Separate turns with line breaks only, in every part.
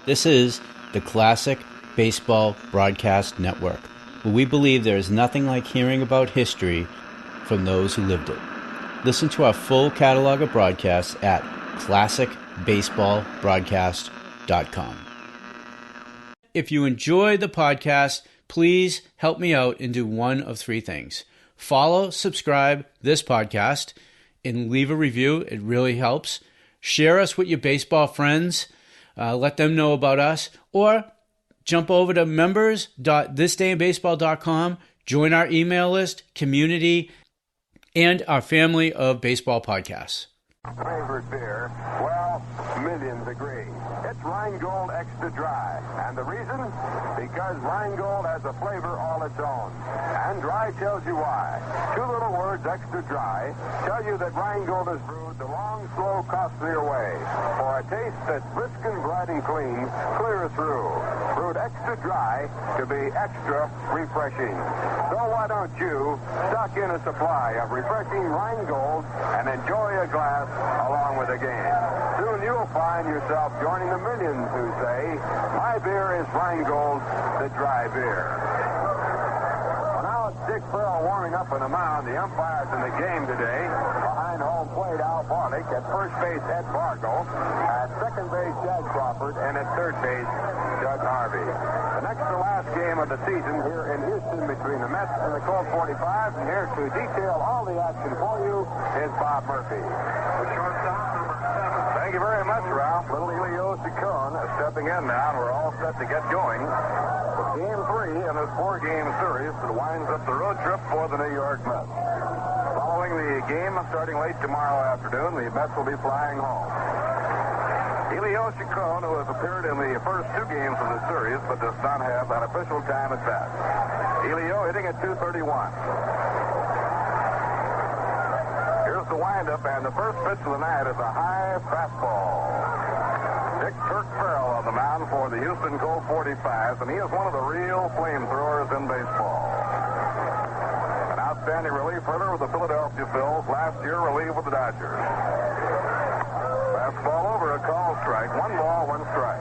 This is the Classic Baseball Broadcast Network, where we believe there is nothing like hearing about history from those who lived it. Listen to our full catalog of broadcasts at classicbaseballbroadcast.com. If you enjoy the podcast, please help me out and do one of three things. Follow, subscribe this podcast, and leave a review. It really helps. Share us with your baseball friends. Let them know about us. Or jump over to members.ThisDayInBaseball.com. Join our email list, community, and our family of baseball podcasts.
Favorite beer? Well, millions agree. It's Rheingold Extra Dry. And the reason? Because Rheingold has a flavor all its own. And dry tells you why. Two little words, extra dry, tell you that Rheingold is brewed the long, slow, costlier way. For a taste that's brisk and bright and clean, clear through. Brewed extra dry to be extra refreshing. So why don't you stock in a supply of refreshing Rheingold and enjoy a glass along with the game. Soon you'll find yourself joining the millions who say, my beer is Rheingold, the dry beer. Well, now it's Dick Farrell warming up in the mound. The umpires in the game today. Behind home plate, Al Barlick. At first base, Ed Bargo. At second base, Jack Crawford. And at third base, Doug Harvey. The next to last game of the season here in Houston between the Mets and the Colt 45s. And here to detail all the action for you is Bob Murphy. Thank you very much, Ralph. Little Elio Chacon stepping in now. We're all set to get going. Game 3 in this 4-game series that winds up the road trip for the New York Mets. Following the game starting late tomorrow afternoon, the Mets will be flying home. Elio Chacon, who has appeared in the first 2 games of the series but does not have an official time at bat. Elio hitting at .231. Here's the windup, and the first pitch of the night is a high fastball. Dick Turk Farrell on the mound for the Houston Colt 45s, and he is one of the real flamethrowers in baseball. An outstanding reliever with the Philadelphia Phils, last year relieved with the Dodgers. Fastball over, a call strike. 1 ball, 1 strike.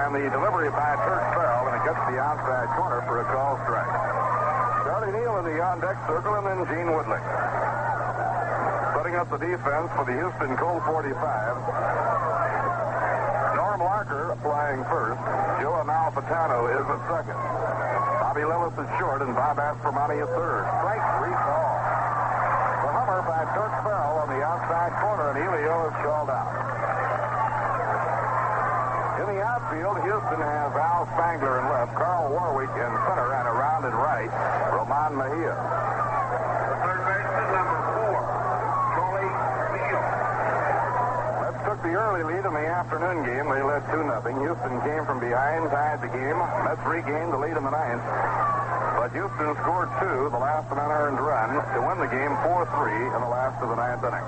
And the delivery by Turk Farrell, and it gets the outside corner for a call strike. Charlie Neal in the on-deck circle, and then Gene Woodley. Setting up the defense for the Houston Colt 45s. Norm Larker flying first. Joe Amalfitano is at second. Bobby Lillis is short, and Bob Aspromonte at third. Strike 3 call. The hummer by Turk Farrell on the outside corner, and Elio is called out. In the outfield, Houston has Al Spangler in left, Carl Warwick in center, and around and right, Roman Mejia. Third baseman, number 4, Charlie Neal. Mets took the early lead in the afternoon game. They led 2-0. Houston came from behind, tied the game. Mets regained the lead in the ninth. But Houston scored 2, the last an unearned run, to win the game 4-3 in the last of the ninth inning.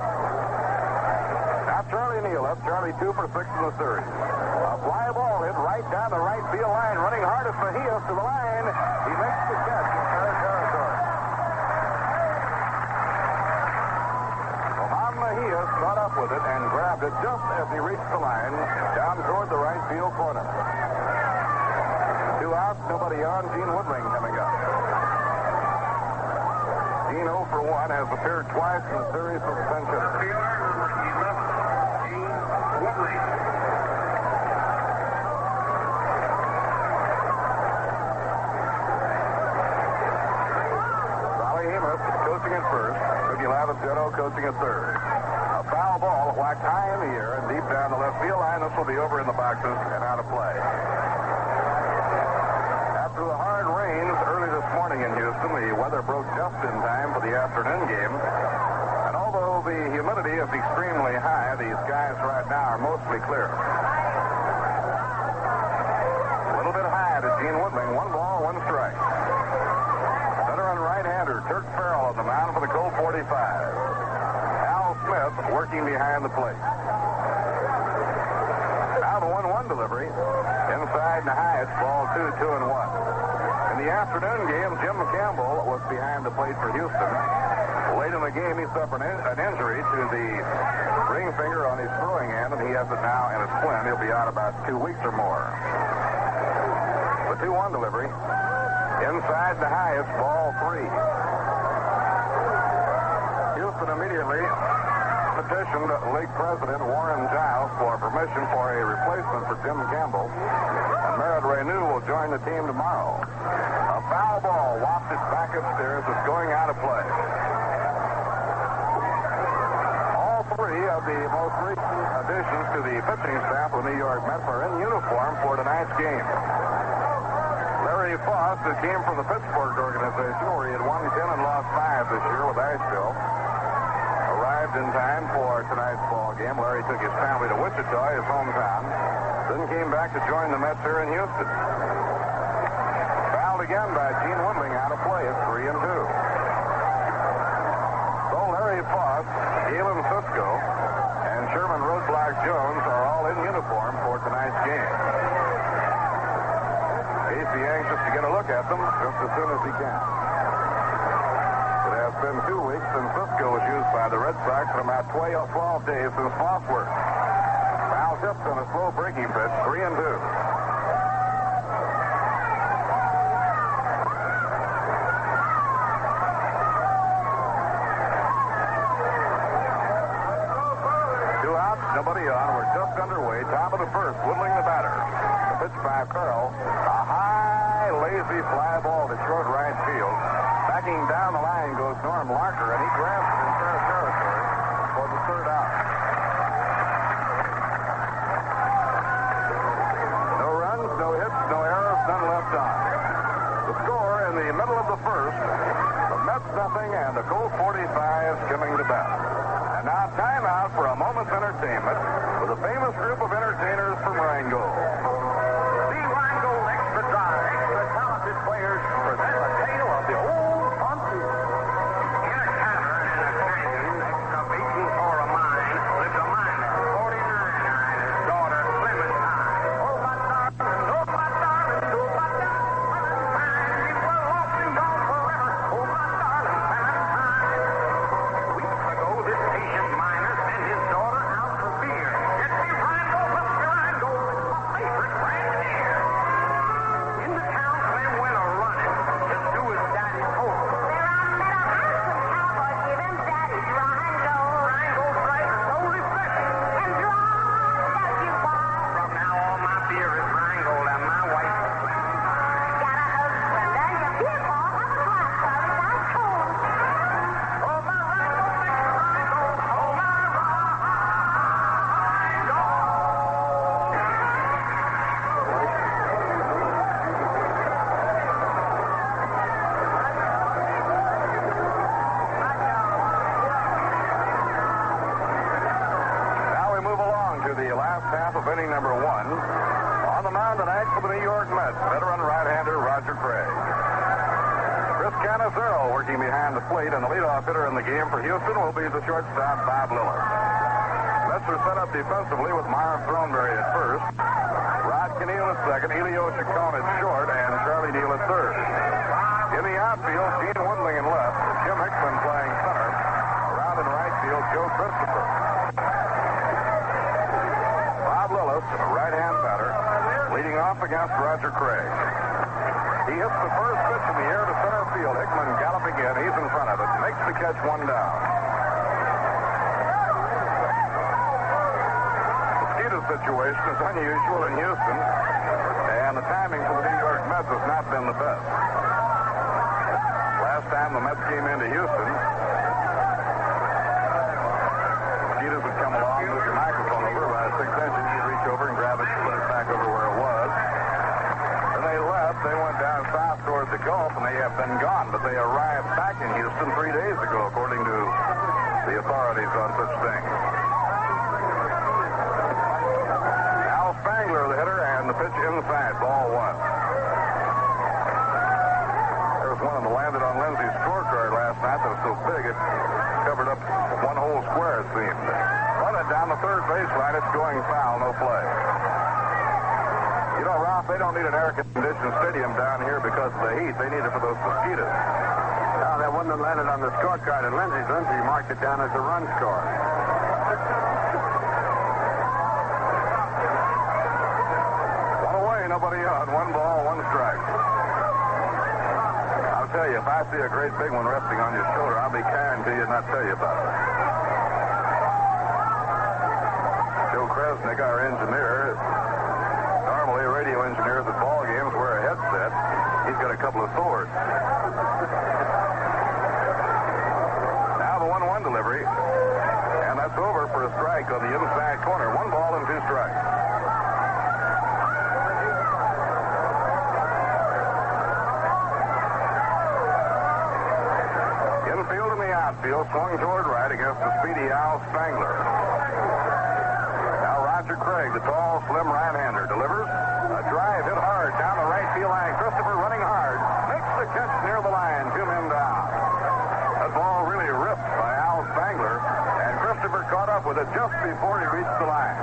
Now Charlie Neal up. Charlie 2 for 6 in the series. A fly ball hit right down the right field line. Running hard as Mejias to the line. He makes the catch in fair territory. Roman Mejias caught up with it and grabbed it just as he reached the line down toward the right field corner. 2 outs, nobody on. Gene Woodling coming up. Gene 0 for 1 has appeared twice in the series with suspension. Number 11, Gene Woodling. Coaching at first, Mickey Lavizzetto coaching at third. A foul ball whacked high in the air and deep down the left field line. This will be over in the boxes and out of play. After the hard rains early this morning in Houston, the weather broke just in time for the afternoon game. And although the humidity is extremely high, the skies right now are mostly clear. A little bit high to Gene Woodling. 1 ball, 1 strike. Right-hander Turk Farrell on the mound for the Colt 45. Al Smith working behind the plate. Now the 1-1 2-1 delivery. Inside and high, it's ball 2, 2-1. In the afternoon game, Jim Campbell was behind the plate for Houston. Late in the game, he suffered an injury to the ring finger on his throwing hand, and he has it now in a splint. He'll be out about 2 weeks or more. The 2-1 delivery. Inside the high, it's ball 3. Houston immediately petitioned league president Warren Giles for permission for a replacement for Jim Campbell. And Merritt Renew will join the team tomorrow. A foul ball wafted back upstairs. It's going out of play. All three of the most recent additions to the pitching staff of the New York Mets are in uniform for tonight's game. Larry Foss, who came from the Pittsburgh organization, where he had won 10 and lost 5 this year with Asheville, arrived in time for tonight's ball game. Larry took his family to Wichita, his hometown, then came back to join the Mets here in Houston. Fouled again by Gene Woodling, out of play. It's 3-2. So Larry Foss, Galen Cisco, and Sherman Roadblock Jones are all in uniform for tonight's game. Casey anxious to get a look at them just as soon as he can. It has been 2 weeks since Cisco was used by the Red Sox and about 12 days since Foss worked. Foul tipped on a slow breaking pitch, 3-2. Two outs, nobody on. We're just underway. Top of the first, Woodling the batter. The pitch by Farrell. A high, lazy fly ball to short right field. Backing down the line goes Norm Larker, and he grabs it in fair territory for the third out. No runs, no hits, no errors, none left on. The score in the middle of the first, the Mets nothing and the Colt 45s coming to bat. And now time out for a moment's entertainment with a famous group of entertainers from Rheingold. The Rheingold Extra Dry, the talented players present a tale of the old frontier. In a cavern in a canyon next to Beaton for a mine lived a miner, 49, and his daughter Clementine. Oh, my darling, oh, my darling, oh, my darling, Clementine. You were lost and gone forever, oh, my darling, Clementine. Weeks ago, this patient miner sent his daughter out for beer. Get me Rheingold, let's be Rheingold, it's my favorite brand here. In the town, they went a-running to do as Daddy told them. Rheingold bright and so refreshing. From now on, my beer is Rheingold and my wife is Oh, my Rheingold, Rheingold, oh, my Now we move along to the last half of inning number 1. On the mound tonight for the New York Mets, veteran right-hander Roger Craig. Chris Canizero working behind the plate, and the leadoff hitter in the game for Houston will be the shortstop Bob Lillard. Mets are set up defensively with Myron Throneberry at first, Rod Kneal at second, Elio Chacon at short, and Charlie Neal at third. In the outfield, Gene Woodling in left, Jim Hickman playing center. Around in right field, Joe Christopher. Bob Lillis, a right-hand batter, leading off against Roger Craig. He hits the first pitch in the air to center field. Hickman galloping in. He's in front of it. Makes the catch, one down. Mosquito situation is unusual in Houston, and the timing for the New York Mets has not been the best. Last time the Mets came into Houston, mosquitoes would come along, move your microphone over about 6 inches, you'd reach over and grab it and put it back over where it was. When they left, they went down south towards the Gulf, and they have been gone, but they arrived back in Houston 3 days ago, according to the authorities on such things. Al Spangler, the hitter, and the pitch inside, ball 1. There was one that landed on Lindsay's scorecard last night that was so big it covered up one whole square, it seemed. Run it down the third baseline, it's going foul, no play. off. They don't need an air-conditioned stadium down here because of the heat. They need it for those mosquitoes. Now, that wouldn't have landed on the scorecard at Lindsay's. Lindsay marked it down as a run score. One away, nobody on. 1 ball, 1 strike. I'll tell you, if I see a great big one resting on your shoulder, I'll be kind to you and not tell you about it. Joe Kresnick, our engineer, normally radio engineers at ball games wear a headset. He's got a couple of swords. Now the 1-1 delivery, and that's over for a strike on the inside corner. 1 ball and 2 strikes. Infield and the outfield swung toward right against the speedy Al Spangler. Roger Craig, the tall, slim right-hander, delivers a drive hit hard down the right field line. Christopher running hard, makes the catch near the line, 2 men down. That ball really ripped by Al Spangler, and Christopher caught up with it just before he reached the line.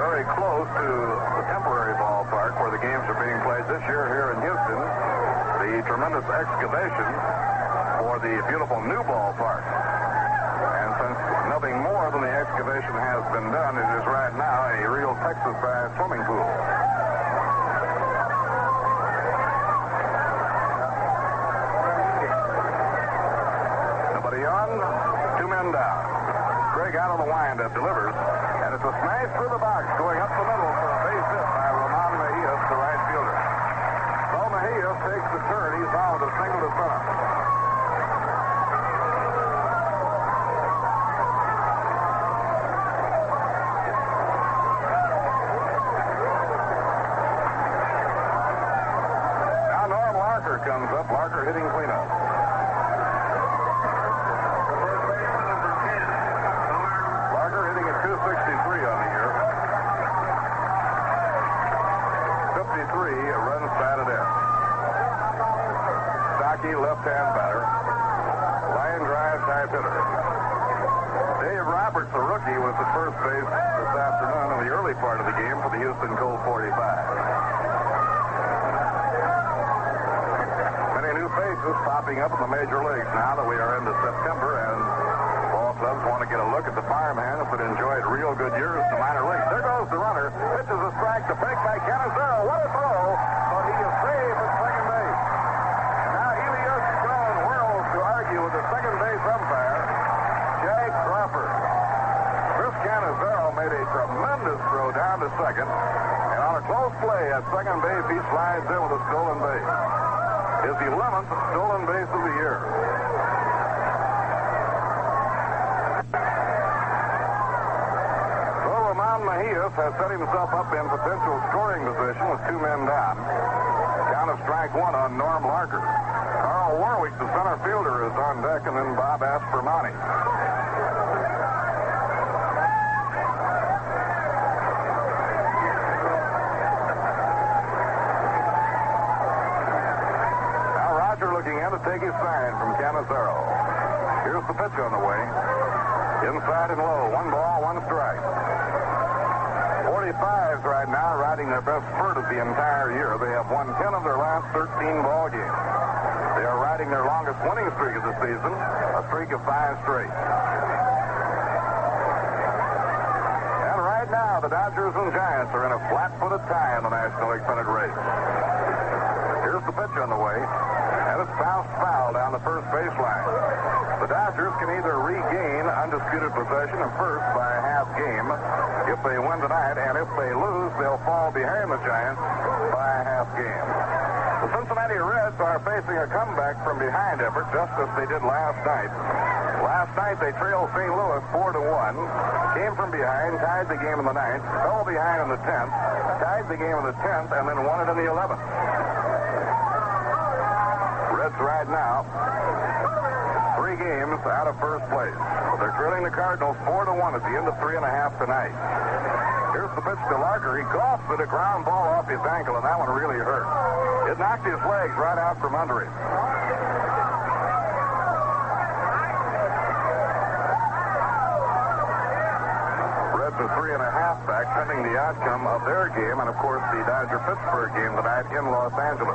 Very close to the temporary ballpark where the games are being played this year here in Houston. The tremendous excavation for the beautiful new ballpark. And since nothing more than the excavation has been done, it is right now a real Texas-sized swimming pool. Nobody on, 2 men down. Craig out of the windup delivers, and it's a smash through the box going up the middle for a base hit by Ramon Mejias, the right fielder. So Mejias takes the turn. He's on with a single to center. Comes up, Larker hitting cleanup. Larker hitting at 263 on the year. 53 runs batted in. Stocky left-hand batter. Line drive type hitter. Dave Roberts, the rookie, was at first base this afternoon in the early part of the game for the Houston Colt 45s. Faces popping up in the major leagues now that we are into September, and ball clubs want to get a look at the firehands that enjoyed real good years in the minor leagues. There goes the runner. Pitches a strike to fake by Canizero. What a throw! But he is safe at second base. Now Elias Stone whirls to argue with the second base umpire, Jag Crawford. Chris Canizero made a tremendous throw down to second, and on a close play at second base, he slides in with a stolen base. His 11th stolen base of the year. So Ramon Mejias has set himself up in potential scoring position with 2 men down. Count of strike 1 on Norm Larker. Carl Warwick, the center fielder, is on deck, and then Bob Aspermani. Looking in to take his sign from Canizero. Here's the pitch on the way. Inside and low. 1 ball, 1 strike. 45s right now riding their best spurt of the entire year. They have won 10 of their last 13 ball games. They are riding their longest winning streak of the season, a streak of 5 straight. And right now, the Dodgers and Giants are in a flat-footed tie in the National League pennant race. Here's the pitch on the way. And it's bounced foul down the first baseline. The Dodgers can either regain undisputed possession of first by a half game if they win tonight, and if they lose, they'll fall behind the Giants by a half game. The Cincinnati Reds are facing a comeback from behind effort, just as they did last night. Last night, they trailed St. Louis 4-1, came from behind, tied the game in the 9th, fell behind in the 10th, tied the game in the 10th, and then won it in the 11th. Reds right now 3 games out of first place. But they're trailing the Cardinals 4-1 at the end of 3.5 tonight. Here's the pitch to Larker. He golfed with a ground ball off his ankle, and that one really hurt. It knocked his legs right out from under him. a 3.5 back, pending the outcome of their game and, of course, the Dodger-Pittsburgh game tonight in Los Angeles.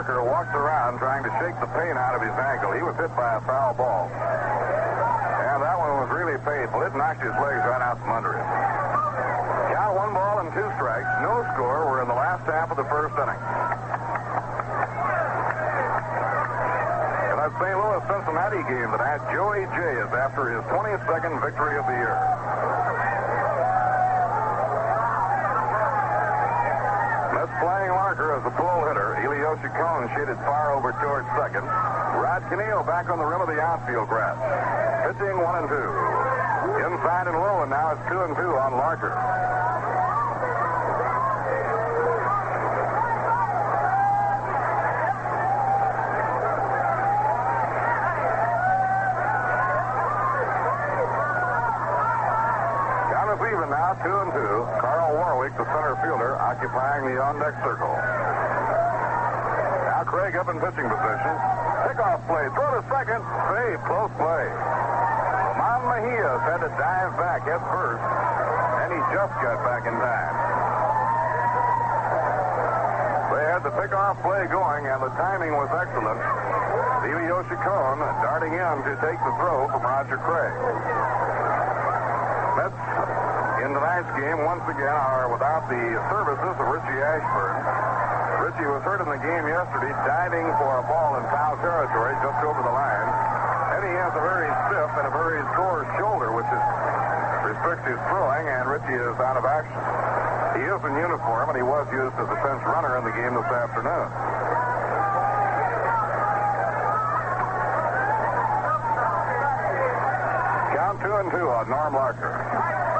Walks around trying to shake the pain out of his ankle. He was hit by a foul ball. And that one was really painful. It knocked his legs right out from under him. Count 1 ball and 2 strikes. No score. We're in the last half of the first inning. In that St. Louis-Cincinnati game tonight, Joey J is after his 22nd victory of the year. Playing Larker as a pull hitter. Elioshi Cohn shaded far over towards second. Rod Canio back on the rim of the outfield grass. Pitching 1 and 2. Inside and low, and now it's 2 and 2 on Larker. Even now, 2 and 2. Carl Warwick, the center fielder, occupying the on-deck circle. Now Craig up in pitching position. Pickoff play, throw to second, save, close play. Roman Mejias had to dive back at first, and he just got back in time. They had the pickoff play going, and the timing was excellent. Elioshi Cohn darting in to take the throw from Roger Craig. Mets in tonight's game, once again, are without the services of Richie Ashburn. Richie was hurt in the game yesterday, diving for a ball in foul territory just over the line. And he has a very stiff and a very sore shoulder, which restricts his throwing, and Richie is out of action. He is in uniform, and he was used as a bench runner in the game this afternoon. Count 2 and 2 on Norm Larker.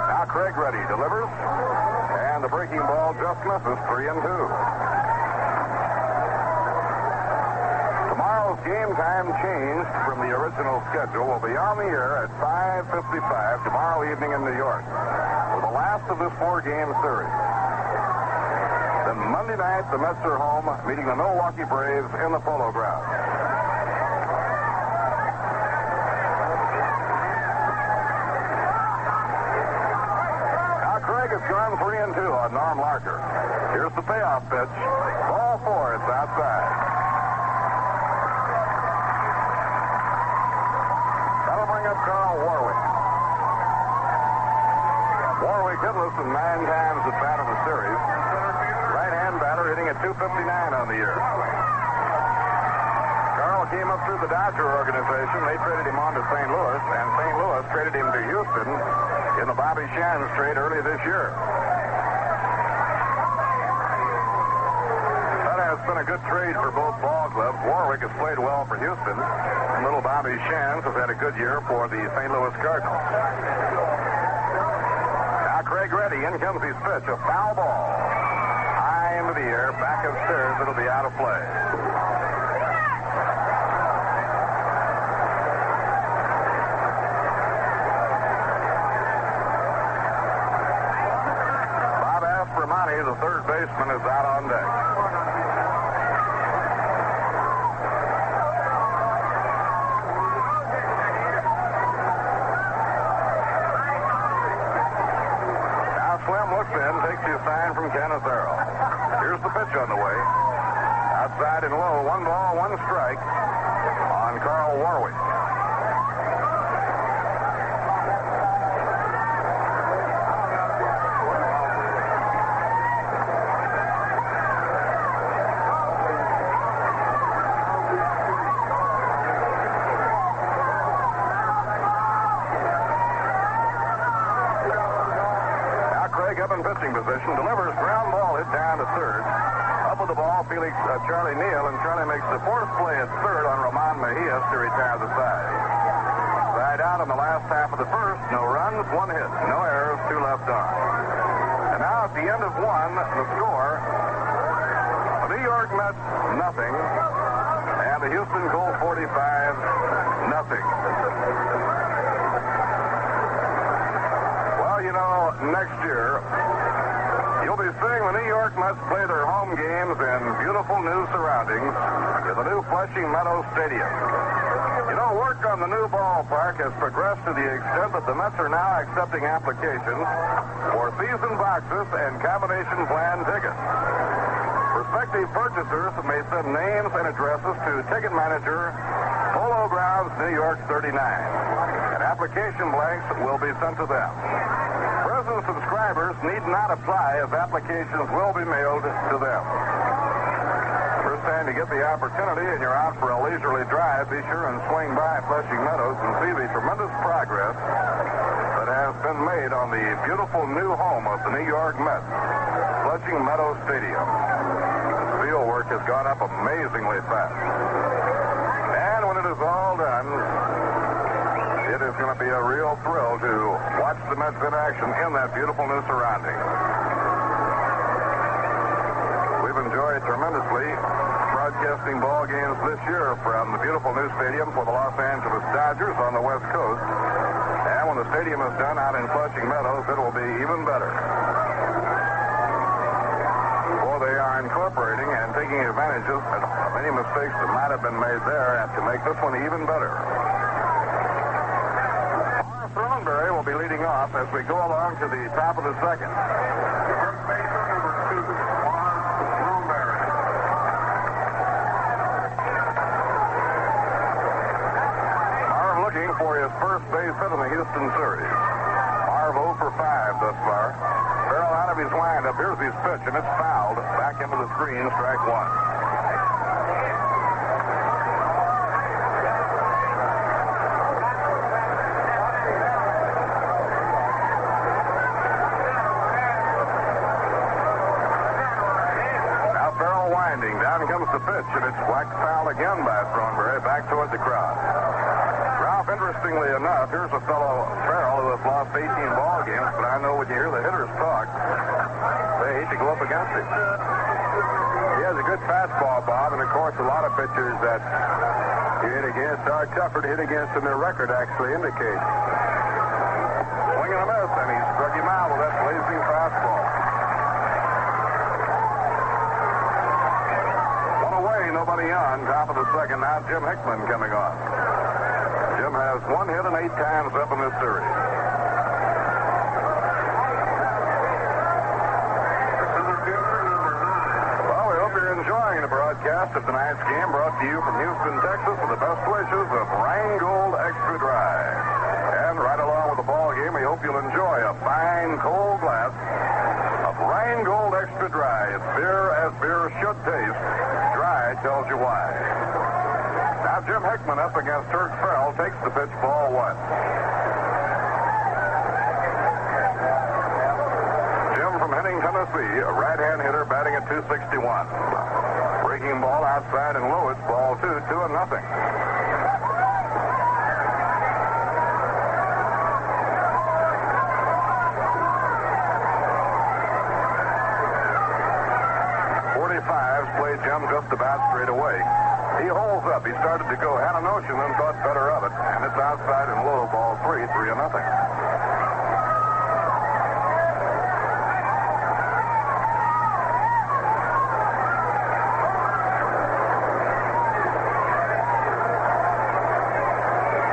Now Craig ready, delivers, and the breaking ball just misses. 3 and 2. Tomorrow's game time changed from the original schedule. Will be on the air at 5:55 tomorrow evening in New York for the last of this 4-game series. Then Monday night, the Mets are home, meeting the Milwaukee Braves in the Polo Grounds. It's gone 3 and 2 on Norm Larker. Here's the payoff pitch. Ball 4. It's outside. That'll bring up Carl Warwick. Warwick hitless in 9 times at bat in the series. Right-hand batter hitting at .259 on the year. Carl came up through the Dodger organization. They traded him on to St. Louis, and St. Louis traded him to Houston in the Bobby Shantz trade early this year. That has been a good trade for both ball clubs. Warwick has played well for Houston, and little Bobby Shantz has had a good year for the St. Louis Cardinals. Now Craig ready. In comes his pitch. A foul ball. High into the air. Back upstairs. It'll be out of play. The third baseman is out on deck. Now Slim looks in, takes his sign from Kenneth Arrow. Here's the pitch on the way. Outside and low, 1 ball, 1 strike on Carl Warwick. Pitching position, delivers ground ball hit down to third. Up with the ball, Felix Charlie Neal, and Charlie makes the force play at third on Roman Mejias to retire the side. Side out in the last half of the first. No runs, 1 hit, no errors, 2 left on. And now at the end of 1, the score: the New York Mets, nothing, and the Houston Colt 45s, nothing. Well, you know, next year, you'll be seeing the New York York Mets play their home games in beautiful new surroundings in the new Flushing Meadows Stadium. You know, work on the new ballpark has progressed to the extent that the Mets are now accepting applications for season boxes and combination plan tickets. Prospective purchasers may send names and addresses to ticket manager, Polo Grounds, New York 39, and application blanks will be sent to them. Present subscribers need not apply as applications will be mailed to them. First time to get the opportunity and you're out for a leisurely drive, be sure and swing by Flushing Meadows and see the tremendous progress that has been made on the beautiful new home of the New York Mets, Flushing Meadows Stadium. The field work has gone up amazingly fast. And when it is all done, it is going to be a real thrill to watch the Mets in action in that beautiful new surrounding. We've enjoyed tremendously broadcasting ball games this year from the beautiful new stadium for the Los Angeles Dodgers on the West Coast. And when the stadium is done out in Flushing Meadows, it will be even better. Well, they are incorporating and taking advantages of any mistakes that might have been made there to make this one even better. Thornberry will be leading off as we go along to the top of the second. First baseman number 2, Thornberry. Marv looking for his first base hit in the Houston series. Marv 0 for 5 thus far. Farrell out of his windup. Here's his pitch, and it's fouled back into the screen, strike one. Down comes the pitch, and it's whacked foul again by Thornberry, back toward the crowd. Ralph, interestingly enough, here's a fellow, Farrell, who has lost 18 ball games, but I know when you hear the hitters talk, they hate to go up against him. He has a good fastball, Bob, and of course a lot of pitchers that he hit against are tougher to hit against than their record actually indicates. Swing and a miss, and he struck him out with that blazing fastball. Nobody on, top of the second. Now Jim Hickman coming on. Jim has 1 hit and 8 times up in this series. Well, we hope you're enjoying the broadcast of tonight's game, brought to you from Houston, Texas, with the best wishes of Rheingold Extra Dry. And right along with the ball game, we hope you'll enjoy a fine cold glass of Rheingold Extra Dry. It's beer as beer should taste. Tells you why. Now Jim Hickman up against Turk Farrell takes the pitch, ball 1. Jim from Henning, Tennessee, a right-hand hitter batting at .261. Breaking ball outside and low, it's ball 2, 2-0. Jim just about straight away. He holds up. He started to go. Had a notion, then thought better of it. And it's outside and low, ball 3, 3-0.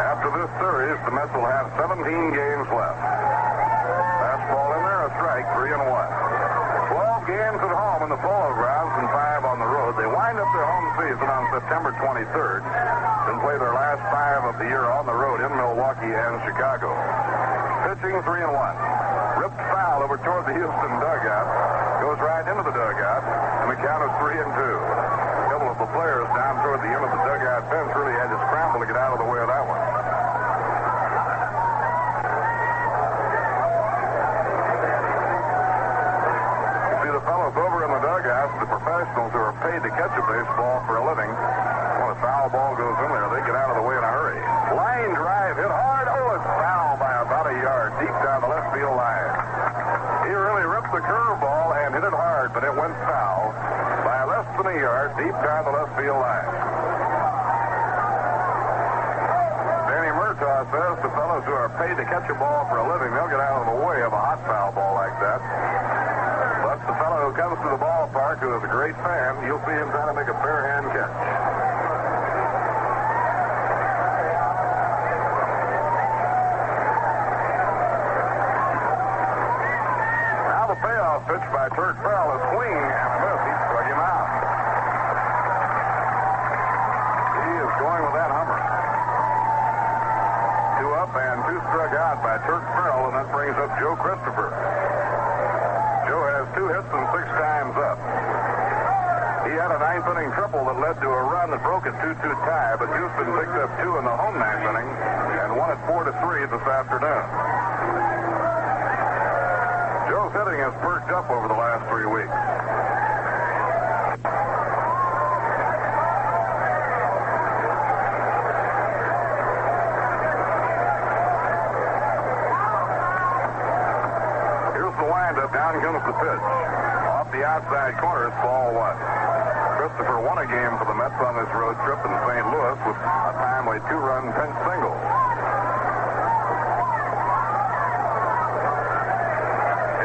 After this series, the Mets will have 17 games left. Fastball in there, a strike, 3-1. 12 games at home in the Polo Grounds and 5 on the road. They wind up their home season on September 23rd and play their last 5 of the year on the road in Milwaukee and Chicago. Pitching 3-1. Ripped foul over toward the Houston dugout. Goes right into the dugout, and the count is 3-2. A couple of the players down toward the end of the dugout fence really had to scramble to get out of the way of that one. The professionals who are paid to catch a baseball for a living, when a foul ball goes in there, they get out of the way in a hurry. Line drive, hit hard. Oh, it's foul by about a yard, deep down the left field line. He really ripped the curveball and hit it hard, but it went foul by less than a yard, deep down the left field line. Danny Murtaugh says the fellows who are paid to catch a ball for a living, they'll get out of the way of a hot foul ball like that. But That's the fellow who comes to the ballpark who is a great fan. You'll see him trying to make a fair hand catch. Now the payoff pitch by Turk Farrell, a swing and a miss. He struck him out. He is going with that hummer. 2 up and 2 struck out by Turk Farrell, and that brings up Joe Christopher. Joe has 2 hits and 6 times up. He had a 9th inning triple that led to a run that broke a 2-2 tie, but Houston picked up 2 in the home 9th inning and won it 4-3 this afternoon. Joe's hitting has perked up over the last 3 weeks. Down comes the pitch. Off the outside corner, it's ball 1. Christopher won a game for the Mets on this road trip in St. Louis with a timely 2-run pinch single.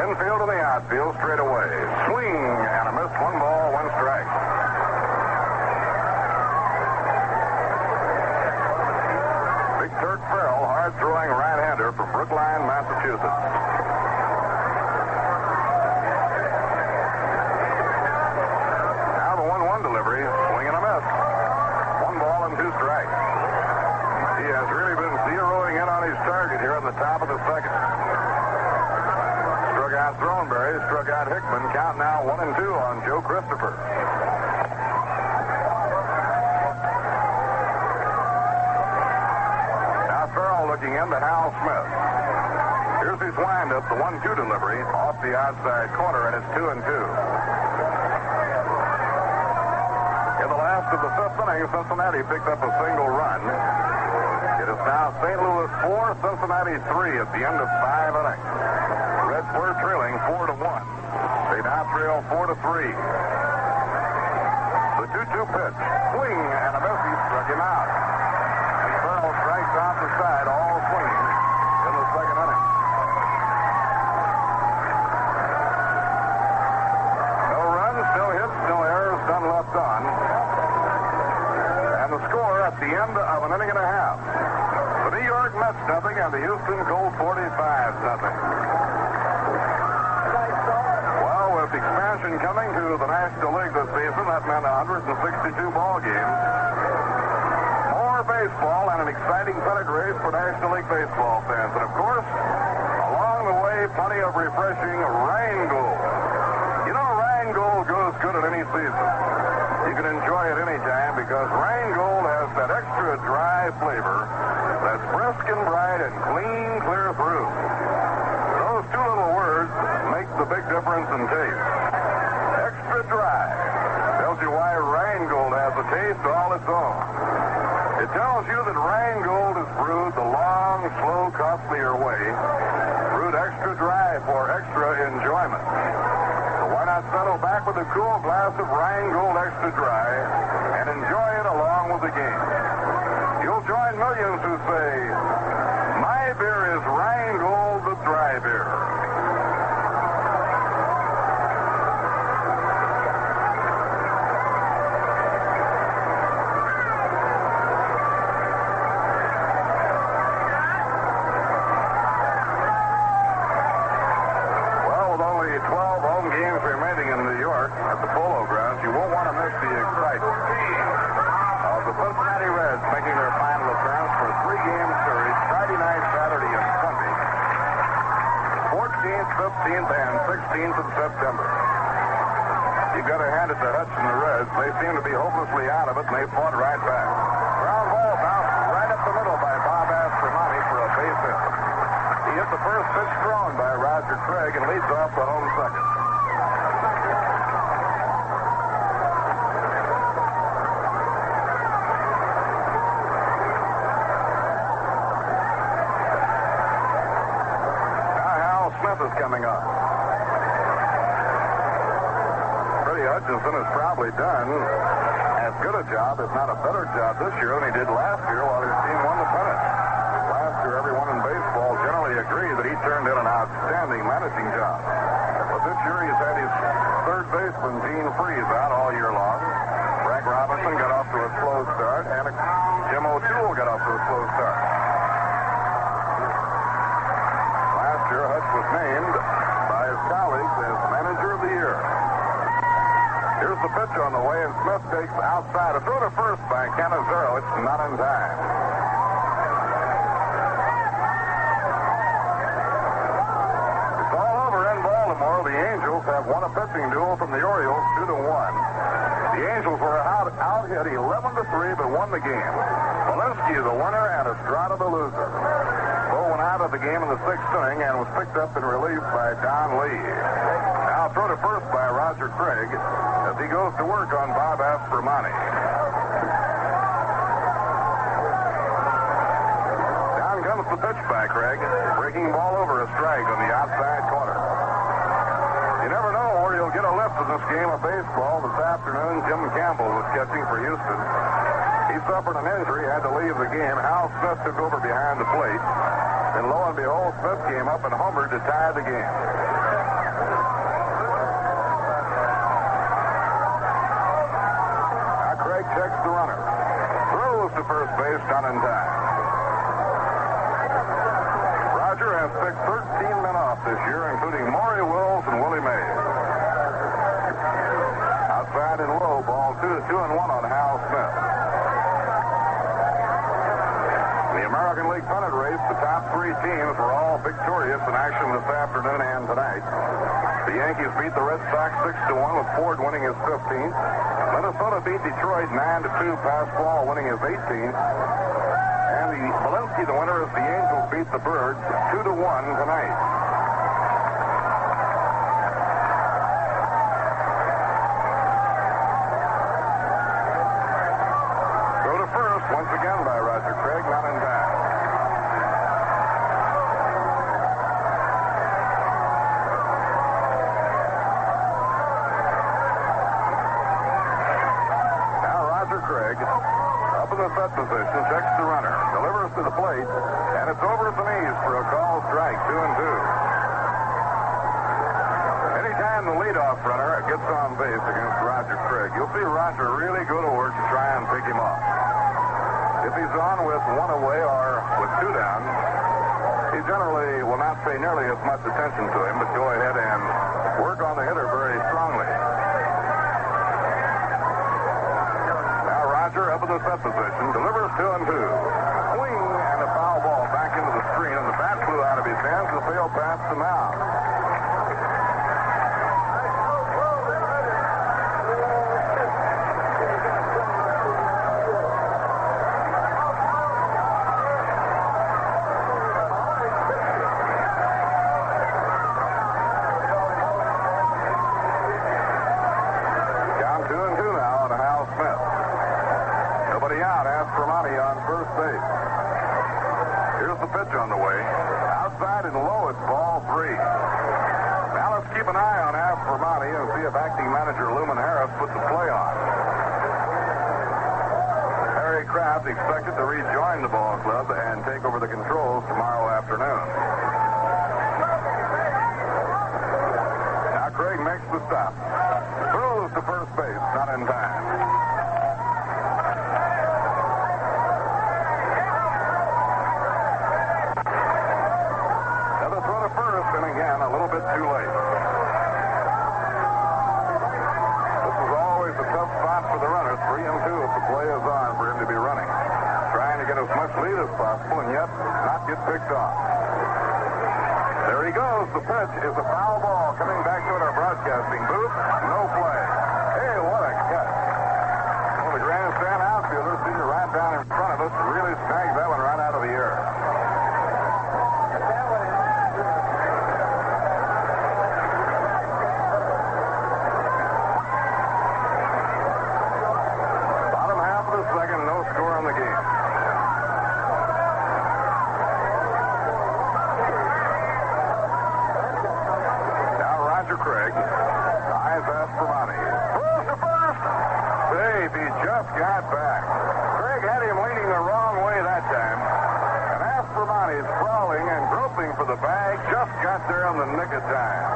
Infield to the outfield, straight away. Swing and a miss. 1 ball, 1 strike. Big Turk Farrell, hard-throwing right-hander from Brookline, Massachusetts. Delivery, swing and a miss. 1 ball and 2 strikes. He has really been zeroing in on his target here in the top of the second. Struck out Thornberry, struck out Hickman. Count now 1-2 on Joe Christopher. Now Farrell looking in to Hal Smith. Here's his windup, the 1-2 delivery off the outside corner, and it's 2-2. In the last of the 5th inning, Cincinnati picked up a single run. It is now St. Louis 4, Cincinnati 3 at the end of 5 innings. The Reds were trailing 4-1. They now trail 4-3. The 2-2 pitch, swing and a miss. He struck him out. And Farrell strikes off the side, all swinging in the 2nd inning. No runs, no hits, no errors, none left on. The score at the end of an inning and a half. The New York Mets nothing and the Houston Colt 45s nothing. Well, with expansion coming to the National League this season, that meant 162 ball games. More baseball and an exciting pennant race for National League baseball fans. And of course, along the way, plenty of refreshing Rheingold. You know, Rheingold goes good at any season. You can enjoy it any time because Rheingold has that extra dry flavor that's brisk and bright and clean clear through. Those 2 little words make the big difference in taste. Extra dry tells you why Rheingold has a taste all its own. It tells you that Rheingold is brewed the long, slow, costlier way, brewed extra dry for extra enjoyment. Why not settle back with a cool glass of Rheingold Extra Dry and enjoy it along with the game? You'll join millions who say, my beer is Rheingold the dry beer. Cincinnati Reds making their final appearance for a 3-game series Friday night, Saturday, and Sunday. 14th, 15th, and 16th of September. You got to hand it to Hutch and the Reds. They seem to be hopelessly out of it, and they fought right back. Ground ball bounced right up the middle by Bob Astronomani for a base hit. He hit the first pitch thrown by Roger Craig and leads off the home second. Is coming up. Freddie Hutchinson has probably done as good a job, if not a better job, this year than he did last year while his team won the pennant. Last year, everyone in baseball generally agreed that he turned in an outstanding managing job. But this year he's had his third baseman, Gene Freeze, out all year long. Frank Robinson got off to a slow start, and Jim O'Toole got off to a slow start. Last year, Hutch was named by his colleagues as Manager of the Year. Here's the pitch on the way, and Smith takes outside. A throw to first by Canizero. It's not in time. It's all over in Baltimore. The Angels have won a pitching duel from the Orioles 2-1. The Angels were out-hit 11-3, but won the game. Walensky the winner and Estrada the loser. Bo went out of the game in the sixth inning and was picked up in relief by Don Lee. Now throw to first by Roger Craig as he goes to work on Bob Aspermani. Down comes the pitch by Craig. Breaking ball over a strike on the outside corner. You never know where you'll get a lift in this game of baseball. This afternoon, Jim Campbell was catching for Houston. He suffered an injury, had to leave the game. Hal Smith took over behind the plate. And lo and behold, Smith came up and homered to tie the game. Now Craig checks the runner. Throws to first base, not in time. Roger has picked 13 men off this year, including Maury Wills and Willie Mays. Outside and low, ball 2-1 on Hal Smith. The American League pennant race, the top three teams were all victorious in action this afternoon and tonight. The Yankees beat the Red Sox 6-1 with Ford winning his 15th. Minnesota beat Detroit 9-2, Pasquale winning his 18th. And the Walensky, the winner, as the Angels beat the Birds 2-1 tonight. Go to first once again by Roger Craig, not in time. Now Roger Craig up in the set position, checks the runner, delivers to the plate, and it's over at the knees for a call strike, 2-2. Anytime the leadoff runner gets on base against Roger Craig, you'll see Roger really go to work to try and pick him off. If he's on with one away or with two down, he generally will not pay nearly as much attention to him, but go ahead and work on the hitter very strongly. Now Roger up in the set position, delivers 2-2. Swing and a foul ball back into the screen, and the bat flew out of his hands. The field past the mound. Down 2-2 now on Hal Smith. Nobody out. Aspermani on first base. Here's the pitch on the way. Outside and low, it's ball 3. Now let's keep an eye on Aspermani and see if acting manager Luman Harris puts a play on. Harry Kraft expected to rejoin the ball club and take over the controls tomorrow afternoon. Now Craig makes the stop. Throws to first base, not in time. Another throw to first, and again, a little bit too late. This is always a tough spot for the runners, 3-2 if the play is on for him to be running. Trying to get as much lead as possible, and yet not get picked off. There he goes. The pitch is a foul ball coming back to our broadcasting booth. No play. Hey, what a catch. Well, the grandstand outfielder, sitting right down in front of us, really snagged that one right out of the air. Bottom half of the second, no score on the game. Now Roger Craig eyes Aspermani. Throws to first. Safe. He just got back. Craig had him leaning the wrong way that time. And Aspermani, sprawling and groping for the bag, just got there in the nick of time.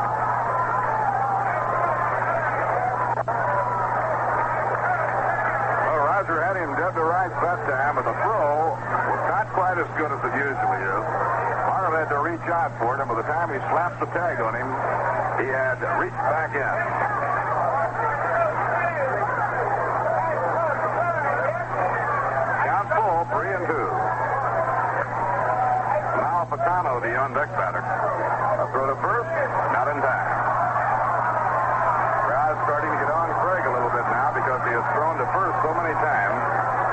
as good as it usually is. Marv had to reach out for it, and by the time he slapped the tag on him, he had reached back in. Count full, 3-2. Now Patano, the on-deck batter. A throw to first, not in time. Crowd's starting to get on Craig a little bit now because he has thrown to first so many times,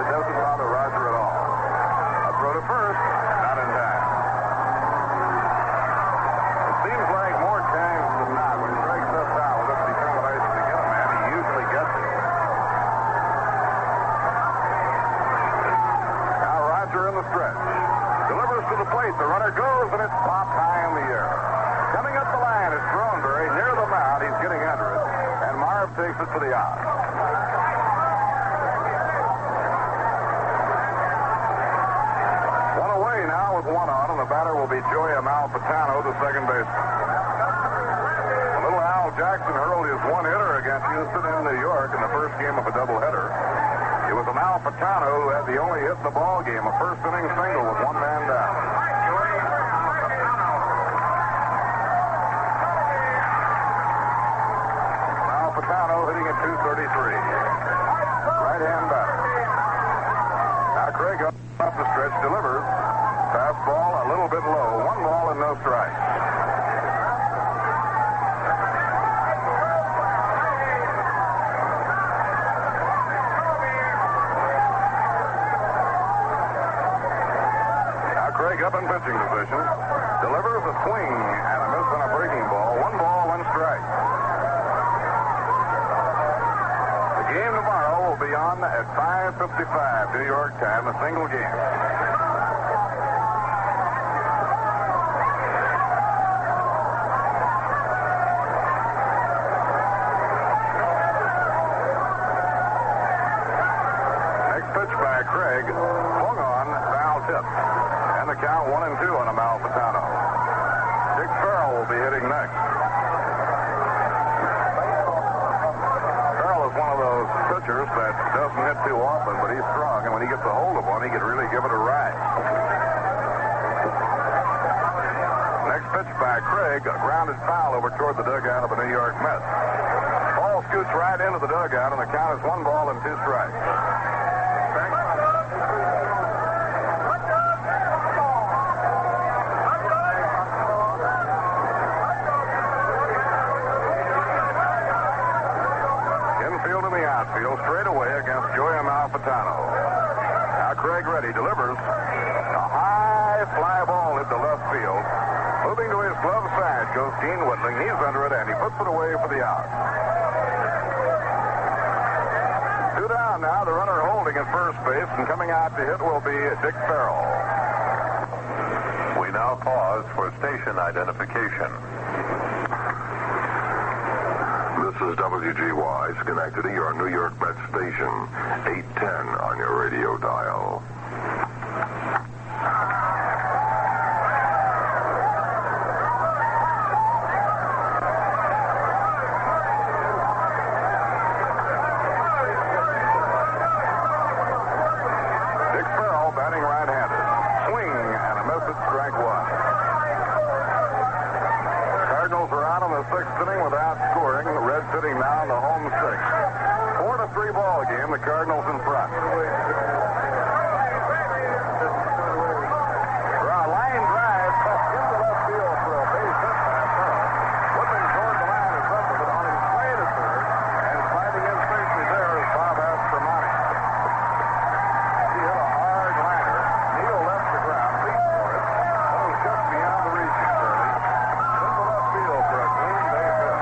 it doesn't bother Roger at all. A throw to first, not in time. It seems like more times than not, when Craig sets out with this determination to get a man, he usually gets it. Now Roger in the stretch. Delivers to the plate. The runner goes, and it's popped high in the air. Coming up the line is Throneberry near the mound. He's getting under it, and Marv takes it to the out. One away now with one on, and the batter will be Joey Amalfitano, the second baseman. Little Al Jackson hurled his one-hitter against Houston in New York in the first game of a doubleheader. It was Amalfitano who had the only hit in the ball game, a first-inning single with one man down. Amalfitano hitting at .233. Right-hand batter. Now Craig off the stretch delivers. Fastball a little bit low. 1 ball and no strikes. Up in pitching position. Delivers a swing and a miss on a breaking ball. 1 ball, 1 strike. The game tomorrow will be on at 5:55 New York time, a single game. Next pitch by Craig. Swung on, foul tip. And the count 1-2 on Amalfitano. Dick Farrell will be hitting next. Farrell is one of those pitchers that doesn't hit too often, but he's strong, and when he gets a hold of one, he can really give it a ride. Next pitch by Craig, a grounded foul over toward the dugout of the New York Mets. Ball scoots right into the dugout, and the count is 1 ball and 2 strikes. Straight away against Joey Amalfitano. Now Craig ready, delivers. A high fly ball hit the left field. Moving to his glove side goes Gene Whitling. He's under it, and he puts it away for the out. 2 down now. The runner holding at first base, and coming out to hit will be Dick Farrell.
We now pause for station identification.
This is WGY, Schenectady, your New York Mets station, 810 on your radio dial.
Dick Farrell batting right-handed. Swing and a miss at strike 1. Cardinals are out in the 6th inning without scoring. The Reds sitting now in the home 6th. 4-3 ball game. The Cardinals in front. For a line drive into left field for a base hit by Farrell. Whitling toward the line is up with it on his way to third, and sliding in safely there is Bob Aspermani. He hit a hard liner. Neal left the ground, reached for it. It was just beyond the reach of Curly. Into left field for a clean base hit.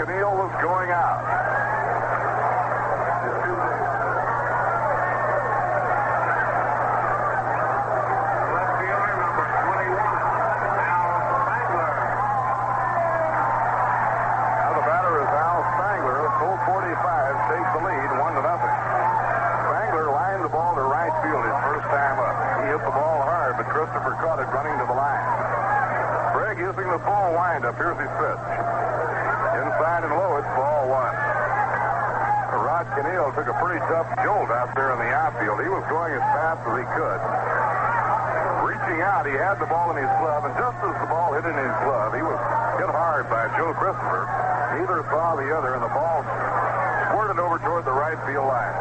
Keneal was going out. Left fielder number 21, Al Spangler. Now the batter is Al Spangler. The Colt 45s takes the lead, 1-0. Spangler lined the ball to right field his first time up. He hit the ball hard, but Christopher caught it running to the line. Craig using the full windup. Here's his pitch. Inside and low, it's ball one. Rod Keneal took a pretty tough jolt out there in the outfield. He was going as fast as he could. Reaching out, he had the ball in his glove, and just as the ball hit in his glove, he was hit hard by Joe Christopher. Neither saw the other, and the ball squirted over toward the right field line.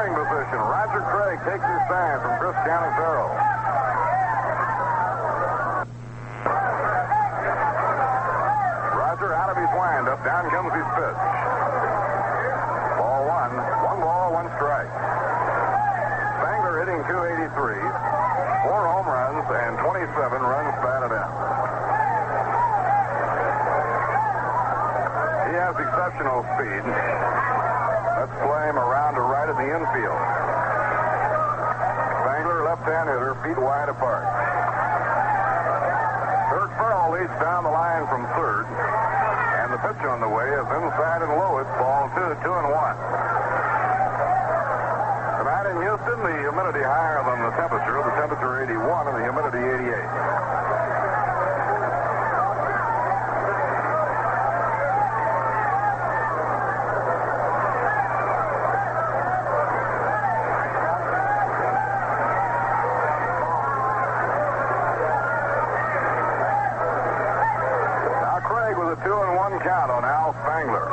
Position. Roger Craig takes his stand from Chris Cannizzaro. Roger out of his windup. Down comes his pitch. Ball one. 1 ball, 1 strike. Spangler hitting .283. 4 home runs and 27 runs batted in. He has exceptional speed. Let's play him around to right in the infield. Spangler, left-hand hitter, feet wide apart. Kirk Farrell leads down the line from third. And the pitch on the way is inside and low. It's ball 2, 2-1. Tonight in Houston, the humidity higher than the temperature. The temperature 81 and the humidity 88. Count on Al Spangler.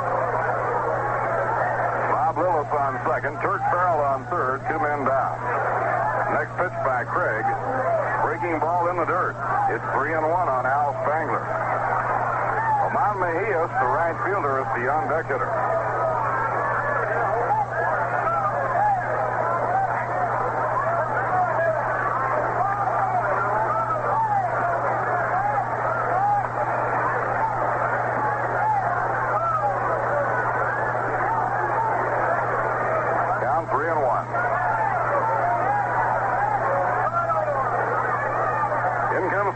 Bob Lillis on second. Turk Farrell on third. 2 men down. Next pitch by Craig. Breaking ball in the dirt. It's 3-1 on Al Spangler. Amon Mejias, the right fielder, is the on-deck hitter.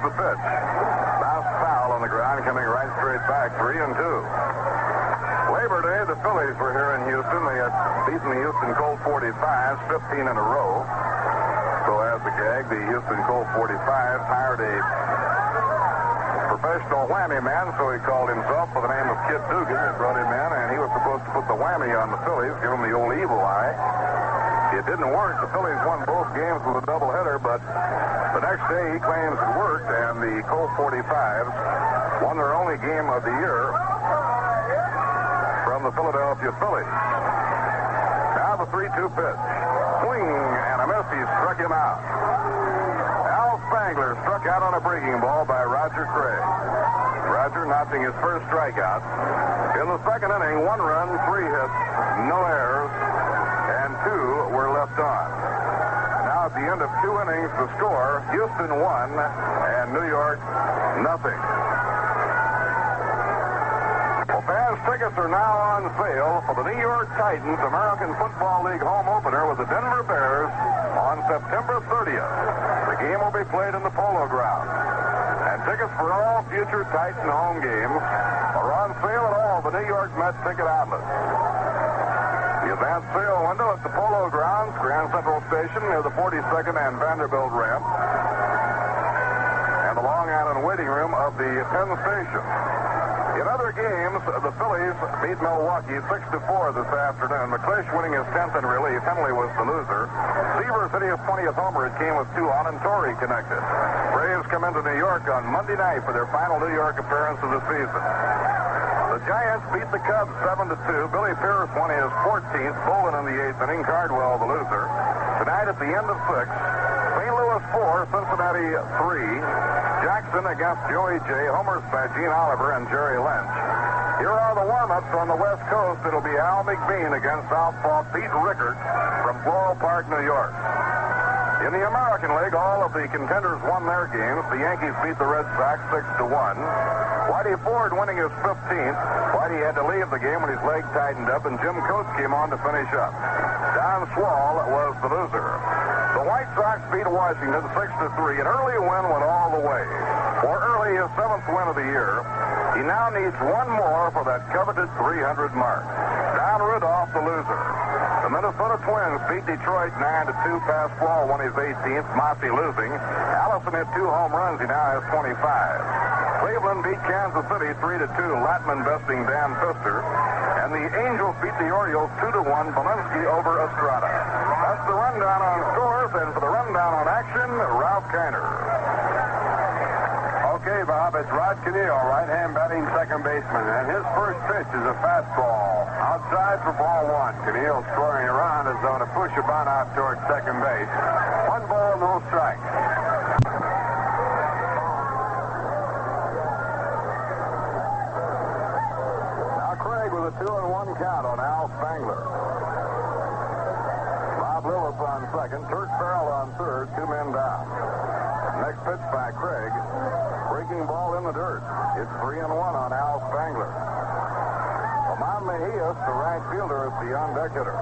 The pitch. Last foul on the ground, coming right straight back. 3-2. Labor Day, the Phillies were here in Houston. They had beaten the Houston Colt 45s 15 in a row. So as a gag, the Houston Colt 45s hired a professional whammy man, so he called himself, by the name of Kid Dugan. They brought him in, and he was supposed to put the whammy on the Phillies, give them the old evil eye. It didn't work. The Phillies won both games with a doubleheader, but the next day he claims it worked, and the Colt 45s won their only game of the year from the Philadelphia Phillies. Now the 3-2 pitch. Swing and a miss. He struck him out. Al Spangler struck out on a breaking ball by Roger Craig. Roger notching his first strikeout. In the second inning, 1 run, 3 hits, no errors, and 2 were left on. Now at the end of 2 innings, the score, Houston 1 and New York nothing. Well, fans, tickets are now on sale for the New York Titans American Football League home opener with the Denver Bears on September 30th. The game will be played in the Polo Grounds. And tickets for all future Titan home games are on sale at all the New York Mets ticket outlets. The advance sale window at the Polo Grounds, Grand Central Station near the 42nd and Vanderbilt ramp, and the Long Island waiting room of the Penn Station. In other games, the Phillies beat Milwaukee 6-4 this afternoon. McClish winning his 10th in relief. Henley was the loser. Seaver hit his 20th homer. It came with 2 on, and Torrey connected. Braves come into New York on Monday night for their final New York appearance of the season. The Giants beat the Cubs 7-2. Billy Pierce won his 14th. Bolin in the 8th inning. Cardwell the loser. Tonight at the end of 6, St. Louis 4, Cincinnati 3. Jackson against Joey J. Homers by Gene Oliver and Jerry Lynch. Here are the warm-ups on the West Coast. It'll be Al McBean against southpaw Pete Rickard from Floral Park, New York. In the American League, all of the contenders won their games. The Yankees beat the Red Sox 6-1. Whitey Ford winning his 15th. Whitey had to leave the game when his leg tightened up, and Jim Coates came on to finish up. Don Swall was the loser. The White Sox beat Washington 6-3. An early win went all the way. For Early, his 7th win of the year, he now needs one more for that coveted 300 mark. Don Rudolph, the loser. The Minnesota Twins beat Detroit 9-2. Pasquale won his 18th. Mossy losing. Allison hit 2 home runs. He now has 25. Cleveland beat Kansas City 3-2. Latman besting Dan Pfister. And the Angels beat the Orioles 2-1. Belinsky over Estrada. That's the rundown on scores, and for the rundown on action, Ralph Kiner.
Okay, Bob, it's Rod Cadillo, right-hand batting second baseman, and his first pitch is a fastball. Outside for ball 1. Cadillo scoring around as though to push a bunt out towards second base. 1 ball, no strike.
Now Craig with a 2-1 count on Al Spangler. Bob Lillis on second. Turk Farrell on third. 2 men down. Next pitch by Craig. Breaking ball in the dirt. It's 3-1 on Al Spangler. Lamont Mejias, the right fielder, is the on-deck hitter.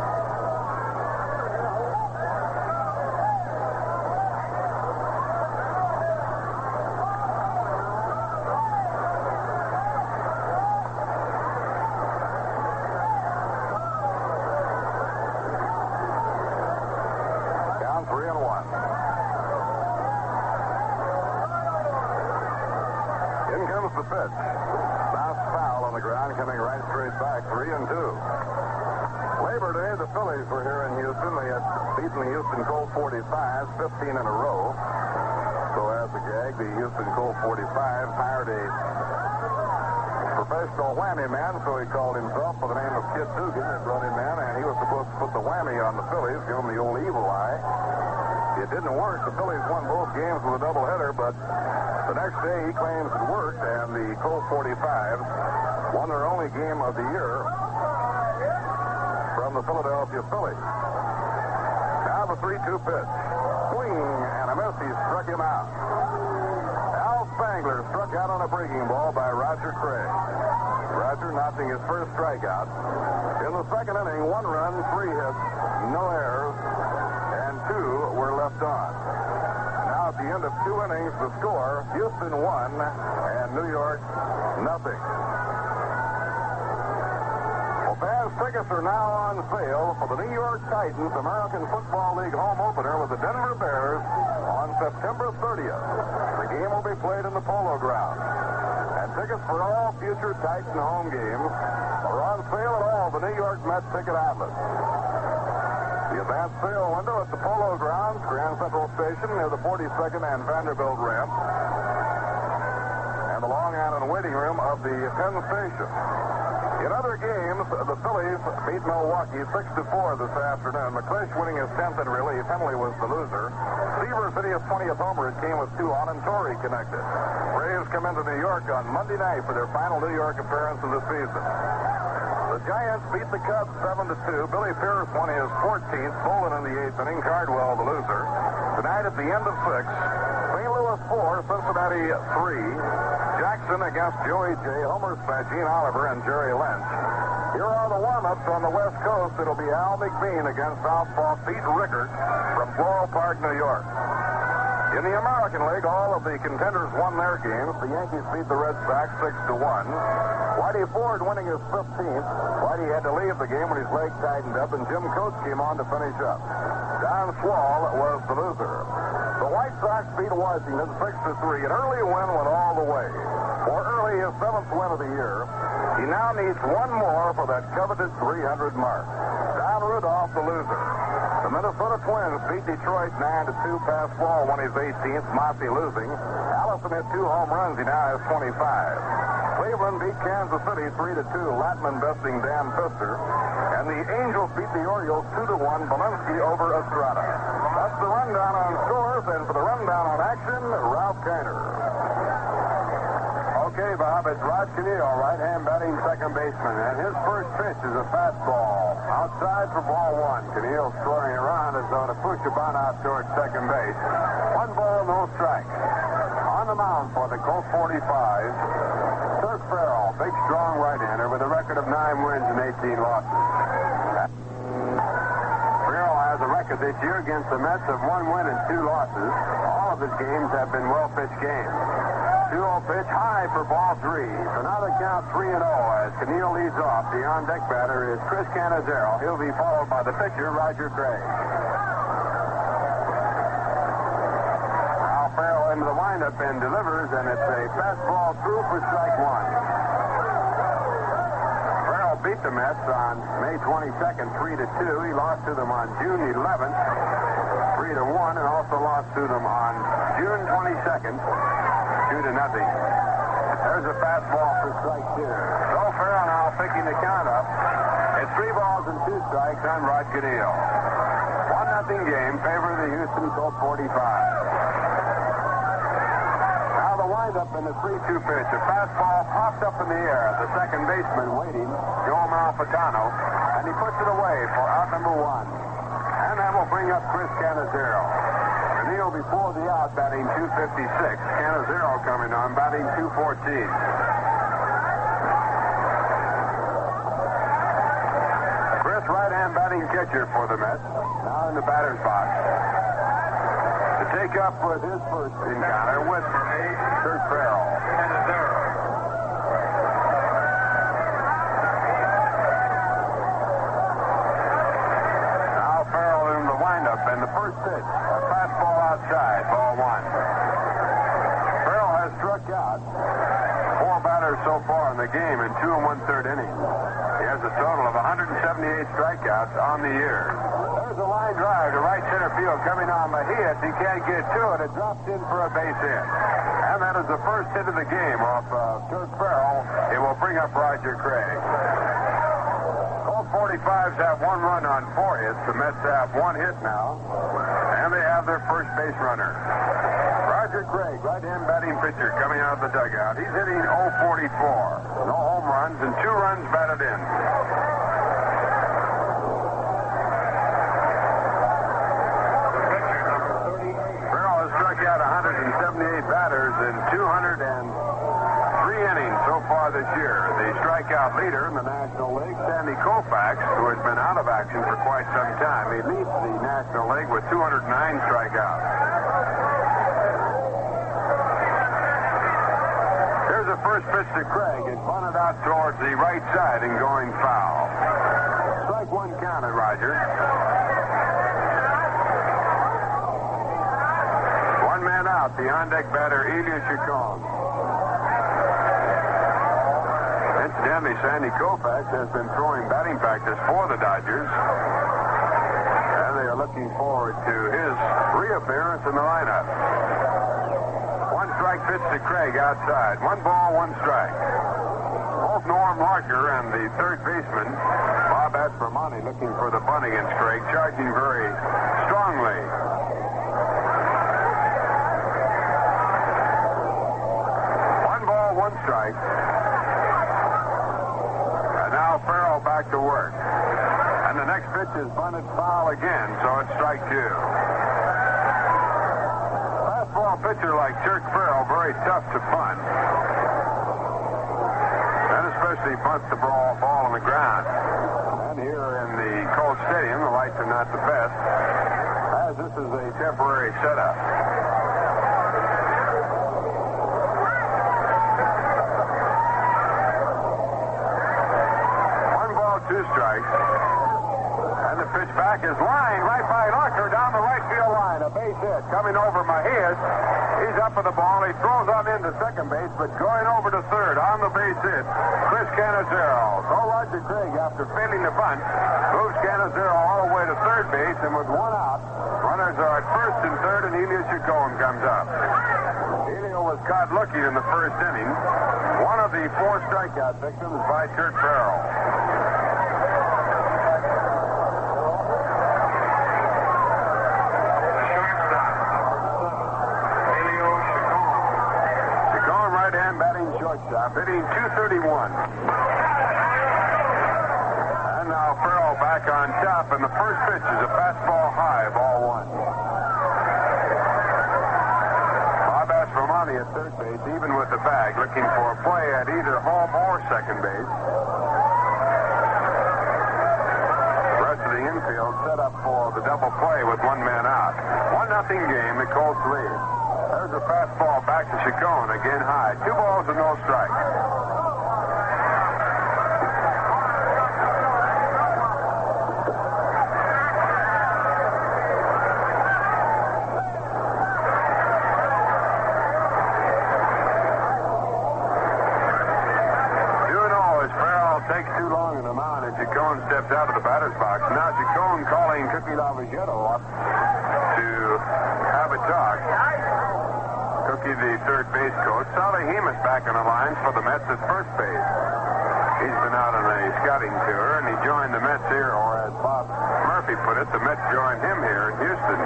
Count 3-1. In comes the pitch. Bounce foul on the ground, coming right straight back. 3-2. Labor Day, the Phillies were here in Houston. They had beaten the Houston Colt 45s 15 in a row. So as a gag, the Houston Colt 45s hired a professional whammy man, so he called himself by the name of Kid Dugan. They brought him in, and he was supposed to put the whammy on the Phillies, give them the old evil eye. It didn't work. The Phillies won both games with a doubleheader, but the next day he claims it worked, and the Colt 45s won their only game of the year from the Philadelphia Phillies. Now the 3-2 pitch. Swing and a miss. He struck him out. Al Spangler struck out on a breaking ball by Roger Craig. Roger notching his first strikeout. In the second inning, 1 run, 3 hits, no errors, and 2 were left on. Now at the end of 2 innings, the score, Houston 1 and New York nothing. Well, fans, tickets are now on sale for the New York Titans American Football League home opener with the Denver Bears on September 30th. The game will be played in the Polo Grounds. And tickets for all future Titan home games are on sale at all the New York Mets ticket outlets. The advance sale window at the Polo Grounds, Grand Central Station near the 42nd and Vanderbilt ramp, and the Long Island waiting room of the Penn Station. In other games, the Phillies beat Milwaukee 6-4 this afternoon. McClish winning his 10th in relief. Henley was the loser. Seaver's hit his 20th homer. It came with 2 on, and Torrey connected. Braves come into New York on Monday night for their final New York appearance of the season. The Giants beat the Cubs 7-2. Billy Pierce won his 14th. Bolin in the 8th inning. Cardwell the loser. Tonight at the end of 6, St. Louis 4, Cincinnati 3. Jackson against Joey J. Homers by Gene Oliver and Jerry Lynch. Here are the warm-ups on the West Coast. It'll be Al McBean against southpaw Pete Rickard from Floral Park, New York. In the American League, all of the contenders won their games. The Yankees beat the Red Sox 6-1. Whitey Ford winning his 15th. Whitey had to leave the game when his leg tightened up, and Jim Coates came on to finish up. Don Swall was the loser. The White Sox beat Washington 6-3. An early win went all the way. For Early, his 7th win of the year, he now needs one more for that coveted 300 mark. Don Rudolph, the loser. The Minnesota Twins beat Detroit 9-2. Pasquale won his 18th. Mossy losing. Allison hit 2 home runs. He now has 25. Cleveland beat Kansas City 3-2. Latman besting Dan Pfister. And the Angels beat the Orioles 2-1. Belinsky over Estrada. That's the rundown on scores, and for the rundown on action, Ralph Kiner.
Okay, Bob, it's Rod Caniel, right-hand batting second baseman, and his first pitch is a fastball. Outside for ball one. Caniel scoring around as though to push a bunt out towards second base. 1 ball, no strikes. On the mound for the Colt 45s, Turk Farrell, big, strong right-hander with a record of 9 wins and 18 losses. Farrell has a record this year against the Mets of 1 win and 2 losses. All of his games have been well-pitched games. 2-0 pitch high for ball 3. So now the count 3-0 as Caniel leads off. The on-deck batter is Chris Canizero. He'll be followed by the pitcher, Roger Craig. Now Farrell into the windup and delivers, and it's a fastball through for strike 1. Farrell beat the Mets on May 22nd, 3-2. He lost to them on June 11th, 3-1, and also lost to them on June 22nd, 2-0. There's a fastball for strike 2. So Farrell now picking the count up. It's 3 balls and 2 strikes on Rod Caniel. 1-0 game, favor of the Houston Colt 45. Now the windup in the 3-2 pitch. A fastball popped up in the air. The second baseman waiting, Joe Malfitano, and he puts it away for out number 1. And that will bring up Chris Canizero. Caniel before the out, batting .256. Canizero coming on, batting .214. Chris, right-hand batting catcher for the Mets, now in the batter's box. To take up with his first encounter with Turk Farrell. Now Farrell in the windup, and the first pitch. Fastball outside, ball 1. Farrell has struck out 4 batters so far in the game in 2 1/3 innings. He has a total of 178 strikeouts on the year. There's a line drive to right center field coming on Mejias. He can't get to it. It drops in for a base hit. And that is the first hit of the game off Turk Farrell. It will bring up Roger Craig. Colt 45s have 1 run on 4 hits. The Mets have 1 hit now. And they have their first base runner. Roger Craig, right-hand batting pitcher, coming out of the dugout. He's hitting .044. No home runs and 2 runs batted in. Farrell has struck out 178 batters in 203 innings so far this year. The strikeout leader in the National League, Sandy Koufax, who has been out of action for quite some time. He leads the National League with 209 strikeouts. Here's the first pitch to Craig. It's bunted out towards the right side and going foul. Strike 1 counted, Roger. 1 man out, the on-deck batter, Ilya Chacon. Incidentally, Sandy Koufax has been throwing batting practice for the Dodgers. And they are looking forward to his reappearance in the lineup. 1 strike pitch to Craig outside. 1 ball, 1 strike. Both Norm Larker and the third baseman, Bob Aspermonte, looking for the bunt against Craig, charging very strongly. 1 ball, 1 strike. And now Farrell back to work. And the next pitch is bunted foul again, so it's strike 2. Fastball pitcher like Turk Farrell, very tough to bunt. And especially bunts the ball on the ground. And here in the Colt Stadium, the lights are not the best, as this is a temporary setup. 2 strikes. And the pitch back is lined right by Larker down the right field line. A base hit coming over Mejias. He's up with the ball. He throws on into second base, but going over to third on the base hit, Chris Canizero. So Roger Craig, after failing the bunt, moves Canizero all the way to third base, and with 1 out, runners are at first and third, and Ilya Chacon comes up. Ilya was caught looking in the first inning. One of the 4 strikeout victims by Turk Farrell. shortstop, hitting .231. And now Farrell back on top, and the first pitch is a fastball high, ball one. Bob Aspromani at third base, even with the bag, looking for a play at either home or second base. The rest of the infield set up for the double play with one man out. 1-0 game, the Colts lead. There's a fastball back to Chacon, again high. 2 balls and no strikes. Takes too long in the mound, and Chacon steps out of the batter's box. Now Chacon calling Cookie Lavagetto up to have a talk. Cookie, the third base coach. Sally Hemus back on the lines for the Mets at first base. He's been out on a scouting tour, and he joined the Mets here, or as Bob Murphy put it, the Mets joined him here in Houston.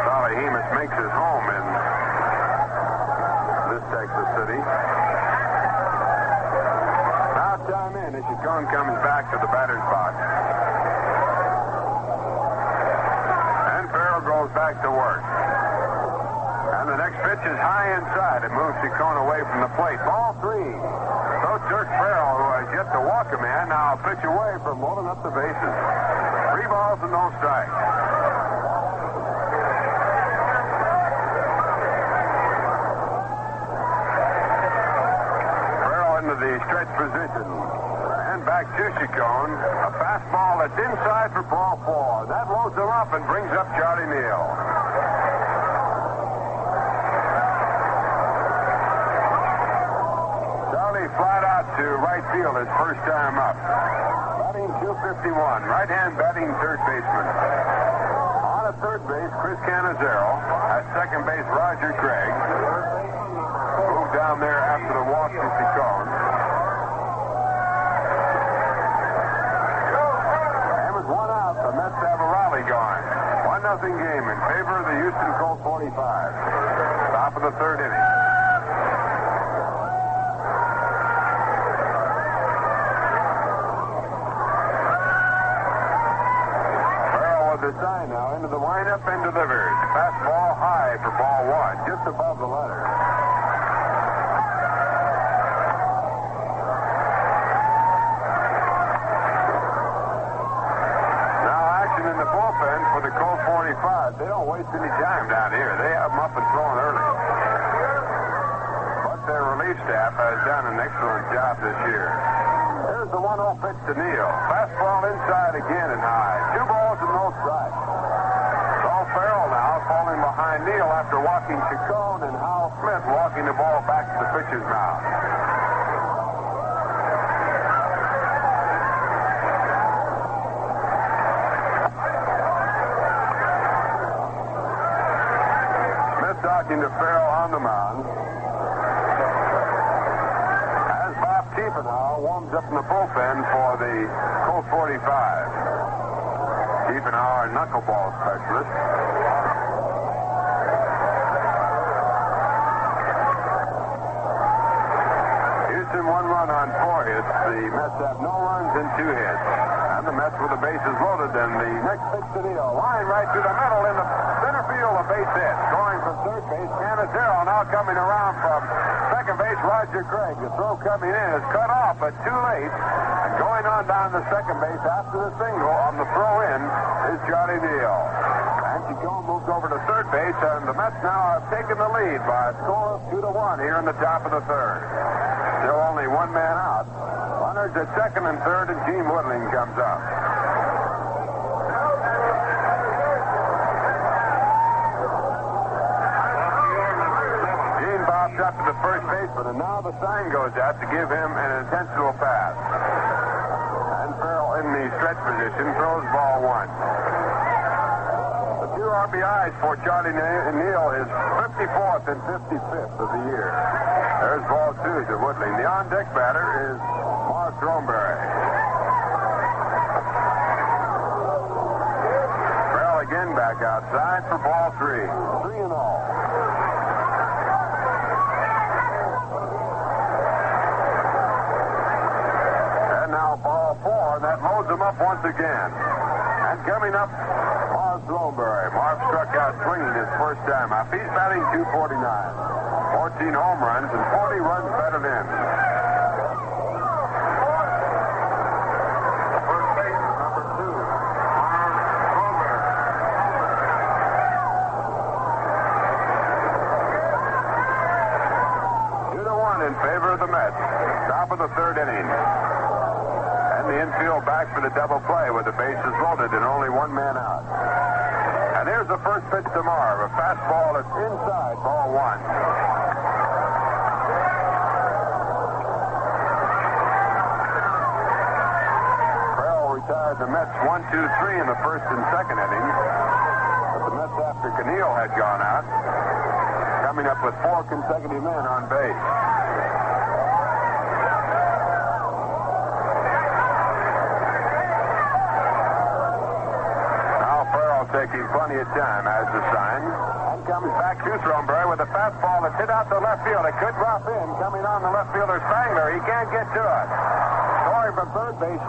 Sally Hemus makes his home in this Texas city. Time in as Chacon comes back to the batter's box. And Farrell goes back to work. And the next pitch is high inside. It moves Chacon away from the plate. Ball 3. So Turk Farrell, who has yet to walk a man, now pitch away from loading up the bases. 3 balls and no strikes. Into the stretch position. And back to Chacon. A fastball that's inside for ball 4. That loads him up and brings up Charlie Neal. Charlie flied out to right field his first time up. Batting .251. Right-hand batting third baseman. On at third base, Chris Canizero. At second base, Roger Craig. Moved down there after the walk to Chacon. And with 1 out, the Mets have a rally going. 1-0 game in favor of the Houston Colt 45s. Top of the third inning. Farrell with the sign now into the windup and delivers. Fastball high for ball 1, just above the letter. For the Colt 45, they don't waste any time down here. They have them up and throwing early. But their relief staff has done an excellent job this year. Here's the 1-0 pitch to Neal. Fastball inside again and high. 2 balls and no strikes. So Farrell now falling behind Neal after walking Chacon, and Hal Smith walking the ball back to the pitcher's mouth. Talking to Farrell on the mound. As Bob Tiefenauer warms up in the bullpen for the Colt 45. Tiefenauer, knuckleball specialist. Houston 1 run on 4 hits. The Mets have no runs and 2 hits. And the Mets with the bases loaded. And the next pitch to Neal. Line right through the middle in the center field, a base hit. Scoring from third base, Canizero now coming around from second base, Roger Craig. The throw coming in is cut off, but too late. And going on down to second base after the single on the throw in is Johnny Neal. And Chacon moves over to third base, and the Mets now have taken the lead by a score of 2-1 here in the top of the third. Still only 1 man out. Runners at second and third, and Gene Woodling comes up. Gene bobs up to the first baseman, and now the sign goes out to give him an intentional pass. And Farrell in the stretch position throws ball 1. The 2 RBIs for Charlie Neal is 54th and 55th of the year. There's ball 2 to Woodling. The on-deck batter is Mark Thornberry. Farrell again back outside for ball 3. 3-0. That loads him up once again. And coming up, Marv Throneberry. Marv struck out swinging his first time up. He's batting .249. 14 home runs and 40 runs batted in. First baseman, number 2, Marv Throneberry. 2-1 in favor of the Mets. Top of the third inning. And the infield back for the double play with the bases loaded and only one man out. And here's the first pitch to Marv. A fastball that's inside, ball one. Farrell retired the Mets 1-2-3 in the first and second innings. But the Mets, after Keneal had gone out, coming up with 4 consecutive men on base. Taking plenty of time as the sign. And comes back to Throneberry with a fastball that's hit out to left field. It could drop in. Coming on the left fielder, Spangler. He can't get to it. Scoring from third base.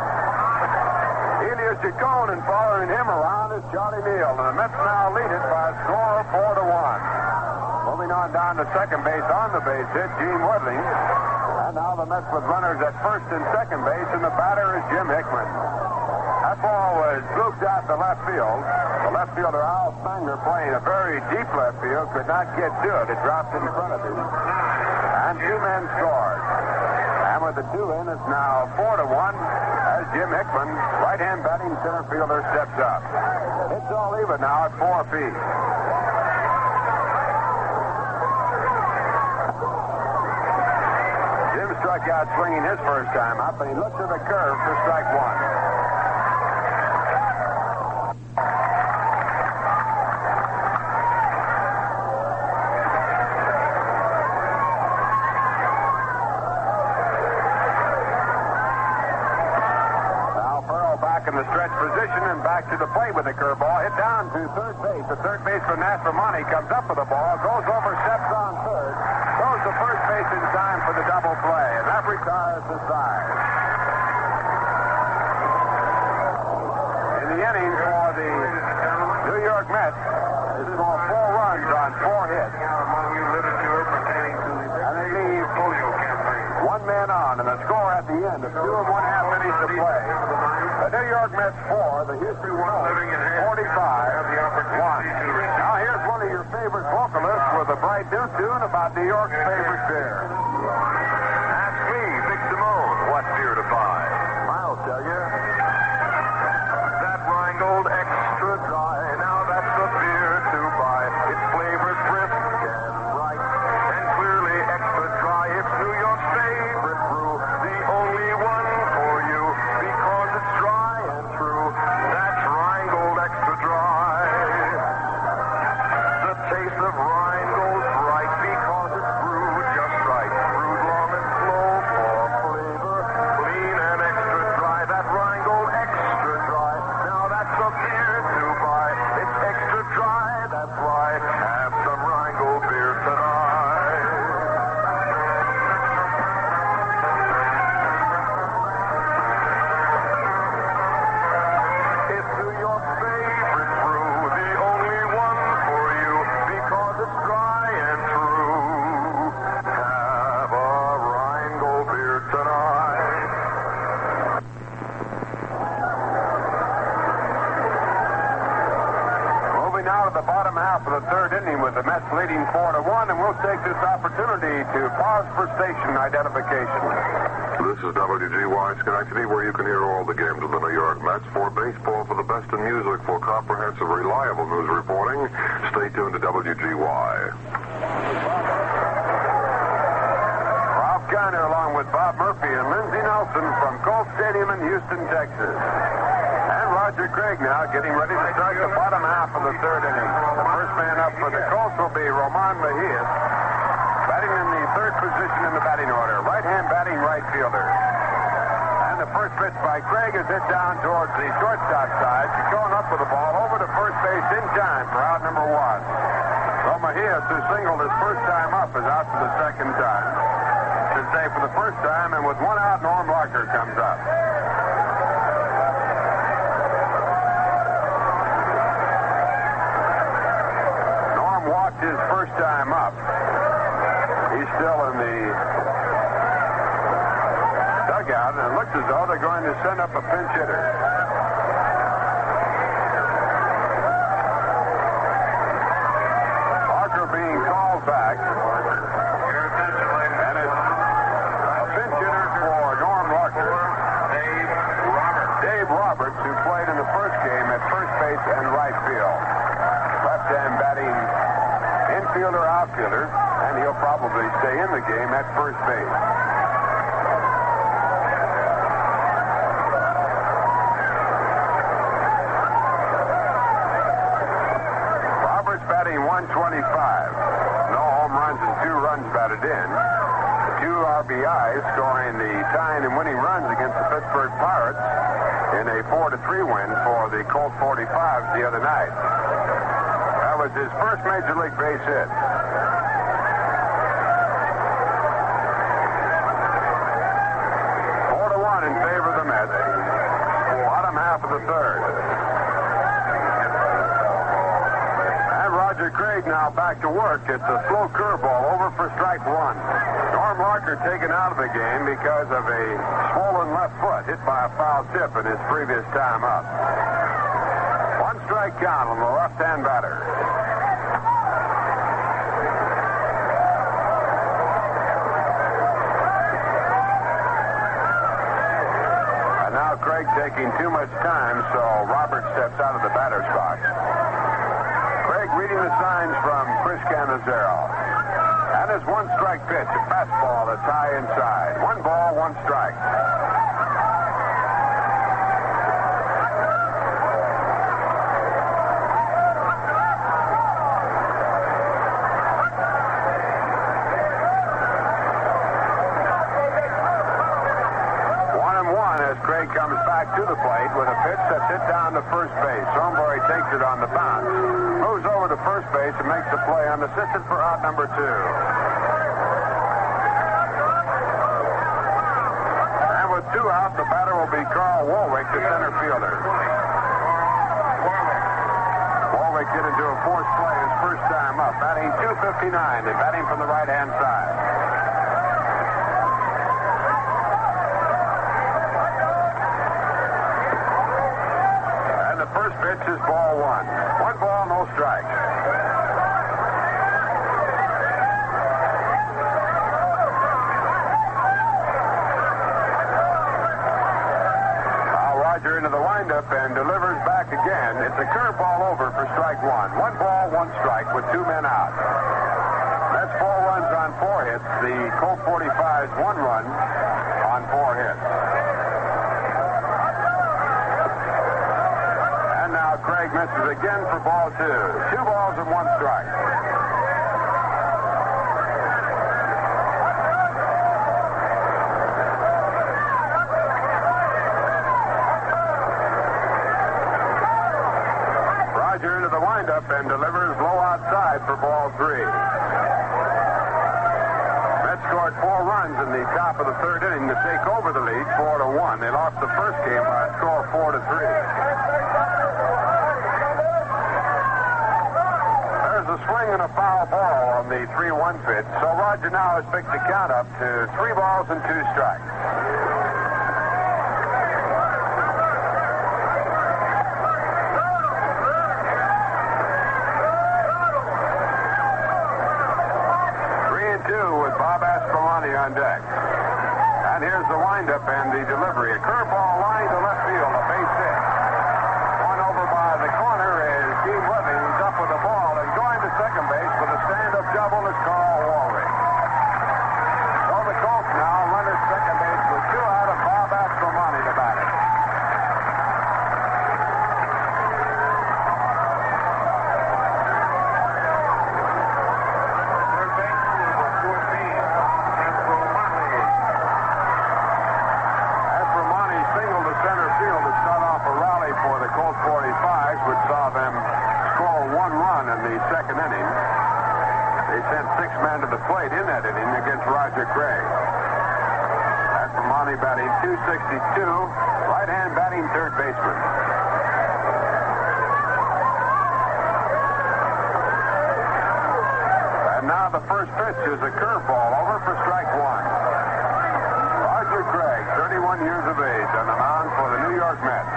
Elias Chacon, and following him around is Charlie Neal. And the Mets now lead it by a score of 4-1. Moving on down to second base on the base hit, Gene Woodling. And now the Mets with runners at first and second base, and the batter is Jim Hickman. That ball was looped out to left field. The left fielder, Al Spangler, playing a very deep left field, could not get to it. It dropped in front of him. And 2 men scored. And with the 2 in, it's now 4-1 as Jim Hickman, right-hand batting center fielder, steps up. It's all even now at 4 apiece. Jim struck out swinging his first time up, and he looks at the curve for strike 1. In the stretch position and back to the plate with the curveball. Hit down to third base. The third baseman, Nasromani, comes up with the ball, goes over, steps on third, goes to first base in time for the double play, and that retires the side. In the inning for the New York Mets, they score 4 runs on 4 hits. And they leave 1 man on, and the score at the end of 2 1/2 innings to play. The New York Mets 4, the Houston Royals 45-1. Now here's one of your favorite vocalists with a bright new tune about New York's favorite beer.
Ask me, Big Simone, what beer to buy.
I'll tell you.
That Rheingold Extra Dry. Now that's the beer to buy. It's flavored brisk and bright, and clearly extra dry. It's New York's favorite brew, the only one for you, because it's dry and true. That's Rheingold Extra Dry. The taste of Rheingold's right because it's brewed just right. Brewed long and slow for flavor, clean and extra dry. That Rheingold Extra Dry. Now that's a beer to buy. It's extra dry, that's why. Have some Rheingold beer tonight. It's New York's favorite brew, the only one for you, because it's dry and true. Have a Rheingold beer tonight.
Moving now to the bottom half of the third inning with the Mets leading 4-1, and we'll take this opportunity to pause for station identification.
This is WGY Schenectady, where you can hear all the games of the New York Mets. For baseball, for the best in music, for comprehensive, reliable news reporting, stay tuned to WGY.
Ralph Kiner along with Bob Murphy and Lindsey Nelson from Colt Stadium in Houston, Texas. And Roger Craig now getting ready to start the bottom half of the third inning. The first man up for the Colts will be Roman Mejias, batting in the third position in the batting order. Right-hand batting right fielder. And the first pitch by Craig is hit down towards the shortstop side. He's going up with the ball over to first base in time for out number 1. So Mejias, who singled his first time up, is out for the second time. Should say for the first time, and with 1 out, Norm Larker comes up. walked his first time up. He's still in the dugout, and it looks as though they're going to send up a pinch hitter. Parker being called back. And it's a pinch hitter for Norm Larker. Dave Roberts, who played in the first game at first base and right field. Left-hand batting infielder, outfielder, and he'll probably stay in the game at first base. Roberts batting 125. No home runs and 2 runs batted in. 2 RBIs, scoring the tying and winning runs against the Pittsburgh Pirates in a 4-3 win for the Colt 45s the other night. That was his first major league base hit. 4-1 in favor of the Mets. Bottom half of the third. And Roger Craig now back to work. It's a slow curveball over for strike 1. Norm Larker taken out of the game because of a swollen left foot hit by a foul tip in his previous time up. 1 strike count on the left-hand batter. And now Craig taking too much time, so Robert steps out of the batter's box. Craig reading the signs from Chris Cannizzaro. And his 1 strike pitch, a fastball that's high inside. 1 ball, 1 strike. Craig comes back to the plate with a pitch that's hit down to first base. Thornberry takes it on the bounce. Moves over to first base and makes the play on the assistant for out number 2. And with 2 out, the batter will be Carl Warwick, the center fielder. Warwick get into a forced play his first time up, batting .259 and batting from the right-hand side. First pitch is ball 1. 1 ball, no strikes. Now Roger into the windup and delivers back again. It's a curveball over for strike 1. 1 ball, 1 strike with 2 men out. That's 4 runs on 4 hits. The Colt 45s 1 run on 4 hits. Craig misses again for ball 2. 2 balls and 1 strike. Roger into the windup and delivers low outside for ball 3. Mets scored 4 runs in the top of the third inning to take over the lead 4-1. They lost the first game by a score of 4-3. A swing and a foul ball on the 3-1 pitch. So Roger now has picked the count up to 3 balls and 2 strikes. Three and 2 with Bob Aspromonte on deck. And here's the windup and the delivery. A curveball line to left field, a base hit. One over by the corner is Gene Levy, who's up with the ball. Second base with a stand-up double is Carl Warwick. So the Colts now run at second base with 2 out and Bob Aspromonte to bat it. Third base number 14, Aspromonte singled to center field to start off a rally for the Colt 45s, which saw them score 1 run in the second inning. They sent 6 men to the plate in that inning against Roger Craig. Aspromonte batting .262, right-hand batting third baseman. now the first pitch is a curveball over for strike one. Roger Craig, 31 years of age, on the mound for the New York Mets.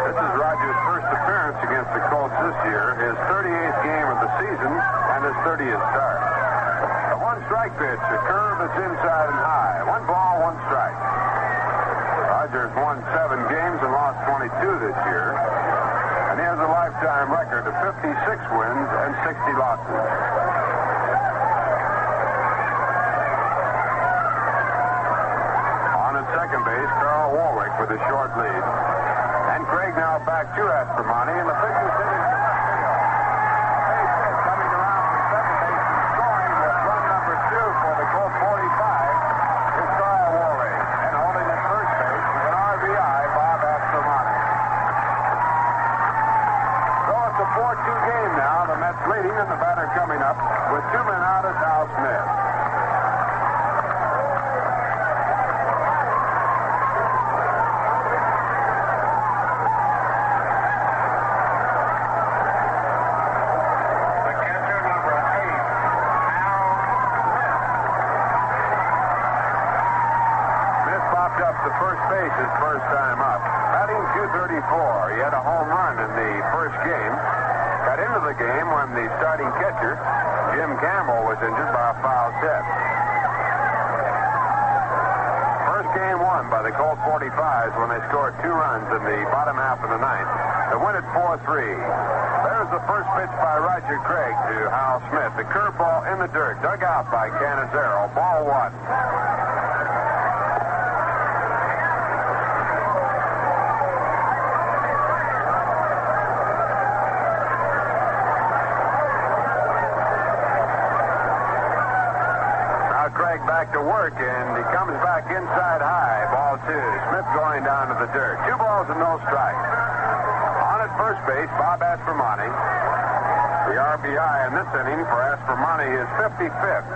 This is Roger's first appearance against the Colts this year, his 38th game of the season, and his 30th start. A one-strike pitch, a curve that's inside and high. One ball, one strike. Rogers won 7 games and lost 22 this year. And he has a lifetime record of 56 wins and 60 losses. On at second base, Carl Warwick with a short lead. And Craig now back to Aspermani, and the pitch is hitting. Coming around from second base and scoring with run number 2 for the Colt 45s is Carl Warwick. And holding at first base with an RBI, Bob Aspermani. So it's a 4-2 game now. The Mets leading and the batter coming up with 2 men out is Hal Smith. His first time up. Batting .234. He had a home run in the first game. Got into the game when the starting catcher, Jim Campbell, was injured by a foul tip. First game won by the Colt 45s when they scored 2 runs in the bottom half of the ninth to win it 4-3. There's the first pitch by Roger Craig to Hal Smith. The curveball in the dirt, dug out by Cannizzaro. Ball 1. Back to work, and he comes back inside high. Ball 2. Smith going down to the dirt. 2 balls and no strikes. On at first base, Bob Aspermani. The RBI in this inning for Aspermani is 55th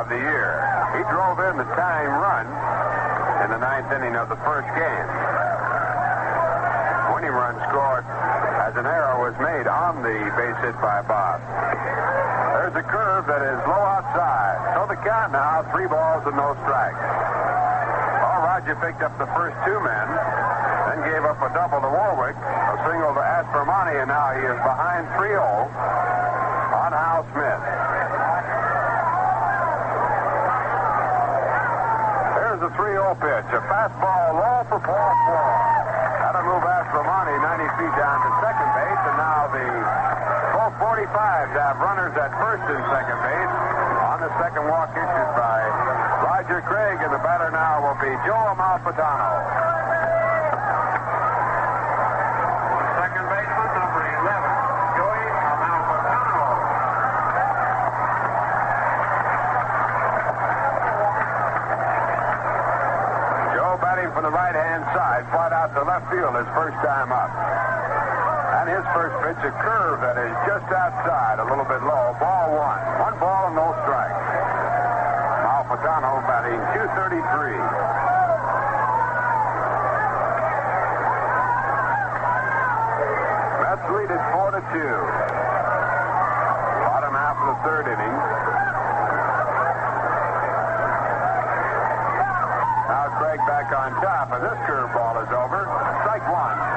of the year. He drove in the tying run in the 9th inning of the first game. Winning run scored as an error was made on the base hit by Bob. There's a curve that is low outside. So the count now, 3 balls and no strikes. Well, Roger picked up the first 2 men, then gave up a double to Warwick, a single to Aspermani, and now he is behind 3-0 on Hal Smith. There's a 3-0 pitch, a fastball low for ball 4. That'll move Aspermani 90 feet down to second base, and now the Colt 45s have runners at first and second base. On the second walk issued by Roger Craig, and the batter now will be Joe Amalfitano. Second baseman, number 11, Joey Amalfitano. Joe batting from the right-hand side, flat out to left field his first time up. And his first pitch, a curve that is just outside, a little bit low. Ball 1. 1 ball and no strike. Malfitano batting .233. Mets lead it 4-2. Bottom half of the third inning. Now Craig back on top, and this curveball is over. Strike 1.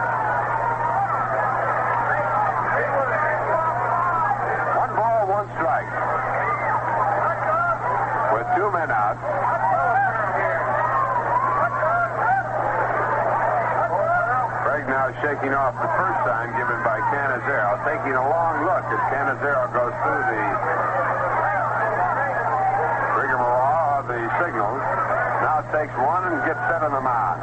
Strike. With 2 men out. Craig now shaking off the first sign given by Cannizzaro, taking a long look as Cannizzaro goes through the rigmarole of the signals. Now takes one and gets set on the mound.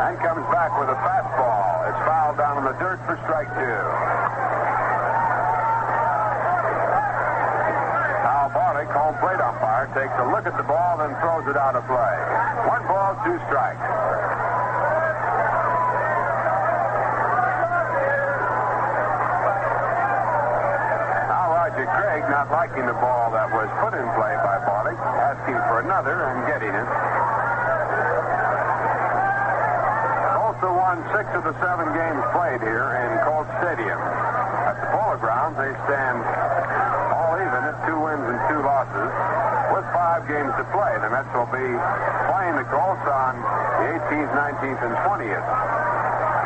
And comes back with a fastball. It's fouled down in the dirt for strike 2. Home plate umpire takes a look at the ball, then throws it out of play. 1 ball, 2 strikes. Now Roger Craig, not liking the ball that was put in play by Barlick, asking for another and getting it. won 6 of the 7 games played here in Colt Stadium. At the Polo Grounds, they stand all even at 2 wins and 2 losses with 5 games to play. The Mets will be playing the Colts on the 18th, 19th, and 20th.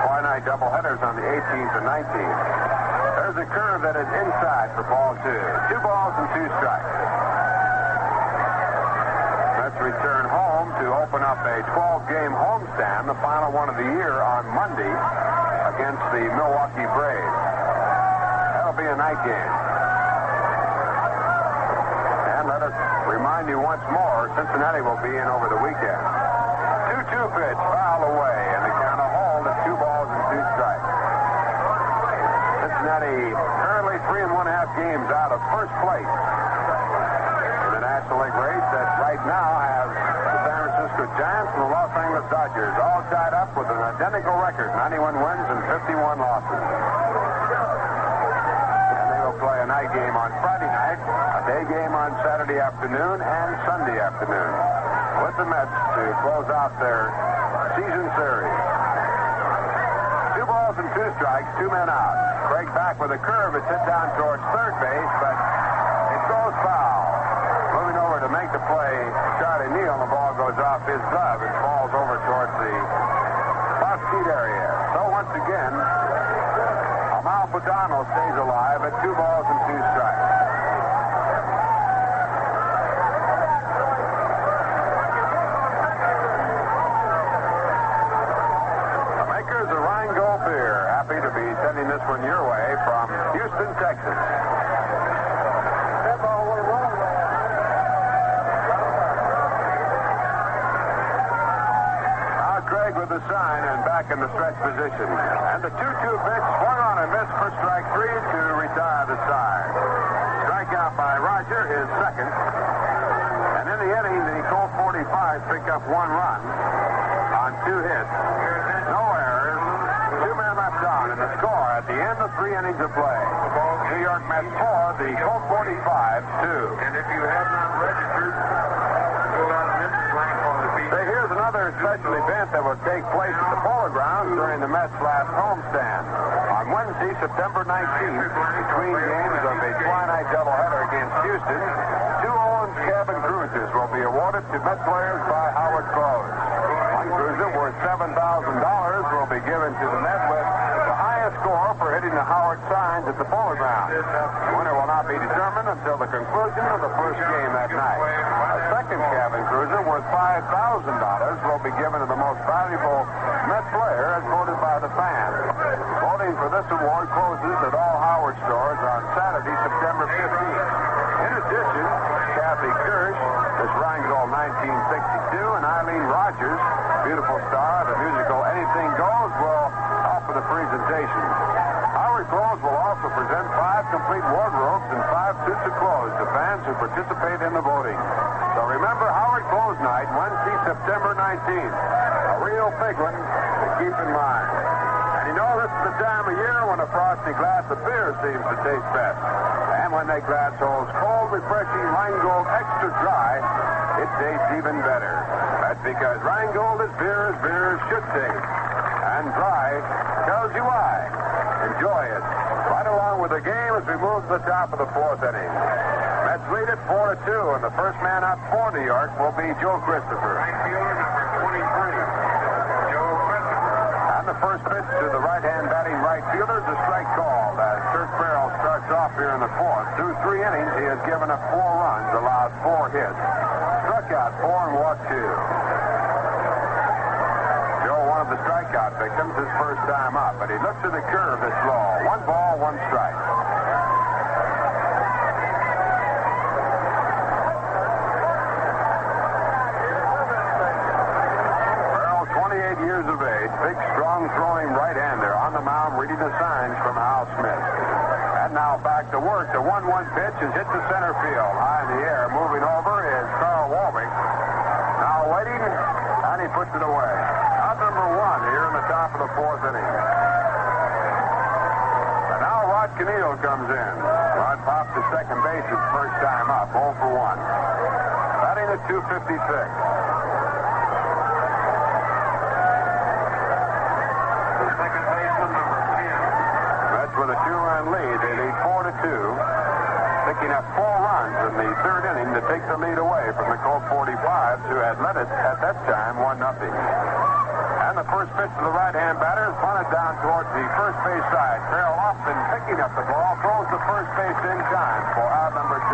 Twilight doubleheaders on the 18th and 19th. There's a curve that is inside for ball 2. 2 balls and 2 strikes. Mets return home to open up a 12-game homestand, the final one of the year, on Monday against the Milwaukee Braves. That'll be a night game. And let us remind you once more, Cincinnati will be in over the weekend. 2-2 pitch, foul away, and the count of hold at 2 balls and 2 strikes. Cincinnati currently 3 1/2 games out of first place in the National League race that right now has the San Francisco Giants and the Los Angeles Dodgers all tied up with an identical record, 91 wins and 51 losses. And they will play a night game on Friday night, a day game on Saturday afternoon, and Sunday afternoon with the Mets to close out their season series. 2 balls and 2 strikes, 2 men out. Craig back with a curve. It's hit down towards third base, but it goes foul. Moving over to make the play, Charlie Neal, the ball goes off his glove and falls over towards the left seat area. So once again, Amalfitano stays alive at 2 balls and 2 strikes. The makers of Rheingold beer, happy to be sending this one your way from Houston, Texas. Craig with the sign and back in the stretch position. And the 2-2 pitch swung on and missed for strike 3 to retire the side. Strikeout by Roger is second. And in the inning, the Colt 45s pick up 1 run on 2 hits. No errors. 2 men left on. And the score at the end of 3 innings of play. New York Mets 4, the Colt 45s 2.
And if you have not registered, go out and blank on the beat.
Here's another special event that will take place at the Polo Grounds during the Mets' last homestand. On Wednesday, September 19th, between games of a twilight doubleheader against Houston, 2 Owens cabin cruisers will be awarded to Met players by Howard Close. One cruiser worth $7,000 will be given to the Met with the highest score for hitting the Howard signs at the Polo Grounds. The winner will not be determined until the conclusion of the first game that night. A second cabin cruiser worth $5,000 will be given to the most valuable Met player as voted by the fans. Voting for this award closes at all Howard stores on Saturday, September 15th. In addition, Kathy Kirsch, Miss Rheingold 1962, and Eileen Rogers, beautiful star of the musical Anything Goes, will offer the presentation. Howard Clothes will also present 5 complete wardrobes and 5 suits of clothes to fans who participate in the voting. So remember Howard Clothes Night, Wednesday, September 19th. A real big one to keep in mind. And you know, this is the time of year when a frosty glass of beer seems to taste best. And when that glass holds cold, refreshing Rheingold Extra Dry, it tastes even better. That's because Rheingold is beer as beers should taste. And dry tells you why. Enjoy it. Right along with the game as we move to the top of the 4th inning. Mets lead it 4-2, and the first man out for New York will be Joe Christopher.
Right fielder number 23, Joe Christopher.
And the first pitch to the right-hand batting right fielder is a strike called as Kirk Farrell starts off here in the 4th. Through 3 innings, he has given up 4 runs, allowed 4 hits. Struck out 4 and walked 2. One of the strikeout victims his first time up, but he looks at the curve that's low. 1 ball, 1 strike. Farrell, 28 years of age, big, strong throwing right-hander on the mound, reading the signs from Hal Smith. And now back to work. The 1-1 pitch is hit to center field. High in the air, moving over is Carl Walbeck. Now waiting, and he puts it away. Number 1 here in the top of the 4th inning. And now Rod Caneal comes in. Rod popped to second base his first time up, 0 for 1. Batting at .256.
second baseman, number 10.
Mets with a 2-run lead. They lead 4-2. Picking up 4 runs in the third inning to take the lead away from the Colt 45s, who had led it at that time 1-0. And the first pitch to the right-hand batter is bunted down towards the first base side. Farrell Austin picking up the ball, throws the first base in time for out number 2.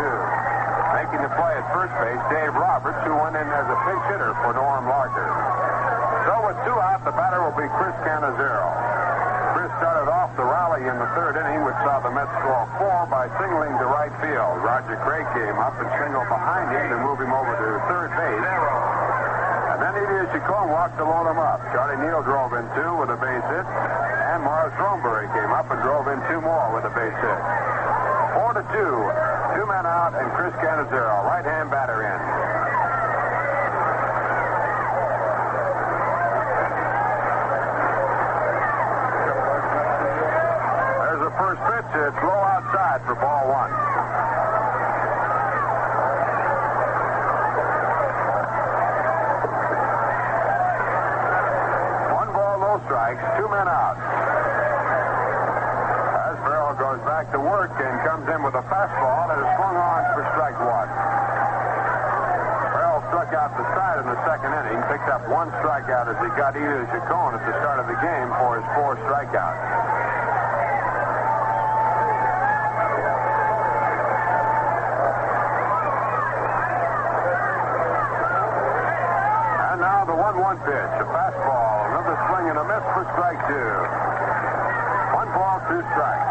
Making the play at first base, Dave Roberts, who went in as a pinch hitter for Norm Larker. So with 2 out, the batter will be Chris Cannizzaro. Chris started off the rally in the third inning, which saw the Mets score 4 by singling to right field. Roger Craig came up and singled behind him to move him over to third base. And then Elias Chacon walked to load him up. Charlie Neal drove in 2 with a base hit, and Morris Throneberry came up and drove in 2 more with a base hit. 4-2, 2 men out, and Chris Cannizzaro, right-hand batter in. First pitch, it's low outside for ball 1. One ball, no strikes, 2 men out. As Farrell goes back to work and comes in with a fastball that is swung on for strike 1. Farrell struck out the side in the second inning, picked up 1 strikeout as he got Elias Chacon at the start of the game for his 4 strikeouts. Now the 1-1 pitch, a fastball, another swing and a miss for strike 2. 1 ball, 2 strikes.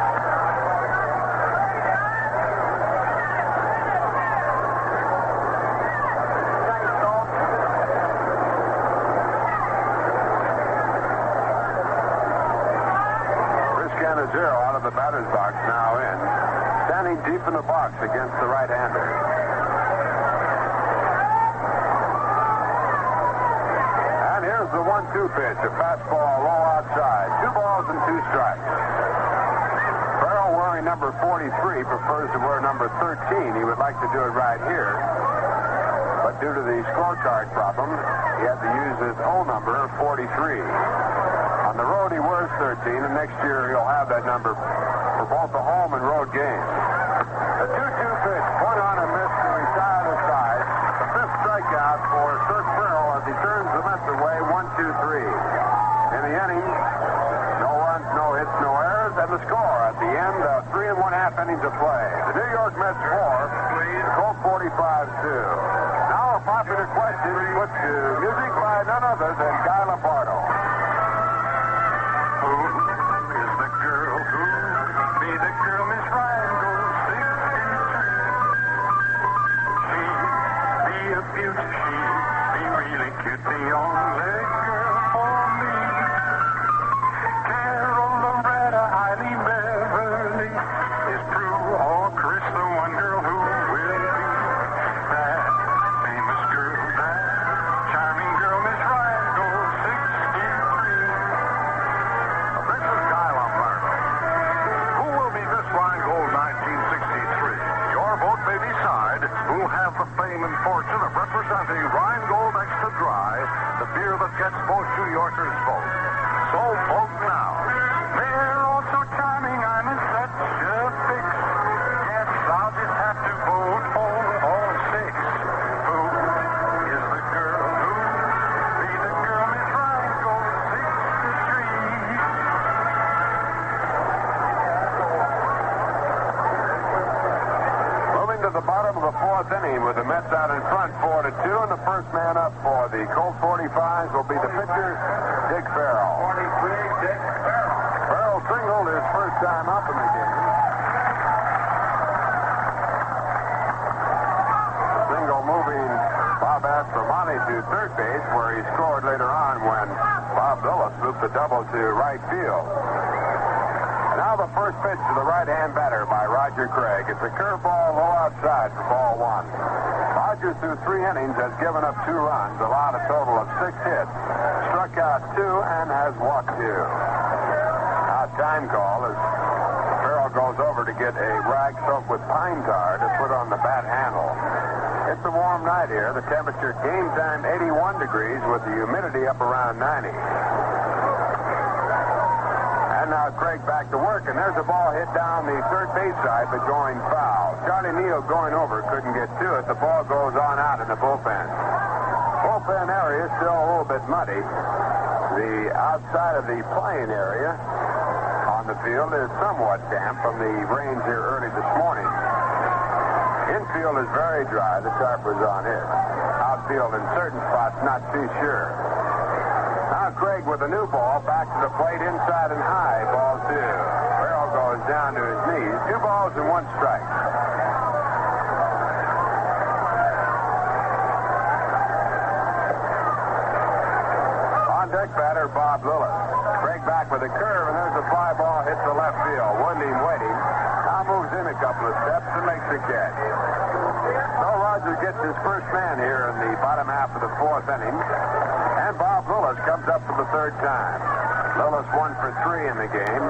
Chris Cannizzaro out of the batter's box now in, standing deep in the box against the right-hander. The 1-2 pitch, a fastball low outside. 2 balls and 2 strikes. Farrell, wearing number 43, prefers to wear number 13. He would like to do it right here. But due to the scorecard problem, he had to use his own number, 43. On the road, he wears 13, and next year he'll have that number for both the home and road games. The 2-2 pitch, point on and miss to retire the side. The 5th strikeout for Kirk Farrell as he turns the Mets away, 1-2-3. In the inning, no runs, no hits, no errors, and the score at the end of 3 1/2 innings of play. The New York Mets 4, the Colt 45s 2. Now a popular question put to music by none other than Guy Lombardo.
Who is the girl who be the girl Miss Ryan goes 63? She be a beauty, she be really cute, the only girl for me. Carol, Loretta, Eileen, Beverly is Prue or Chris, the one girl who will be that famous girl, that charming girl Miss Ryan goes 63. This is Guy Lombardo. Who will be Miss Ryan Gold 1963? Your vote may decide who'll have the fame and fortune of representing Ryan Gold Extra Dry, the beer that gets most New Yorkers' vote. So vote now. They're all so charming, I'm in such a fix. Yes, I'll just have to vote for all 6. Who is the girl who be the girl Miss Ryan Gold 63?
Moving to the bottom of the 4th inning with the Mets out in front, 4-2, and the first man up for the Colt 45s will be the pitcher, Dick Farrell.
43, Dick Farrell.
Farrell singled his first time up in the game. Single moving Bob Aspromonte to third base, where he scored later on when Bob Dulles looped the double to right field. Now the first pitch to the right-hand batter by Roger Craig. It's a curveball low outside for ball 1. Rogers, through 3 innings, has given up 2 runs, allowed a total of 6 hits, struck out 2, and has walked 2. Now time call as Farrell goes over to get a rag soaked with pine tar to put on the bat handle. It's a warm night here. The temperature game time 81 degrees with the humidity up around 90.
Now Craig back to work, and there's a ball hit down the third base side, but going foul. Charlie Neal going over, couldn't get to it. The ball goes on out in the bullpen. Bullpen area is still a little bit muddy. The outside of the playing area on the field is somewhat damp from the rains here early this morning. Infield is very dry. The tarp was on it. Outfield in certain spots, not too sure. Now Craig with a new ball, back to the plate, inside and high, ball two. Farrell goes down to his knees. 2 balls and 1 strike. On deck batter, Bob Lillis. Craig back with a curve, and there's a fly ball, hits the left field. Wasn't even waiting. Now moves in a couple of steps and makes the catch. So Rogers gets his first man here in the bottom half of the 4th inning. And Bob Lillis comes up for the 3rd time. Lillis 1 for 3 in the game,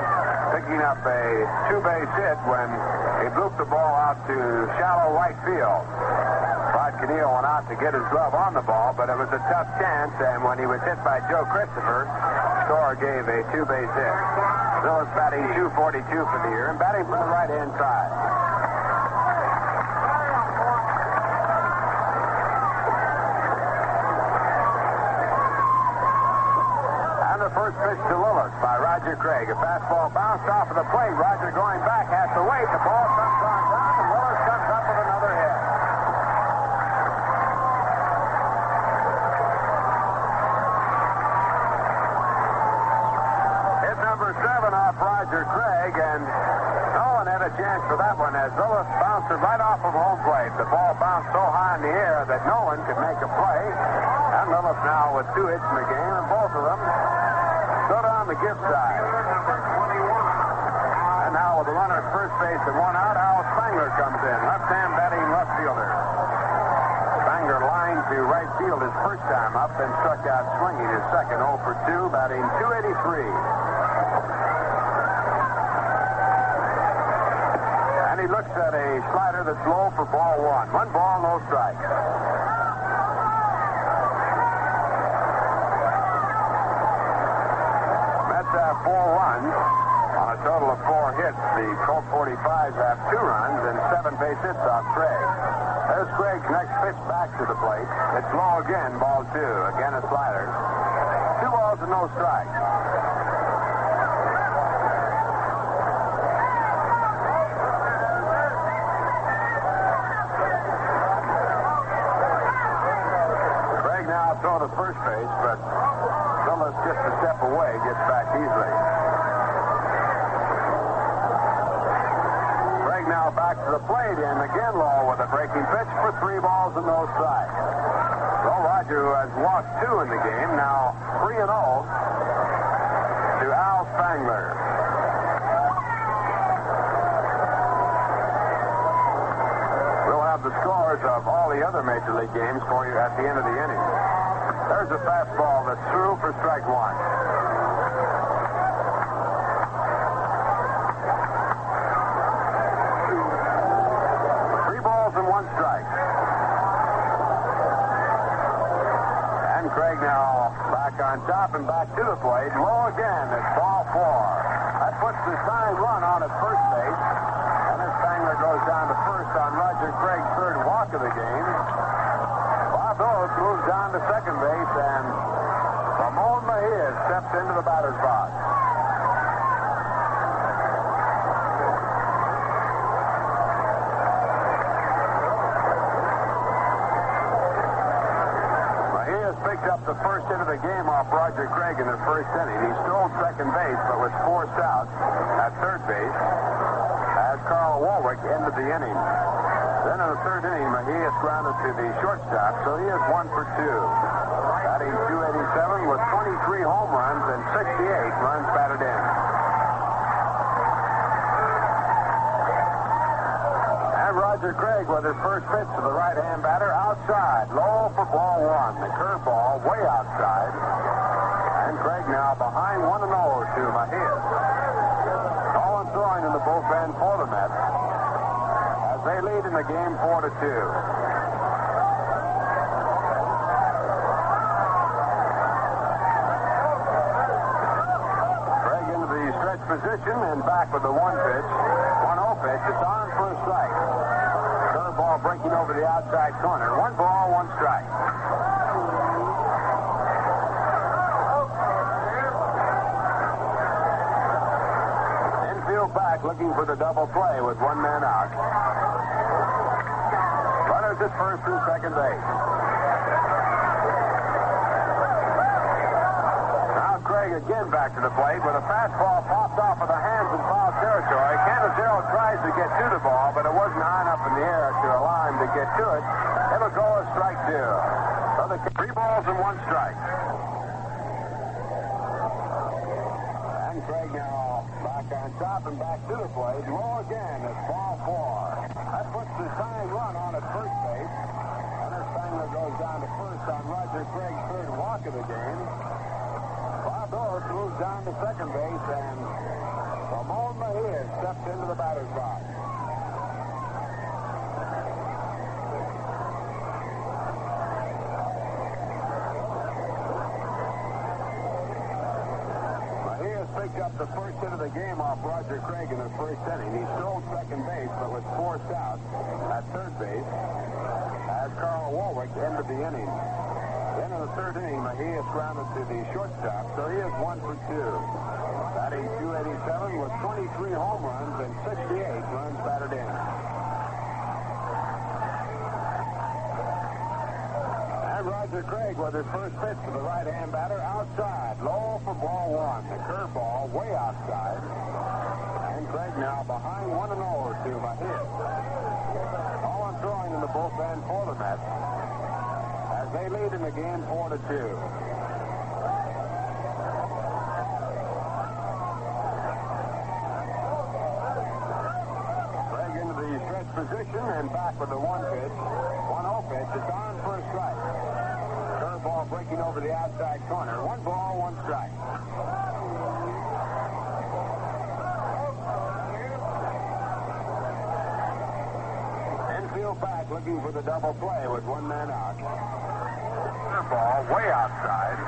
picking up a 2-base hit when he blooped the ball out to shallow right field. Rod Cannell went out to get his glove on the ball, but it was a tough chance, and when he was hit by Joe Christopher, Score gave a 2-base hit. Lillis batting .242 for the year, and batting from the right-hand side. First pitch to Lillis by Roger Craig. A fastball bounced off of the plate. Roger going back has to wait. The ball comes on down, and Lillis comes up with another hit. Hit number 7 off Roger Craig, and Nolan had a chance for that one as Lillis bounced it right off of home plate. The ball bounced so high in the air that Nolan could make a play. And Lillis now with 2 hits in the game, and both of them stood on the gift side. And now with the runner at first base and 1 out, Al Spangler comes in. Left-hand batting left fielder. Spangler lined to right field his first time up, then struck out swinging his second, 0 for 2, batting .283. And he looks at a slider that's low for ball 1. 1 ball, no strikes. Have 4 runs on a total of 4 hits. The Colt 45s have 2 runs and 7 base hits off Craig. There's Craig's next pitch back to the plate. It's low again, ball 2. Again a slider. 2 balls and no strikes. Craig now throw to first base, but Lillis just a step away, gets back easily. Craig now back to the plate, and again low with a breaking pitch for 3 balls and no strikes. So Roger, who has walked 2 in the game, now 3-0 to Al Spangler. We'll have the scores of all the other Major League games for you at the end of the inning. There's a fastball that's through for strike 1. 3 balls and 1 strike. And Craig now back on top and back to the plate. Low again. It's ball 4. That puts the tying run on at first base. And as Spangler goes down to first on Roger Craig's 3rd walk of the game, Bob Lillis moves down to second base, and Ramon Mejia steps into the batter's box. Mejia's picked up the first hit of the game off Roger Craig in the first inning. He stole second base, but was forced out at third base as Carl Warwick ended the inning. Then in the 3rd inning, Mejia grounded to the shortstop, so he is 1 for 2. Batting .287 with 23 home runs and 68 runs batted in. And Roger Craig with his first pitch to the right-hand batter outside. Low for ball 1. The curveball way outside. And Craig now behind 1-0 to Mejia. Nolan throwing in the bullpen for the Mets. They lead in the game 4-2. Craig into the stretch position and back with the 1 pitch. 1-0 pitch. It's on for a strike. Curveball breaking over the outside corner. 1 ball, 1 strike. Infield back looking for the double play with 1 man out. Runners at first and second base. Craig again back to the plate with a fastball popped off of the hands in foul territory. Canizero tries to get to the ball, but it wasn't high enough in the air to allow him to get to it. It'll go as strike 2. So the 3 balls and 1 strike. And Craig now back on top and back to the plate. Low again. It's ball 4. That puts the tying run on at first base. Hunter Spangler goes down to first on Roger Craig's 3rd walk of the game. Bob moves down to second base, and Ramon Mejia steps into the batter's box. Mejia picked up the first hit of the game off Roger Craig in the first inning. He stole second base, but was forced out at third base as Carl Warwick ended the inning. Then in the 3rd inning, Mejia grounded to the shortstop, so he is 1 for 2. Batting .287 with 23 home runs and 68 runs batted in. And Roger Craig with his first pitch to the right-hand batter outside. Low for ball 1. The curveball way outside. And Craig now behind 1-0 to Mejia. All on throwing in the bullpen for the Mets. They lead in the game 4-2. Craig into the stretch position and back with the 1 pitch. 1-0 pitch. It's on for a strike. Curveball breaking over the outside corner. 1 ball, 1 strike. Infield back looking for the double play with 1 man out. Ball way outside.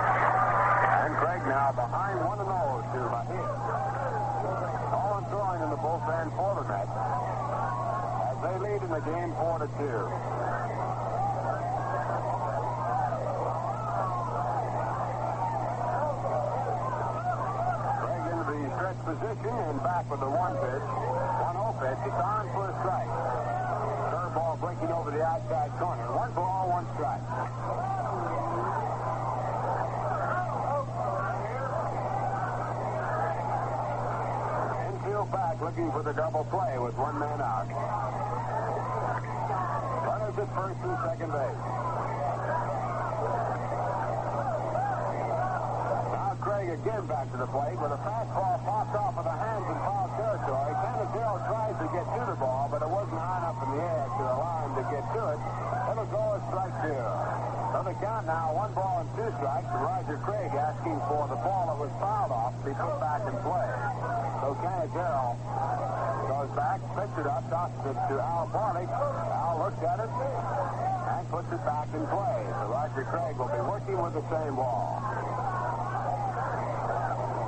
And Craig now behind 1-0 to Mejia. All on throwing in the bullpen for the Mets as they lead in the game 4-2. Craig into the stretch position and back with the 1 pitch. 1-0 pitch. It's on for a strike. Curveball breaking over the outside corner. 1 ball, 1 strike. Back looking for the double play with 1 man out. Runners at first and second base. Now Craig again back to the plate with a fastball popped off of the hands in foul territory. Canizero tries to get to the ball, but it wasn't high enough in the air to allow him to get to it. It'll go as strike 2. So the count now 1 ball and 2 strikes. Roger Craig asking for the ball that was fouled off to be put back in play. So Canizero goes back, picks it up, tosses it to Al Barnick. Al looks at it and puts it back in play. So Roger Craig will be working with the same ball.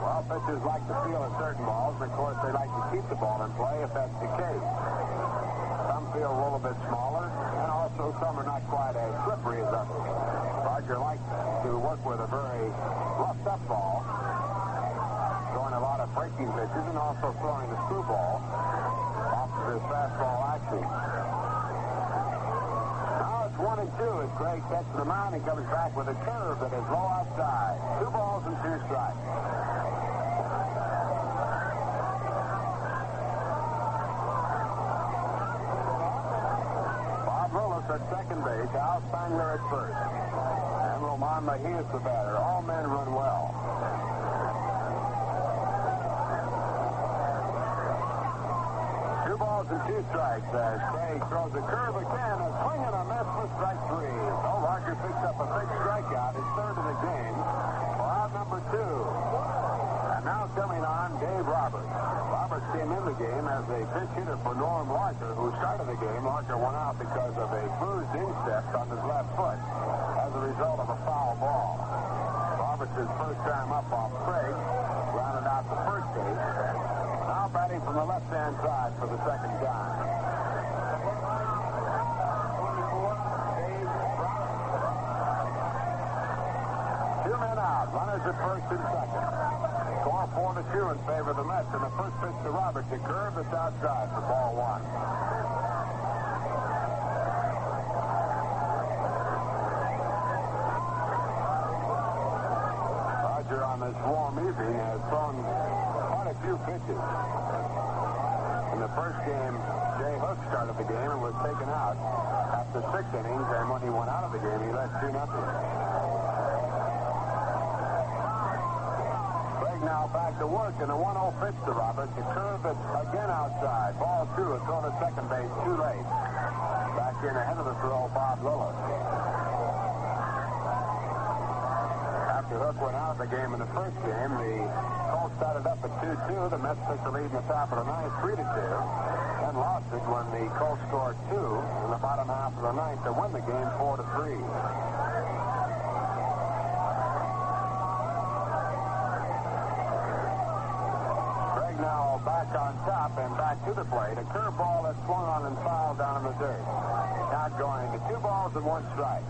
Well, pitchers like to feel at certain balls. Of course, they like to keep the ball in play if that's the case. Some feel a little bit smaller, and also some are not quite as slippery as others. Roger likes to work with a very roughed up ball, throwing a lot of breaking pitches and also throwing the screwball off of his fastball action. Now it's 1-2 as Craig sets the mound and comes back with a curve that is low outside. 2 balls and 2 strikes. Bob Willis at second base, Al Spangler at first. And Roman Mejia is the batter. All men run well. 2 balls and 2 strikes as Craig throws a curve again, a swing and a miss for strike 3. So Roger picks up a big strikeout, his 3rd of the game, for out number 2. And now coming on, Dave Roberts. Roberts came in the game as a pinch hitter for Norm Larcher, who started the game. Larcher went out because of a bruised instep on his left foot as a result of a foul ball. Roberts' first time up off Craig, grounded out to first base. batting from the left-hand side for the second time. Two men out. Runners at first and second. Score 4-2 in favor of the Mets. And the first pitch to Roberts, a curve that's outside for ball one. Roger on this warm evening has thrown quite a few pitches. In the first game, Jay Hook started the game and was taken out after 6 innings, and when he went out of the game, he led 2-0. Craig now back to work, and a 1-0 pitch to Roberts. A curve that's again outside. Ball 2, a throw to second base too late. Back in ahead of the throw, Bob Lillis. After Hook went out of the game in the first game, the Colts started up at 2-2. The Mets took the lead in the top of the ninth, 3-2, and lost it when the Colts scored 2 in the bottom half of the ninth to win the game 4-3. Craig now back on top and back to the plate. A curveball that's swung on and fouled down in the dirt. Count going to 2 balls and 1 strike.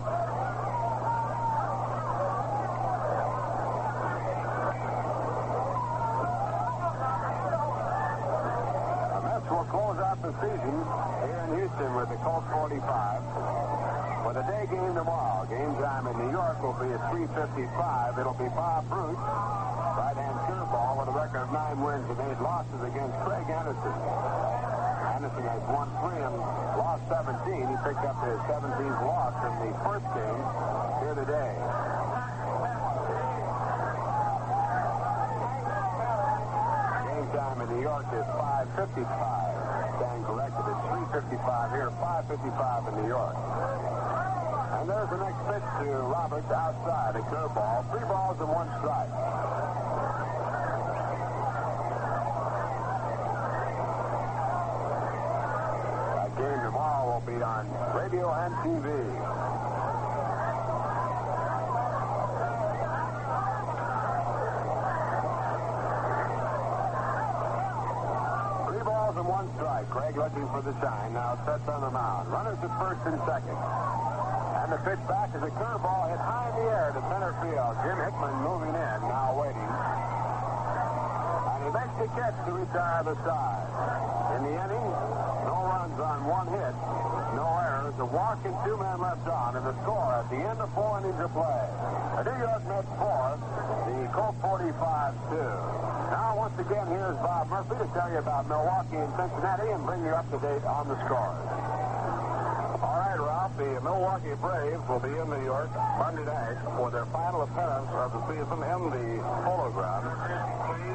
Will close out the season here in Houston with the Colt 45s. With a day game tomorrow. Game time in New York will be at 3:55. It'll be Bob Bruce, right-hand curveball with a record of 9 wins and 8 losses against Craig Anderson. Anderson has won 3 and lost 17. He picked up his 17th loss in the first game here today. Time in New York is 5:55. Stand corrected. It's 3:55 here, 5:55 in New York. And there's the next pitch to Roberts outside. A curveball. 3 balls and 1 strike. That game tomorrow will be on radio and TV. And 1 strike. Craig looking for the sign. Now sets on the mound. Runners at first and second. And the pitch back is a curveball hit high in the air to center field. Jim Hickman moving in, now waiting. And he makes the catch to retire the side. In the inning, no runs on 1 hit, no errors, a walk and 2 men left on, and the score at the end of 4 innings of play. The New York Mets 4, the Colt 45s 2. Now, once again, here's Bob Murphy to tell you about Milwaukee and Cincinnati and bring you up to date on the scores.
All right, Ralph, the Milwaukee Braves will be in New York Monday night for their final appearance of the season in the Polo Grounds.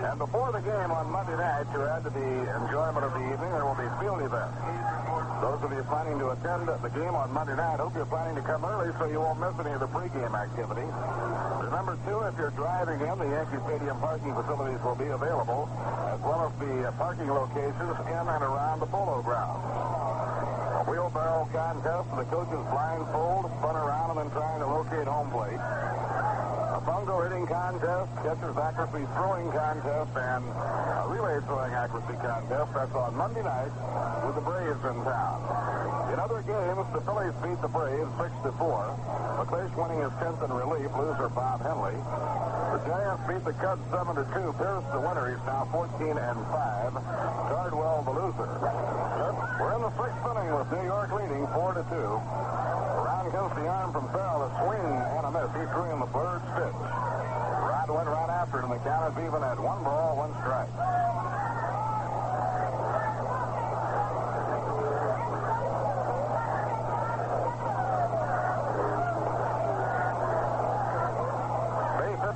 And before the game on Monday night, to add to the enjoyment of the evening, there will be field events. Those of you planning to attend the game on Monday night, hope you're planning to come early so you won't miss any of the pregame activity. Remember, too, if you're driving in, the Yankee Stadium parking facilities will be available, as well as the parking locations in and around the Polo Grounds. A wheelbarrow contest, the coaches blindfold, spun around and then trying to locate home plate. A bungo hitting contest, catcher's accuracy throwing contest, and a relay throwing accuracy contest. That's on Monday night with the Braves in town. In other games, the Phillies beat the Braves 6-4. McLeish winning his 10th in relief, loser Bob Henley. The Giants beat the Cubs 7-2. Pierce the winner. He's now 14-5. Cardwell the loser. We're in the 6th inning with New York leading 4-2. Around against the arm from Farrell, a swing and a miss. He threw in the third pitch. Rod went right after it, and the count is even at 1 ball, 1 strike.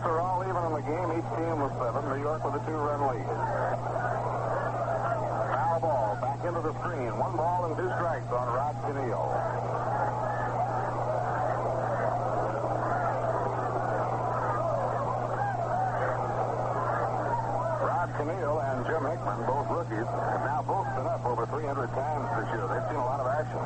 Are all even in the game. Each team was 7. New York with a 2-run lead. Foul ball back into the screen. 1 ball and 2 strikes on Rod Canneel. Rod Canneel and Jim Hickman, both rookies, have now both been up over 300 times this year. They've seen a lot of action.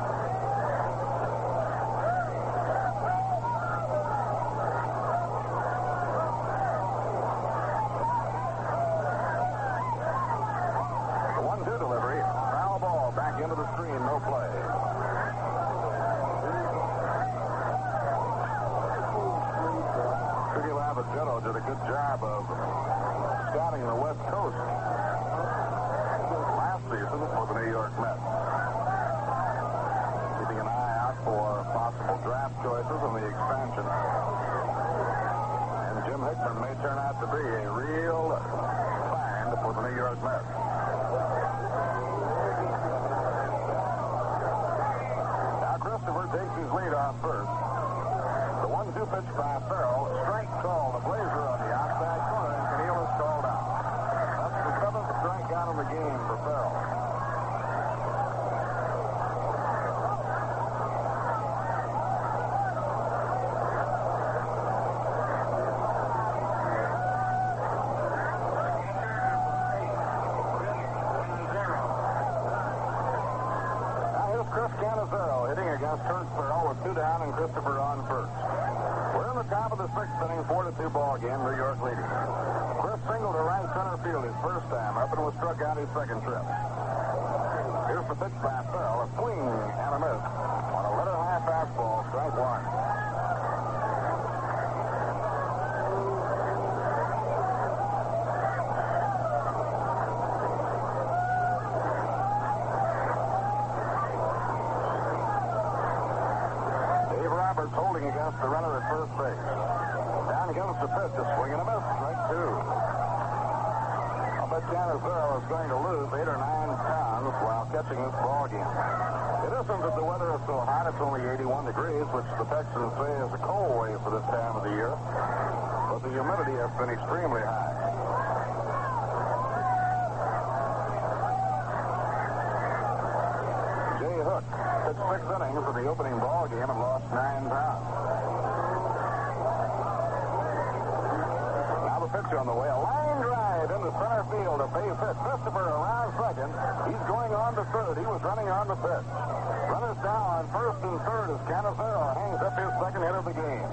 good job of scouting the West Coast last season for the New York Mets. Keeping an eye out for possible draft choices in the expansion. And Jim Hickman may turn out to be a real find for the New York Mets. Now Christopher takes his lead off first. The 1-2 pitch by Farrell. Strike call. The Blazer on the outside corner, and Keneal is called out. That's the 7th strikeout in the game for Farrell. Against Kurt Farrell with 2 down and Christopher on first. We're in the top of the 6th inning, 4-2 ball game, New York leading. Chris singled to right center field his first time up and was struck out his second trip. Here's the pitch by Farrell, a swing and a miss on a letter high fastball, strike one. Holding against the runner at first base. Down comes the pitch, a swing and a miss, strike two. I'll bet Canizero is going to lose 8 or 9 pounds while catching this ball game. It isn't that the weather is so hot, it's only 81 degrees, which the Texans say is a cold wave for this time of the year. But the humidity has been extremely high. Jay Hook pitched 6 innings in the opening ball game and lost 9 pounds. Now the pitch on the way. A line drive into center field. A base hit. Christopher around second. He's going on to third. He was running on the pitch. Runners down on first and third as Canizero hangs up his second hit of the game.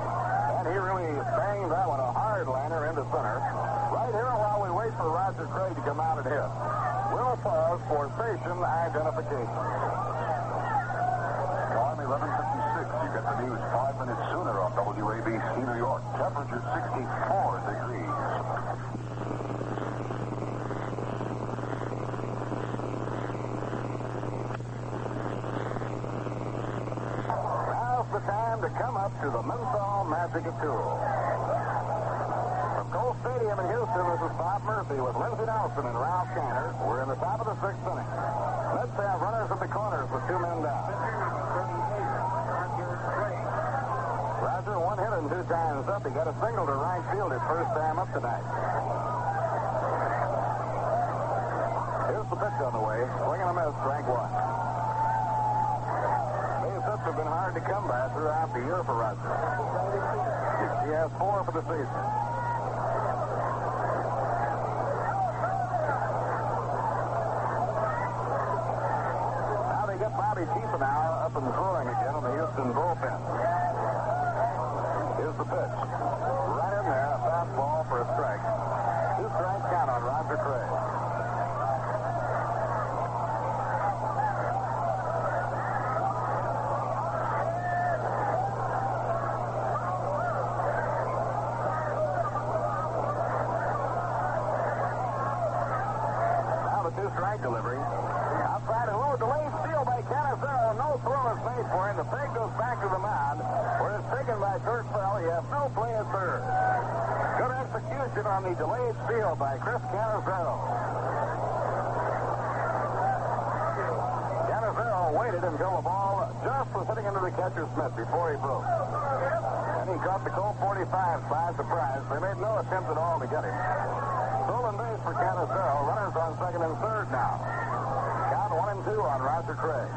And he really banged that one, a hard liner into center. Right here while we wait for Roger Craig to come out and hit. We'll pause for station identification. 11:56. You get the news 5 minutes sooner on WABC New York. Temperature 64 degrees. Now's the time to come up to the menthol magic of Tool. From Colt Stadium in Houston, this is Bob Murphy with Lindsey Nelson and Ralph Kanner. We're in the top of the 6th inning. Let's have runners at the corners with 2 men down. Roger, 1 hit and 2 times up. He got a single to right field his first time up tonight. Here's the pitch on the way. Swing and a miss, strike one. Base hits have been hard to come by throughout the year for Roger. He has 4 for the season. Now they get Bobby Tiefenauer up and throwing again on the Houston bullpen. Here's the pitch. Right in there, a fastball for a strike. 2 strike count on Roger Craig. Now the 2-strike delivery. Outside of a delayed steal by Canizero. No throw is made for him. The peg goes back to the mound. Where it's taken by Kurt Farrell. He has no play at third. Good execution on the delayed steal by Chris Canizero. Canizero waited until the ball just was hitting into the catcher's mitt before he broke. And he caught the Colt 45s by surprise. They made no attempt at all to get him. Stolen base for Canizero. Runners on second and third now. Count 1 and 2 on Roger Craig.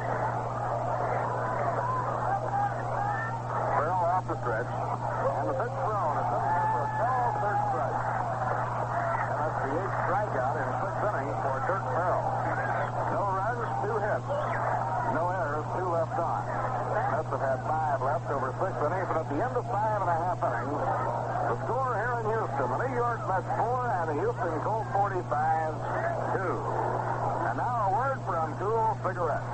Farrell off the stretch. And the pitch thrown. It's in there for a called third strike. And that's the 8th strikeout in 6 innings for Kurt Farrell. No runs, 2 hits. No errors, 2 left on. Mets have had 5 left over 6 innings. And at the end of 5.5 innings, the score here in Houston, the New York Mets 4 and the Houston Colt 45s 2. And now a word from Tool Cigarettes.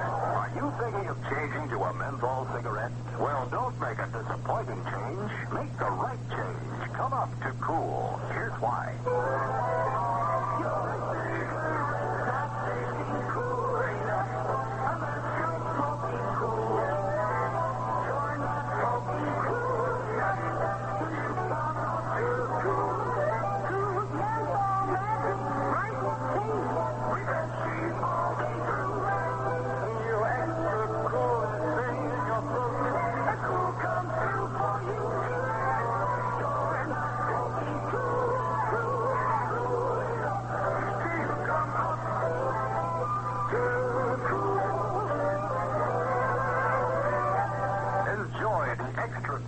You thinking of changing to a menthol cigarette? Well, don't make a disappointing change. Make the right change. Come up to Cool. Here's why.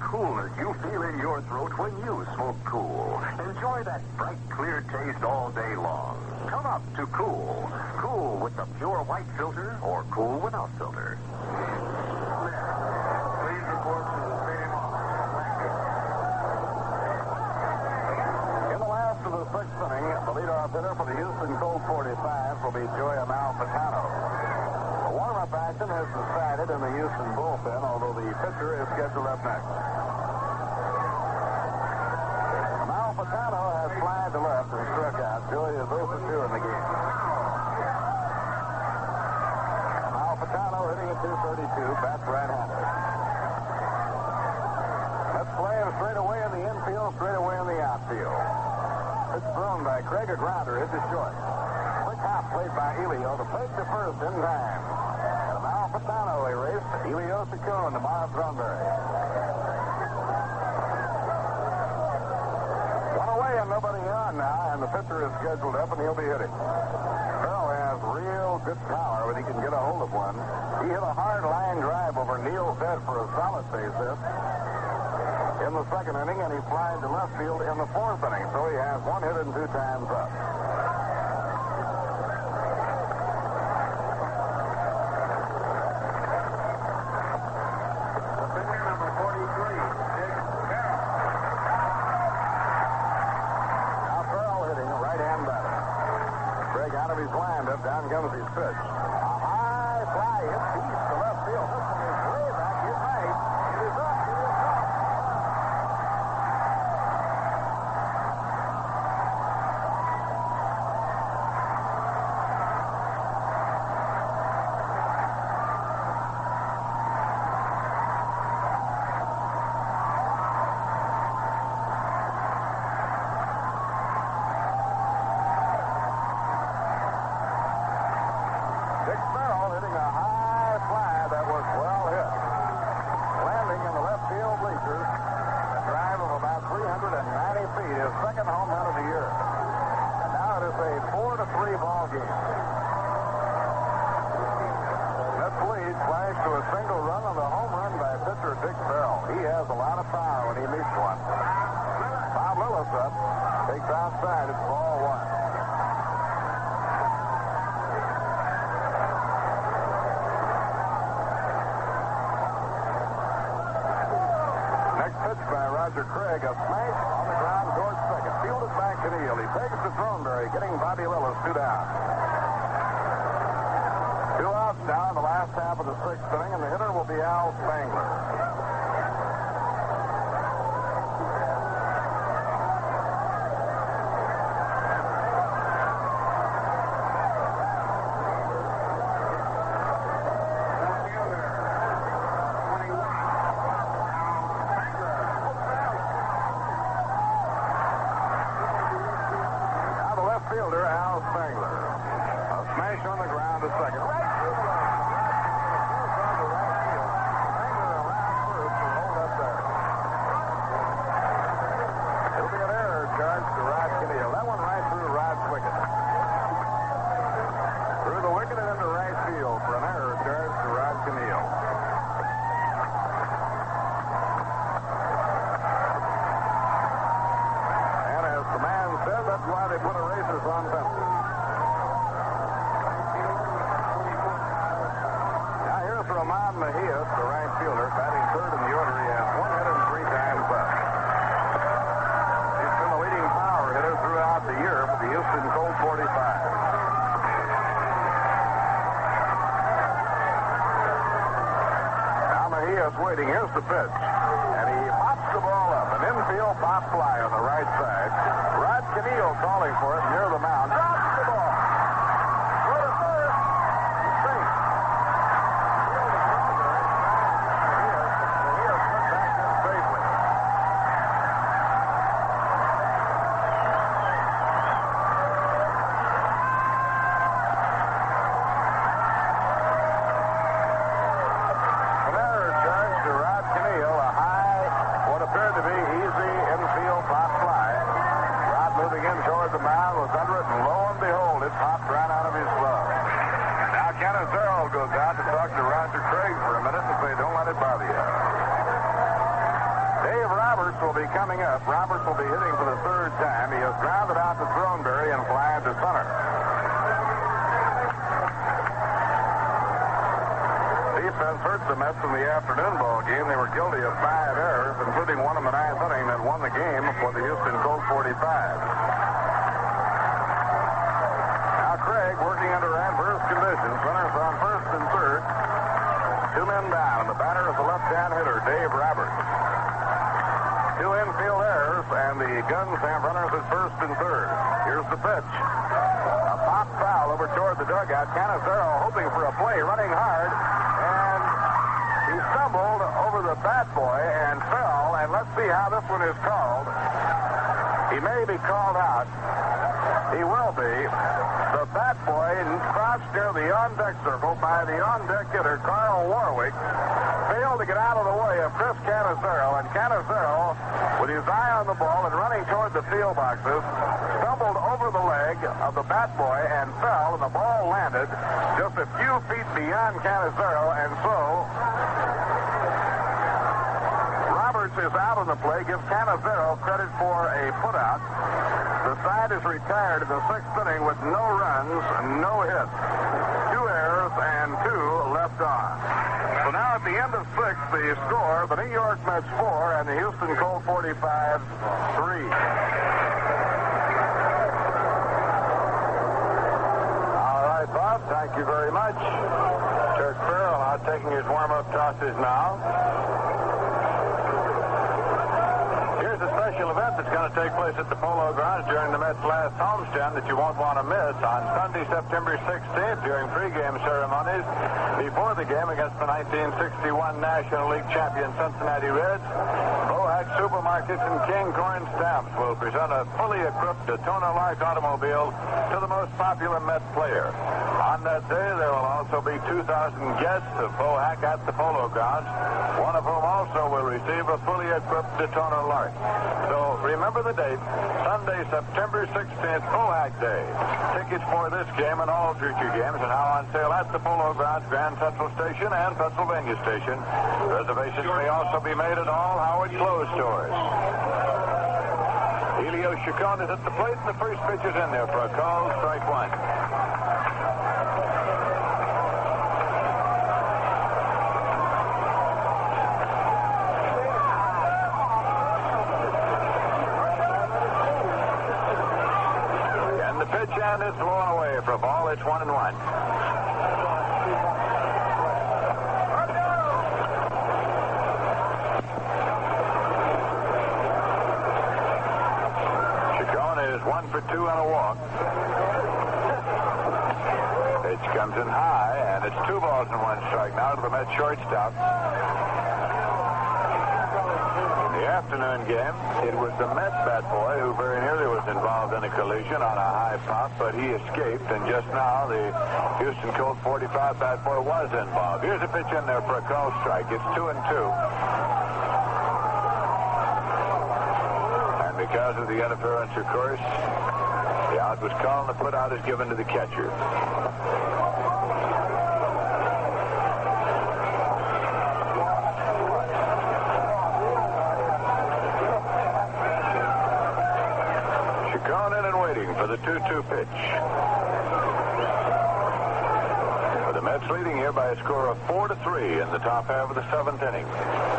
Coolness you feel in your throat when you smoke Cool. Enjoy that bright, clear taste all day long. Come up to Cool. Cool with the pure white filter or Cool without filter.
Please report to the stadium office. In the last of the sixth inning, the leadoff hitter for the Houston Colt 45s will be Joey Amalfitano. The warm-up action is decided in the Houston bullpen, although the pitcher is scheduled up next. Amalfitano has flied to left and struck out. Joey is 0 for 2 in the game. Amalfitano hitting at 232, bats right-handed. That's playing straight away in the infield, straight away in the outfield. It's thrown by Craig, a grounder, hits it short. Quick hop played by Elio to fake to first in time. And Amalfitano erased. Elio Saccone to Miles Thornberry. One away and nobody on now, and the pitcher is scheduled up and he'll be hitting. Farrell has real good power, but he can get a hold of one. He hit a hard line drive over Neal's head for a solid base hit in the second inning, and he flied to left field in the fourth inning, so he has 1 hit and 2 times up. Down comes his pitch. A high fly hits east to left field. This one is way back. It's right. It is up. It is up. Outside, it's ball 1. Next pitch by Roger Craig, a smash on the ground towards second. Fielded back to Neal. He takes to Thornberry, getting Bobby Lillis 2 down. 2 outs now in the last half of the sixth inning, and the hitter will be Al Spangler. waiting. Here's the pitch. And he pops the ball up. An infield pop fly on the right side. Rod Canillo calling for it near the mound. Drops the ball. For the first. He's safe. He'll put back in safely. An error charged to Rod Canillo. A high, what appeared to be easy infield pop fly. Rod moving in toward the mound was under it, and lo and behold, it popped right out of his glove. Now Canizero goes out to talk to Roger Craig for a minute and say, don't let it bother you. Dave Roberts will be coming up. Roberts will be hitting for the third time. He has grounded out to Throneberry and flying to center. Defense hurt the Mets in the afternoon ball game. They were guilty of 5 errors, including one in the 9th inning that won the game for the Houston Colt 45s. Now Craig working under adverse conditions. Runners on first and third. 2 men down, and the batter is the left-hand hitter, Dave Roberts. 2 infield errors, and the guns have runners at first and third. Here's the pitch. A pop foul over toward the dugout. Canizero hoping for a play, running hard, and he stumbled over the bat boy and fell, and let's see how this one is called. He may be called out. He will be. The bat boy crossed near the on-deck circle by the on-deck hitter, Carl Warwick, failed to get out of the way of Chris Canizero, and Canizero, with his eye on the ball and running toward the field boxes, stumbled over the leg of the bat boy and fell, and the ball landed just a few feet beyond Canizero, and so Roberts is out on the play. Gives Canizero credit for a putout. The side is retired in the 6th inning with no runs, no hits, 2 errors, and 2 left on. So now at the end of 6, the score, the New York Mets 4 and the Houston Colt 45s 3. All right, Bob, thank you very much. Kirk Farrell out taking his warm-up tosses now. Here's a special event that's going to take place at the Polo Grounds during the Mets' last homestand that you won't want to miss on Sunday, September 16th during pregame ceremonies before the game against the 1961 National League champion Cincinnati Reds. Bohack Supermarkets and King Corn Stamps will present a fully equipped Daytona Lark automobile to the most popular Met player. On that day, there will also be 2,000 guests of Bohack at the Polo Grounds, one of whom also will receive a fully equipped Daytona Lark. So remember the date, Sunday, September 16th, Bohack Day. Tickets for this game and all future games are now on sale at the Polo Grounds, Grand Central Station, and Pennsylvania Station. Reservations may also be made at all Howard Clothes stores. Elio Chacon is at the plate, and the first pitch is in there for a call, strike 1. And it's blown away for a ball. It's 1-1. Chacon is 1 for 2 on a walk. Pitch comes in high, and it's 2 balls and 1 strike now to the Mets shortstop. In the afternoon game, it was the Mets bat boy who very nearly was involved in a collision on a high pop, but he escaped, and just now the Houston Colt 45 bat boy was involved. Here's a pitch in there for a call strike. It's 2-2. And because of the interference, of course, the out was called, and the put out is given to the catcher. For the 2-2 pitch. For the Mets leading here by a score of 4-3 in the top half of the 7th inning.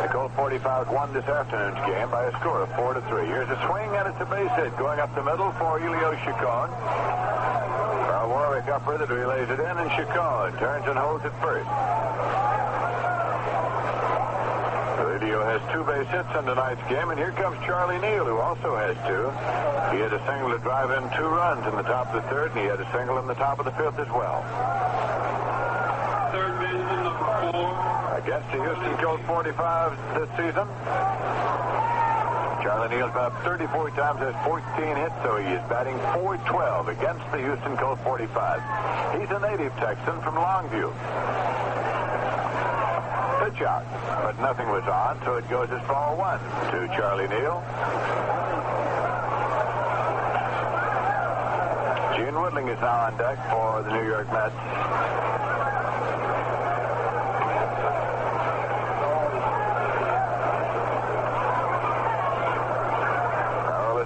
The Colt 45 won this afternoon's game by a score of 4-3. Here's a swing, and it's a base hit going up the middle for Elio Chacon. Warwick up with it, relays it in, and Chacon turns and holds it first. Leo has 2 base hits in tonight's game, and here comes Charlie Neal, who also has 2. He had a single to drive in 2 runs in the top of the 3rd, and he had a single in the top of the 5th as well.
Third baseman, number 4.
Against the Houston Colt 45s this season, Charlie Neal's batted 34 times, has 14 hits, so he is batting .412 against the Houston Colt 45s. He's a native Texan from Longview. Pitch out, but nothing was on, so it goes as ball 1 to Charlie Neal. Gene Woodling is now on deck for the New York Mets.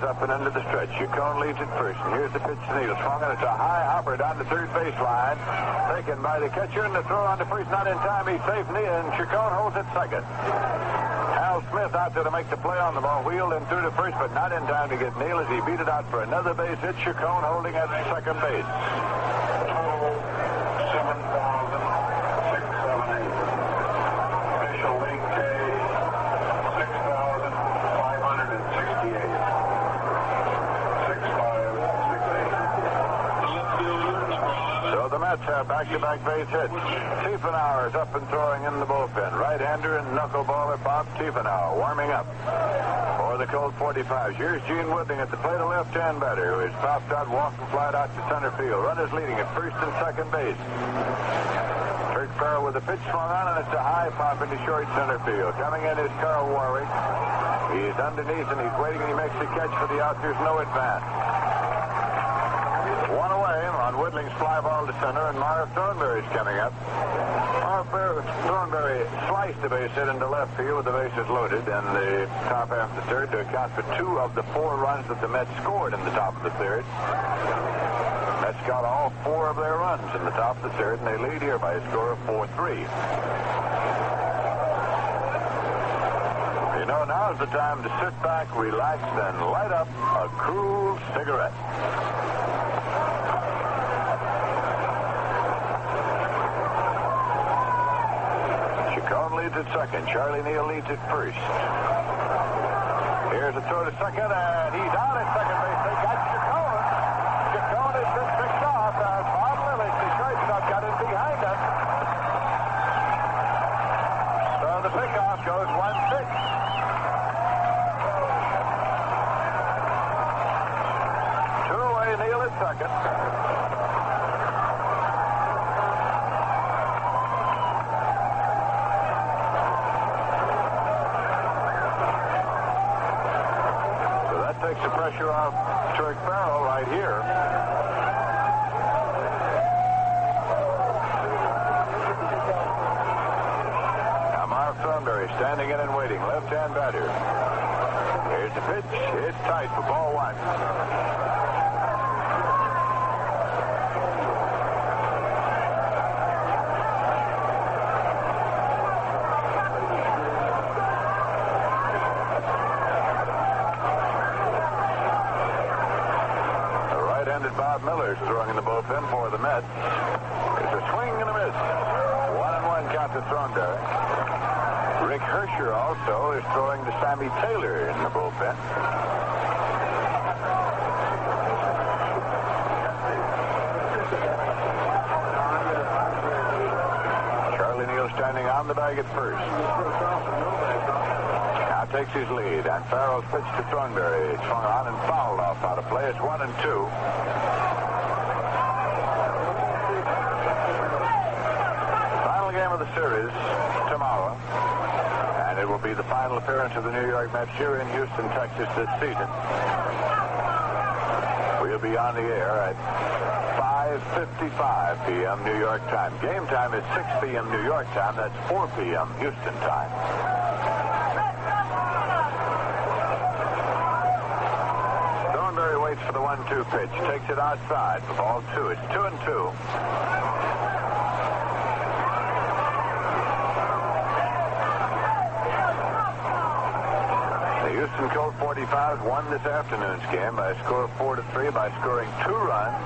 Up and into the stretch. Chacon leads at first, and here's the pitch to Neal. Swung, and it's a high hopper down the third baseline. Taken by the catcher, and the throw on to first, not in time. He's safe, and Chacon holds at second. Hal Smith out there to make the play on the ball. Wheeled and through to first, but not in time to get Neal as he beat it out for another base hit. Chacon holding at second base.
Total 7,678. Official league pay 6,568.
So the Mets have back-to-back base hits. Tiefenauer is up and throwing in the bullpen. Right-hander and knuckleballer Bob Tiefenauer warming up for the Colt 45s. Here's Gene Woodling at the plate, a left-hand batter who is popped out, walking flat out to center field. Runners leading at first and second base. Kirk Farrell with a pitch swung on, and it's a high pop into short center field. Coming in is Carl Warwick. He's underneath, and he's waiting, and he makes the catch for the out. There's no advance. One away on Woodling's fly ball to center, and Marv Thornberry's coming up. Marv Thornberry sliced the base hit into left field with the bases loaded in the top half of the 3rd to account for 2 of the 4 runs that the Mets scored in the top of the 3rd. Mets got all 4 of their runs in the top of the 3rd, and they lead here by a score of 4-3. You know, now's the time to sit back, relax, and light up a cool cigarette. Chacon leads at second. Charlie Neal leads at first. Here's a throw to second, and he's out at second base. They got Chacon. Chacon has been picked off as Bob Lillich, the shortstop, got in behind him. So the pickoff goes 1-6. Two away, Neal at second. Takes the pressure off Kirk Farrell right here. Now Marv Thornberry standing in and waiting. Left-hand batter. Here's the pitch. It's tight for ball 1. Bob Miller's throwing in the bullpen for the Mets. It's a swing and a miss. 1-1 count to Thornberry. Rick Hersher also is throwing to Sammy Taylor in the bullpen. Charlie Neal standing on the bag at first. Now takes his lead, and Farrell's pitch to Thornberry. It's swung on and fouled off out of play. It's 1-2. Game of the series tomorrow, and it will be the final appearance of the New York Mets here in Houston, Texas this season. We'll be on the air at 5:55 p.m. New York time. Game time is 6 p.m. New York time. That's 4 p.m. Houston time. Thornberry waits for the 1-2 pitch. Takes it outside for ball 2. It's 2-2. Houston Colt 45s won this afternoon's game by a score of 4-3 by scoring 2 runs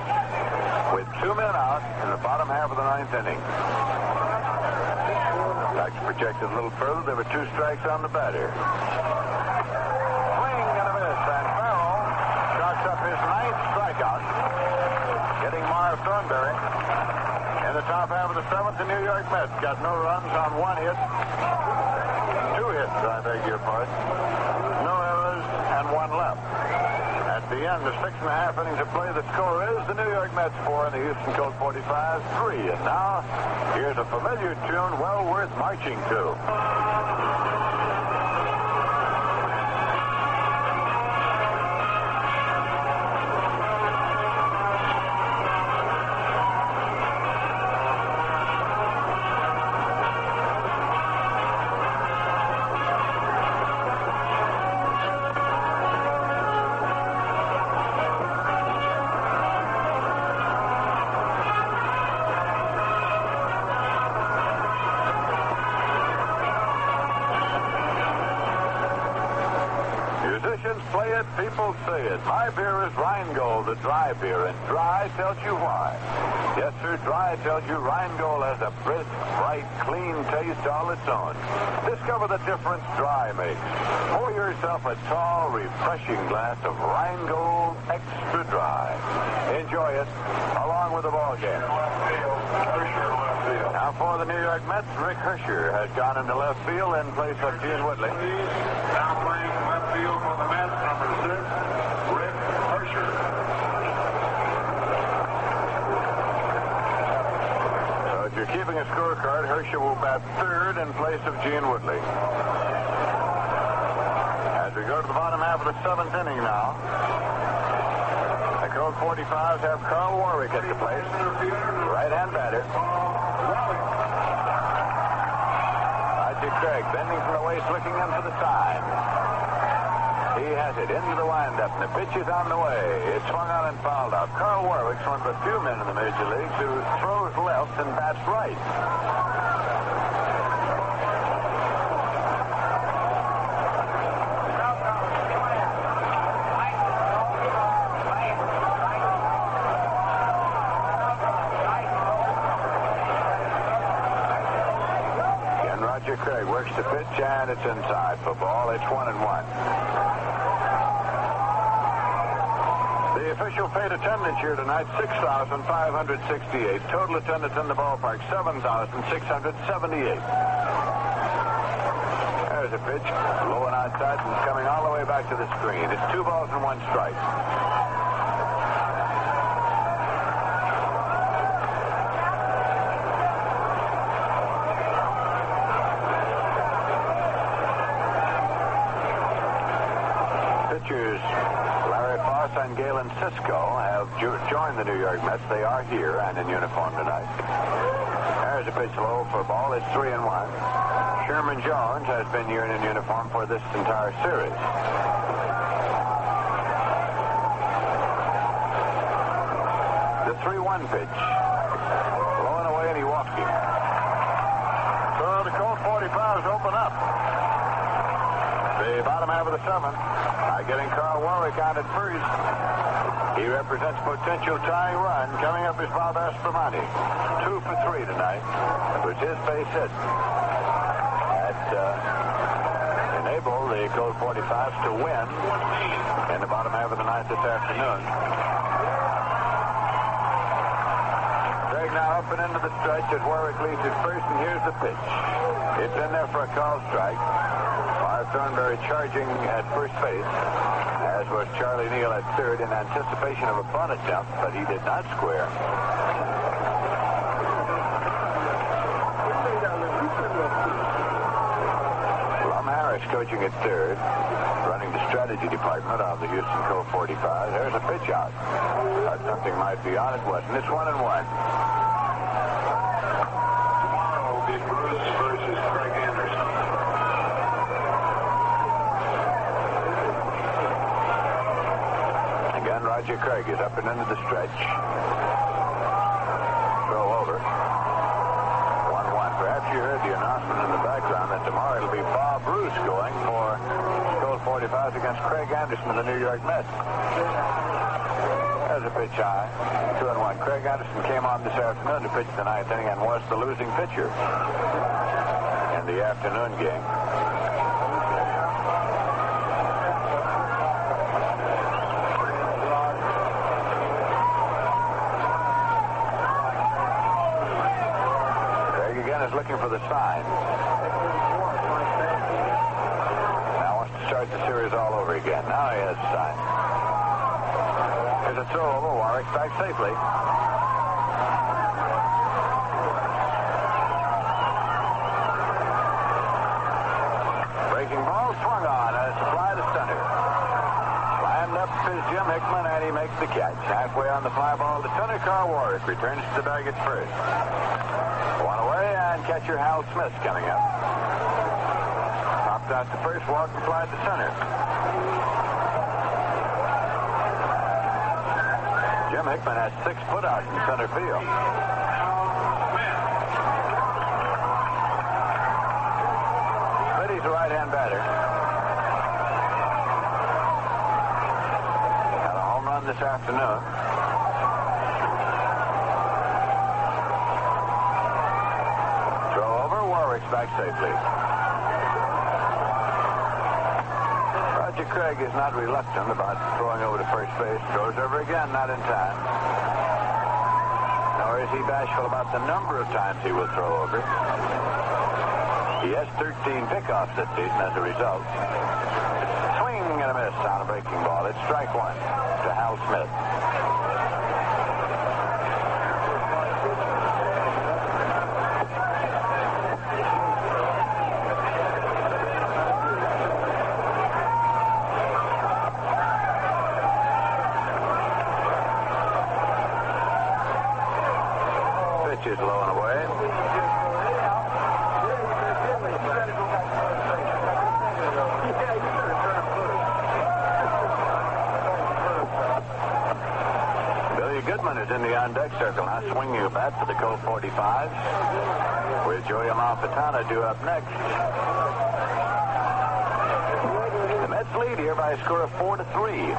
with 2 men out in the bottom half of the 9th inning. Like to project it a little further, there were 2 strikes on the batter. Swing and a miss, and Farrell chalks up his 9th strikeout, getting Marv Thornberry. In the top half of the 7th, the New York Mets got no runs on 1 hit. 2 hits, I beg your pardon. No errors and 1 left. At the end of 6.5 innings of play, the score is the New York Mets 4 and the Houston Colt 45s 3. And now, here's a familiar tune well worth marching to. Musicians play it, people say it. My beer is Rheingold, the dry beer, and dry tells you why. Yes, sir, dry tells you Rheingold has a brisk, bright, clean taste all its own. Discover the difference dry makes. Pour yourself a tall, refreshing glass of Rheingold Extra Dry. Enjoy it, along with the ball game. Now for the New York Mets, Rick Hersher has gone into left field in place of Gene Woodley.
Now playing left field for the Mets, number 6, Rick Hersher.
So if you're keeping a scorecard, Hersher will bat 3rd in place of Gene Woodley. As we go to the bottom half of the 7th inning now, the Colt 45s have Carl Warwick at the plate, right-hand batter. Roger Craig bending from the waist, looking in for the sign. He has it into the windup, and the pitch is on the way. It's swung on and fouled out. Carl Warwick's one of the few men in the major leagues who throws left and bats right. Craig works the pitch, and it's inside for ball. It's 1-1. The official paid attendance here tonight, 6,568. Total attendance in the ballpark, 7,678. There's a pitch, low and outside, and coming all the way back to the screen. It's 2 balls and 1 strike. Pitchers Larry Foss and Galen Cisco have joined the New York Mets. They are here and in uniform tonight. There's a pitch low for a ball. It's 3-1. Sherman Jones has been here in uniform for this entire series. The 3-1 pitch. Low and away, and he walked him. So the Colt 45s open up. The bottom half of the 7th. Getting Carl Warwick out at first. He represents potential tying run. Coming up is Bob Aspromonte. 2 for 3 tonight. It was his base hit. That enabled the Colt 45s to win in the bottom half of the 9th this afternoon. Craig now up and into the stretch as Warwick leads at first, and here's the pitch. It's in there for a call strike. Thornberry charging at first base, as was Charlie Neal at third in anticipation of a bunt attempt, but he did not square. Lum Harris coaching at third, running the strategy department of the Houston Colt 45. There's a pitch out. Thought something might be on it, wasn't. It's 1-1.
Tomorrow will be Bruce versus Craig Anderson.
Roger Craig is up and into the stretch. Throw over. 1-1. Perhaps you heard the announcement in the background that tomorrow it'll be Bob Bruce going for Colt 45s against Craig Anderson of the New York Mets. There's a pitch high. 2-1. Craig Anderson came on this afternoon to pitch the 9th inning and was the losing pitcher. the afternoon game. Craig again is looking for the sign. Now wants to start the series all over again. Now he has a sign. There's a throw over. Warwick back safely. Breaking ball swung on as a fly to center. Lined up is Jim Hickman, and he makes the catch. Halfway on the fly ball to center. Carl Warwick returns to the bag at first. One away, and catcher Hal Smith coming up. Popped out to first, walked and fly to center. Jim Hickman has 6 putouts in center field. He's a right-hand batter. Had a home run this afternoon. Throw over. Warwick's back safely. Roger Craig is not reluctant about throwing over to first base. Throws over again, not in time. Nor is he bashful about the number of times he will throw over. He has 13 pickoffs this season as a result. Swing and a miss on a breaking ball. It's strike 1 to Hal Smith. Pitch is low and away. Goodman is in the on-deck circle now, swinging a bat for the Colt 45s. With Joey Amalfitano due up next. The Mets lead here by a score of 4-3.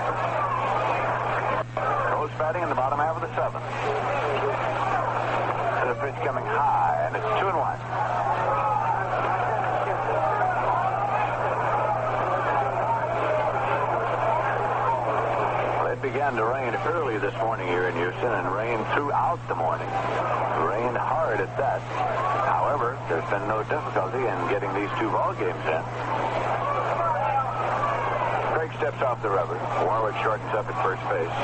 Colts batting in the bottom half of the 7th. And the pitch coming high, and it's 2-1. It began to rain early this morning here in Houston and rained throughout the morning. Rained hard at that. However, there's been no difficulty in getting these 2 ball games in. Craig steps off the rubber. Warwick shortens up at first base.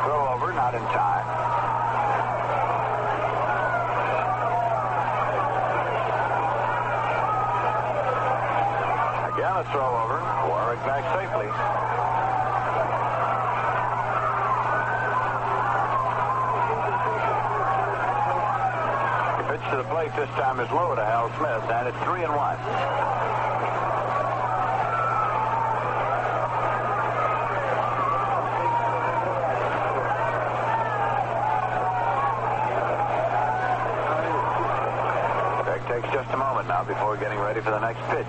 Throw over, not in time. Again, a throw over. Warwick back safely. The pitch to the plate this time is low to Hal Smith, and it's 3-1. Craig takes just a moment now before getting ready for the next pitch.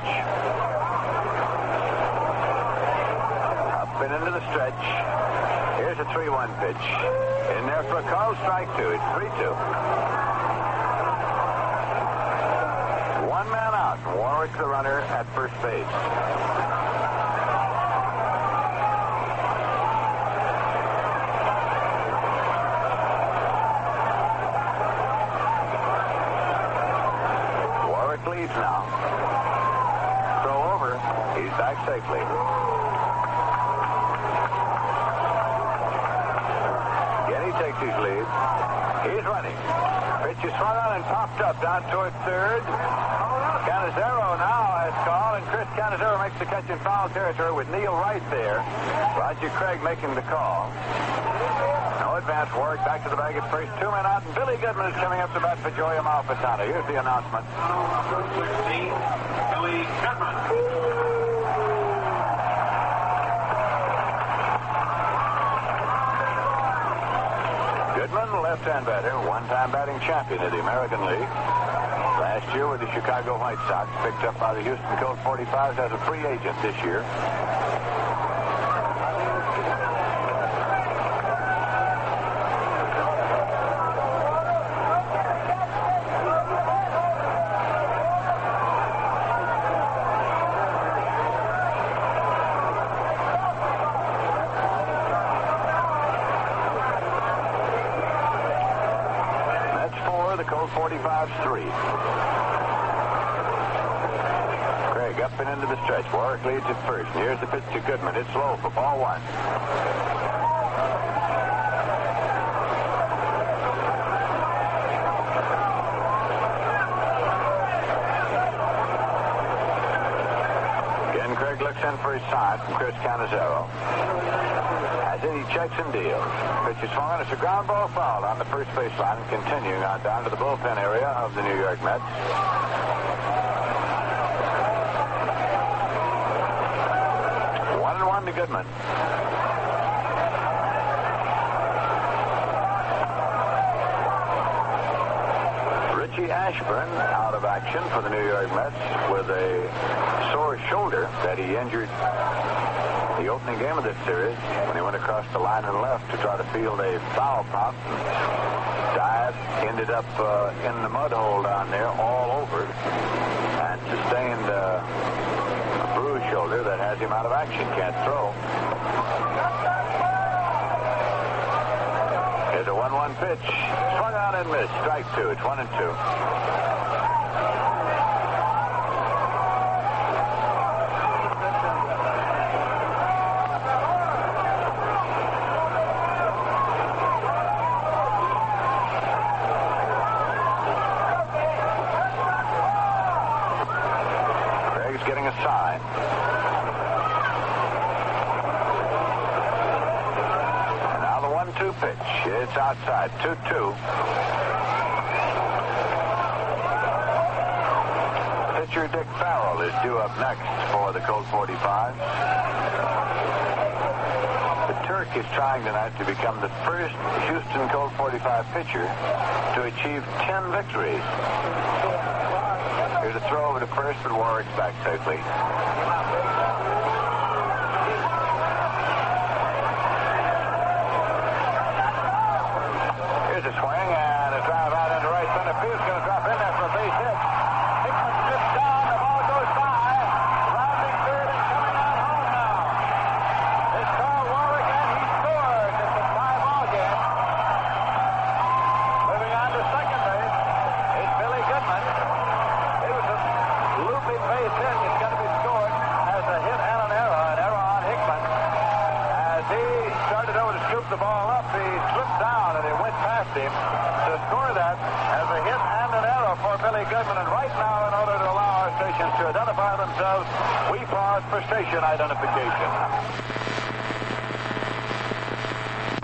Up and into the stretch. Here's a 3-1 pitch. In there for a call, strike 2. It's 3-2. One man out. Warwick the runner at first base. Warwick leads now. Throw over. He's back safely. Again, he takes his lead. He's running. Pitch is swung on and popped up down toward third. Canizero now has called, and Chris Canizero makes the catch in foul territory with Neil Wright there. Roger Craig making the call. No advance. Warwick back to the bag at first. 2 men out, and Billy Goodman is coming up to bat for Joey Amalfitano. Here's the announcement.
16, Billy Goodman.
Goodman, left-hand batter, one-time batting champion of the American League. Last year with the Chicago White Sox, picked up by the Houston Colt 45s as a free agent this year.
Colt 45s 3. Craig up and into the stretch. Warwick leads at first. And here's the pitch to Goodman. It's low for ball 1. Again, Craig looks in for his sign from Chris Canizero. As he checks and deals. Pitch is swung. It's a ground ball foul on the first baseline and continuing on down to the bullpen area of the New York Mets. 1-1 to Goodman. Richie Ashburn out of action for the New York Mets with a sore shoulder that he injured the opening game of this series when he went across the line and left to try to field a foul pop. Dive, ended up in the mud hole down there all over and sustained a bruised shoulder that has him out of action, can't throw. Here's a 1-1 pitch. Swung out and missed. Strike 2. It's 1-2. Craig's getting a sign. And now the 1-2 pitch. It's outside. 2-2. Pitcher Dick Farrell is due up next for the Colt 45. The Turk is trying tonight to become the first Houston Colt 45 pitcher to achieve 10 victories. Here's a throw over to first, but Warwick's back safely. Here's a swing and a drive out into right center field. It's going to drop in there for a base hit. Hickman slips down. The ball goes by. Rounding third and coming out home now. It's Carl Warwick, and he scores. It's a tie ball game. Moving on to second base. It's Billy Goodman. It was a looping base hit. It's going to be scored as a hit and an error on Hickman. As he started over to scoop the ball up, he slipped down and it went past him. To score that as a hit and an error for Billy Goodman. And right now, in order to allow our stations to identify themselves, we pause for station identification.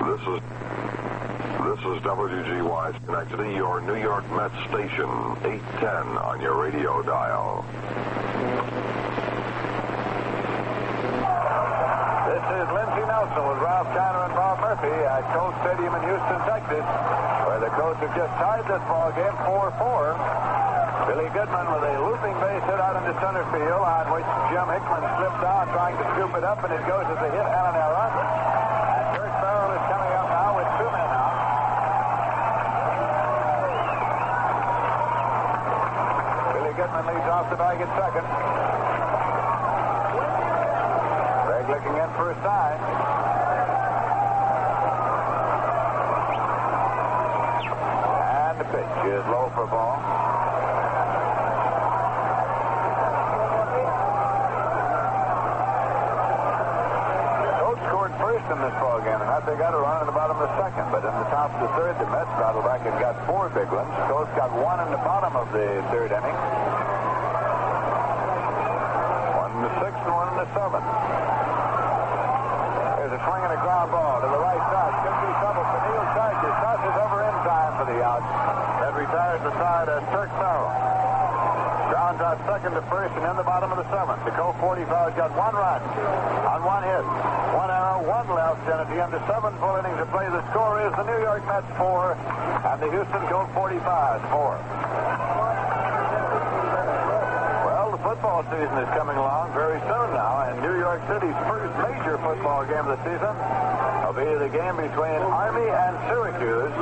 This is WGY Schenectady, your New York Mets station, 810 on your radio dial.
This is Lindsey Nelson with Ralph Kiner and Bob Murphy at Colt Stadium in Houston, Texas, where the Colts have just tied this ball game 4-4. Billy Goodman with a looping base hit out into center field, on which Jim Hickman slipped down trying to scoop it up, and it goes as a hit and an error. And Kurt Farrell is coming up now with 2 men out. Billy Goodman leads off the bag at second. Greg looking in for a sign. And the pitch is low for a ball. Colts scored first in this ball game, and they got a run in the bottom of the second. But in the top of the third, the Mets battled back and got 4 big ones. Colts got 1 in the bottom of the third inning. 1 in the sixth and 1 in the seventh. There's a swing and a ground ball to the right side. Could be trouble for Neil Chargers. Tosses over in time for the out. That retires the side as Turk Farrell. Grounds out second to first and in the bottom of the seventh. The Colt 45's got 1 run on 1 hit. 1 error, 1 left, and at the end of 7 full innings of play, the score is the New York Mets 4 and the Houston Colt 45s 4. Well, the football season is coming along very soon now, and New York City's first major football game of the season will be the game between Army and Syracuse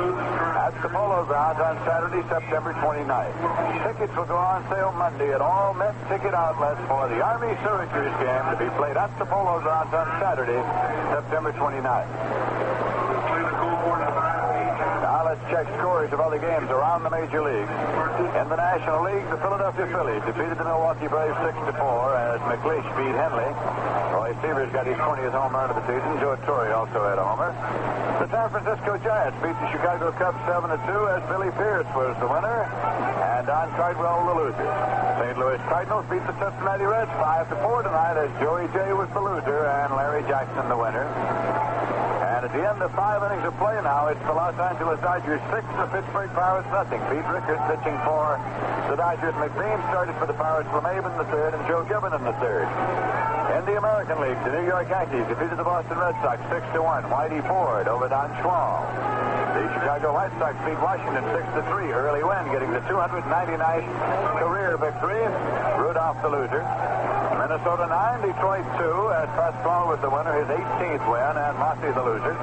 at the Polo Grounds on Saturday, September 29th. Tickets will go on sale Monday at all Met ticket outlets for the Army-Syracuse game to be played at the Polo Grounds on Saturday, September 29th. Now let's
let's check scores of other games around the major leagues. In the National League, the Philadelphia Phillies defeated the Milwaukee Braves 6-4 as McLeish beat Henley. Roy Seaver's got his 20th home run of the season. Joe Torre also had a homer. The San Francisco Giants beat the Chicago Cubs 7-2 as Billy Pierce was the winner and Don Cardwell the loser. St. Louis Cardinals beat the Cincinnati Reds 5-4 tonight as Joey J was the loser and Larry Jackson the winner. And at the end of 5 innings of play now, it's the Los Angeles Dodgers 6 and the Pittsburgh Pirates nothing. Pete Rickard pitching for the Dodgers. McBean started for the Pirates. LeMahieu in the third and Joe Gibbon in the third. In the American League, the New York Yankees defeated the Boston Red Sox 6-1. Whitey Ford over Don Schwal. The Chicago White Sox beat Washington 6-3. Early win, getting the 299th career victory. Rudolph the loser. Minnesota 9, Detroit 2, as Pascal was the winner, his 18th win, and Mossy the loser.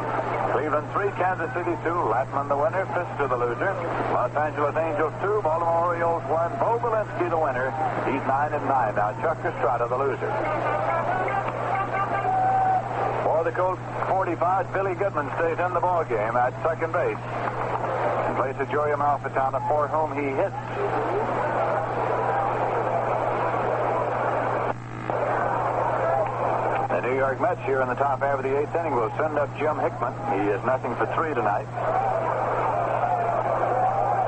Cleveland 3, Kansas City 2, Latman the winner, Pfister the loser. Los Angeles Angels 2, Baltimore Orioles 1, Bo Belinsky the winner. He's 9-9. Now Chuck Estrada the loser. For the Colt 45s, Billy Goodman stays in the ballgame at second base in place of Joey Amalfitano, for whom he hits. The New York Mets here in the top half of the 8th inning will send up Jim Hickman. He is nothing for 3 tonight.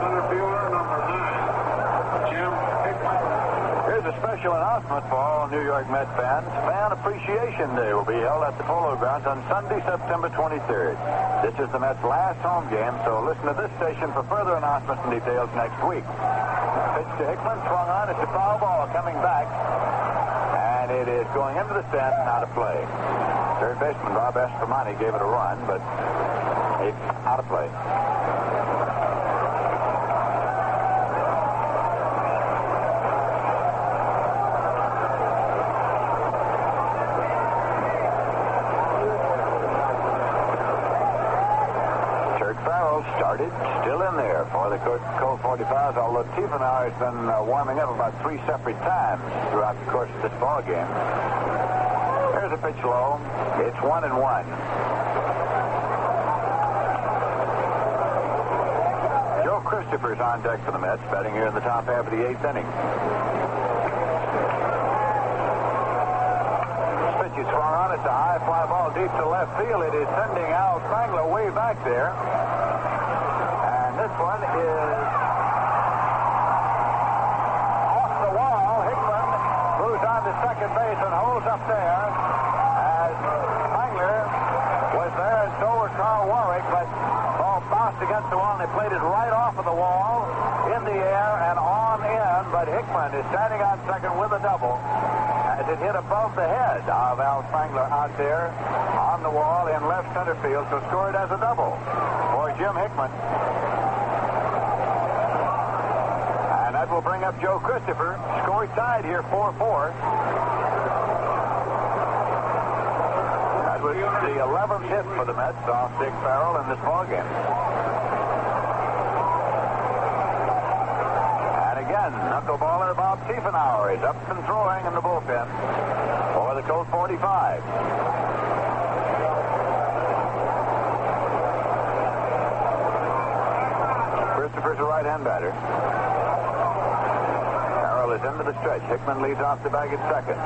Center fielder number 9, Jim Hickman.
Here's a special announcement for all New York Mets fans. Fan Appreciation Day will be held at the Polo Grounds on Sunday, September 23rd. This is the Mets' last home game, so listen to this station for further announcements and details next week. Pitch to Hickman, swung on. It's a foul ball coming back. And it is going into the stand and out of play. Third baseman Rob Escamani gave it a run, but it's out of play. Turk Farrell started, still in there for the Colt 45s, although Tiefenauer has been warming up about 3 separate times throughout the course of this ball game. Here's a pitch low. It's 1-1. Joe Christopher's on deck for the Mets, batting here in the top half of the 8th inning. This pitch is swung on. It's a high fly ball deep to left field. It is sending Al Spangler way back there. And this one is off the wall. Hickman moves on to second base and holds up there as Spangler was there, and so was Carl Warwick, but ball bounced against the wall and they played it right off of the wall, in the air and on in, but Hickman is standing on second with a double as it hit above the head of Al Spangler out there on the wall in left center field, so scored as a double for Jim Hickman. And that will bring up Joe Christopher. Score tied here, 4-4. That was the 11th hit for the Mets off Dick Farrell in this ballgame. And again, knuckleballer Bob Tiefenauer is up and throwing in the bullpen for the Colt 45. Christopher's a right-hand batter. Farrell is into the stretch. Hickman leads off the bag at second.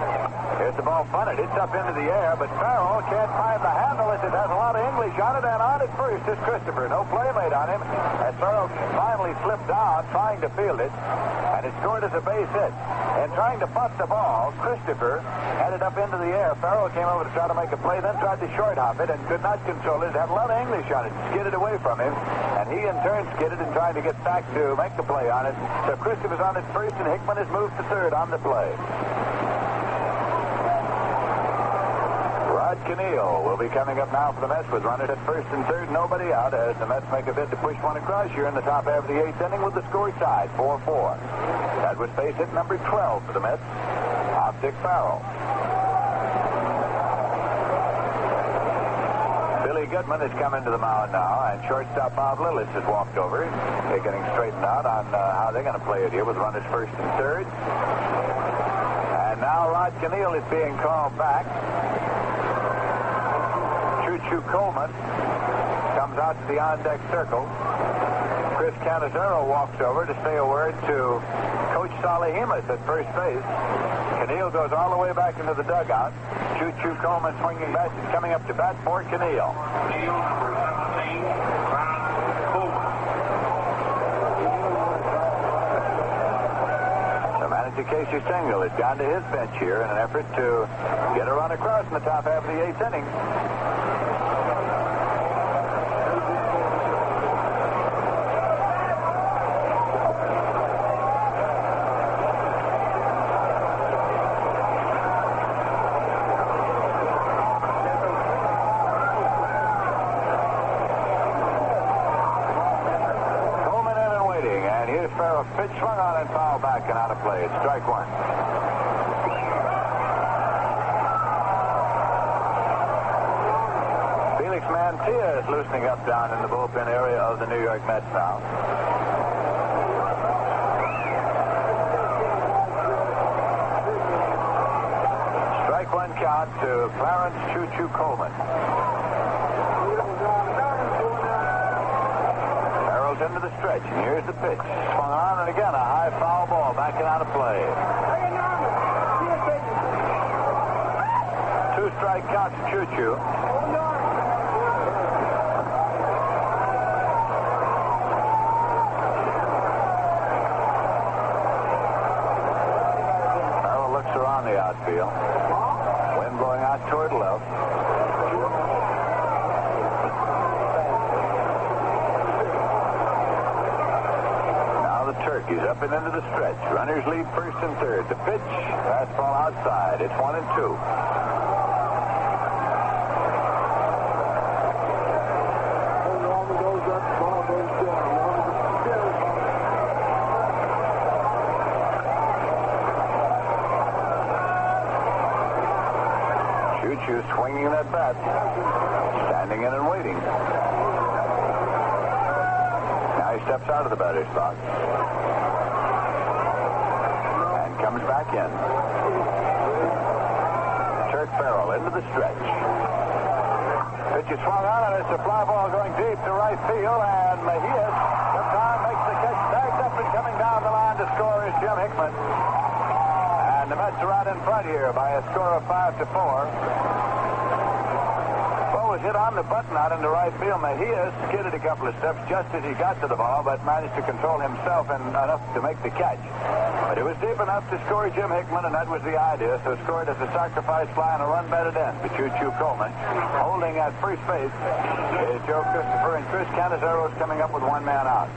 Here's the ball punted. It's up into the air, but Farrell can't find the handle as it has a lot of English on it, and on at first is Christopher. No play made on him as Farrell finally slipped down trying to field it, and it scored as a base hit. And trying to bunt the ball, Christopher had it up into the air. Farrell came over to try to make a play, then tried to short hop it and could not control it. It had a lot of English on it, skidded away from him, and he in turn skidded and tried to get back to make the play on it. So Christopher's on at first, and Hickman has moved to third on the play. Rod Keneal will be coming up now for the Mets with runners at first and third, nobody out, as the Mets make a bid to push one across here in the top half of the 8th inning with the score tied, 4-4. That was base hit number 12 for the Mets, off Dick Farrell. Billy Goodman has come into the mound now, and shortstop Bob Lillis has walked over. They're getting straightened out on how they're going to play it here with runners first and third. And now Rod Keneal is being called back. Choo Coleman comes out to the on-deck circle. Chris Canizero walks over to say a word to Coach Salihimas at first base. Keneal goes all the way back into the dugout. Choo-Choo Coleman swinging back and coming up to bat for Keneal.
Keneal, number 17, Ron Coleman.
The manager, Casey Stengel, has gone to his bench here in an effort to get a run across in the top half of the 8th inning. Pitch swung on and foul back and out of play. It's strike one. Felix Mantilla is loosening up down in the bullpen area of the New York Mets now. Strike one count to Clarence Choo-Choo Coleman. Into the stretch, and here's the pitch. Swung on, and again, a high foul ball back and out of play. 2-strike count to Choo-Choo. Merrill looks around the outfield. Wind blowing out toward left. Turkey's up and into the stretch. Runners lead first and third. The pitch, fastball outside. It's 1-2. Choo-Choo swinging that bat. Standing in and waiting. Now he steps out of the batter's box. Comes back in. Turk Farrell into the stretch. Pitch is swung on, and it's a fly ball going deep to right field, and Mejias this time makes the catch, bagged up and coming down the line to score is Jim Hickman. And the Mets are out in front here by a score of 5-4. Ball was hit on the button out into right field. Mejias skidded a couple of steps just as he got to the ball, but managed to control himself enough to make the catch. But it was deep enough to score Jim Hickman, and that was the idea. So scored as a sacrifice fly and a run batted in to Choo-Choo Coleman. Holding at first base is Joe Christopher, and Chris Canizero is coming up with one man out.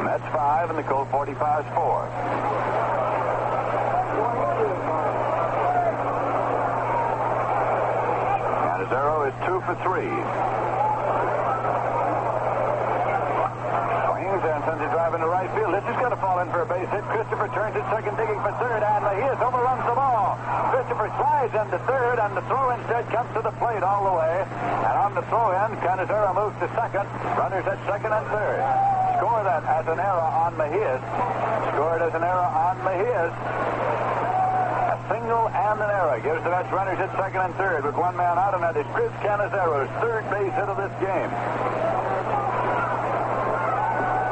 Mets 5 and the Colt 45s 4. Canizero is 2 for 3. And sends a drive into right field. This is going to fall in for a base hit. Christopher turns at second, digging for third, and Mejias overruns the ball. Christopher slides into third, and the throw instead comes to the plate all the way. And on the throw-in, Canizero moves to second. Runners at second and third. Score that as an error on Mejias. Scored as an error on Mejias. A single and an error gives the Mets runners at second and third with one man out, and that is Chris Canizero's third base hit of this game.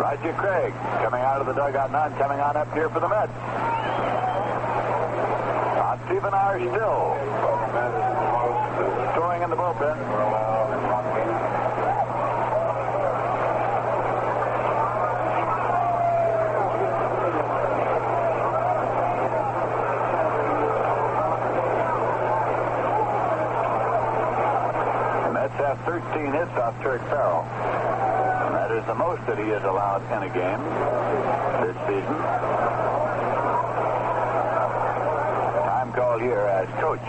Roger Craig coming out of the dugout now and coming on up here for the Mets. Stephen R. still throwing in the bullpen. The Mets have 13 hits off Turk Farrell. That is the most that he has allowed in a game this season. Time call here as coach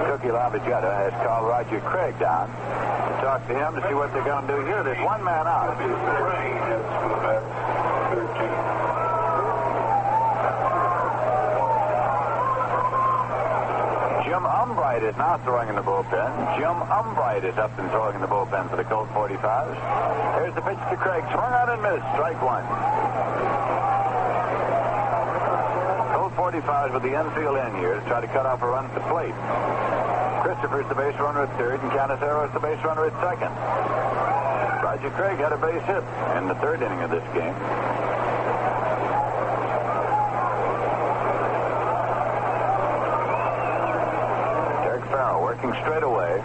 Cookie Labagetta has called Roger Craig down to talk to him to see what they're going to do here. There's one man out. Jim Umbright is now throwing in the bullpen. Jim Umbright is up and throwing in the bullpen for the Colt 45s. Here's the pitch to Craig. Swung on and missed. Strike one. Colt 45s with the infield in here to try to cut off a run at the plate. Christopher's the base runner at third, and Canicero's the base runner at second. Roger Craig had a base hit in the third inning of this game. Derek Farrell working straight away.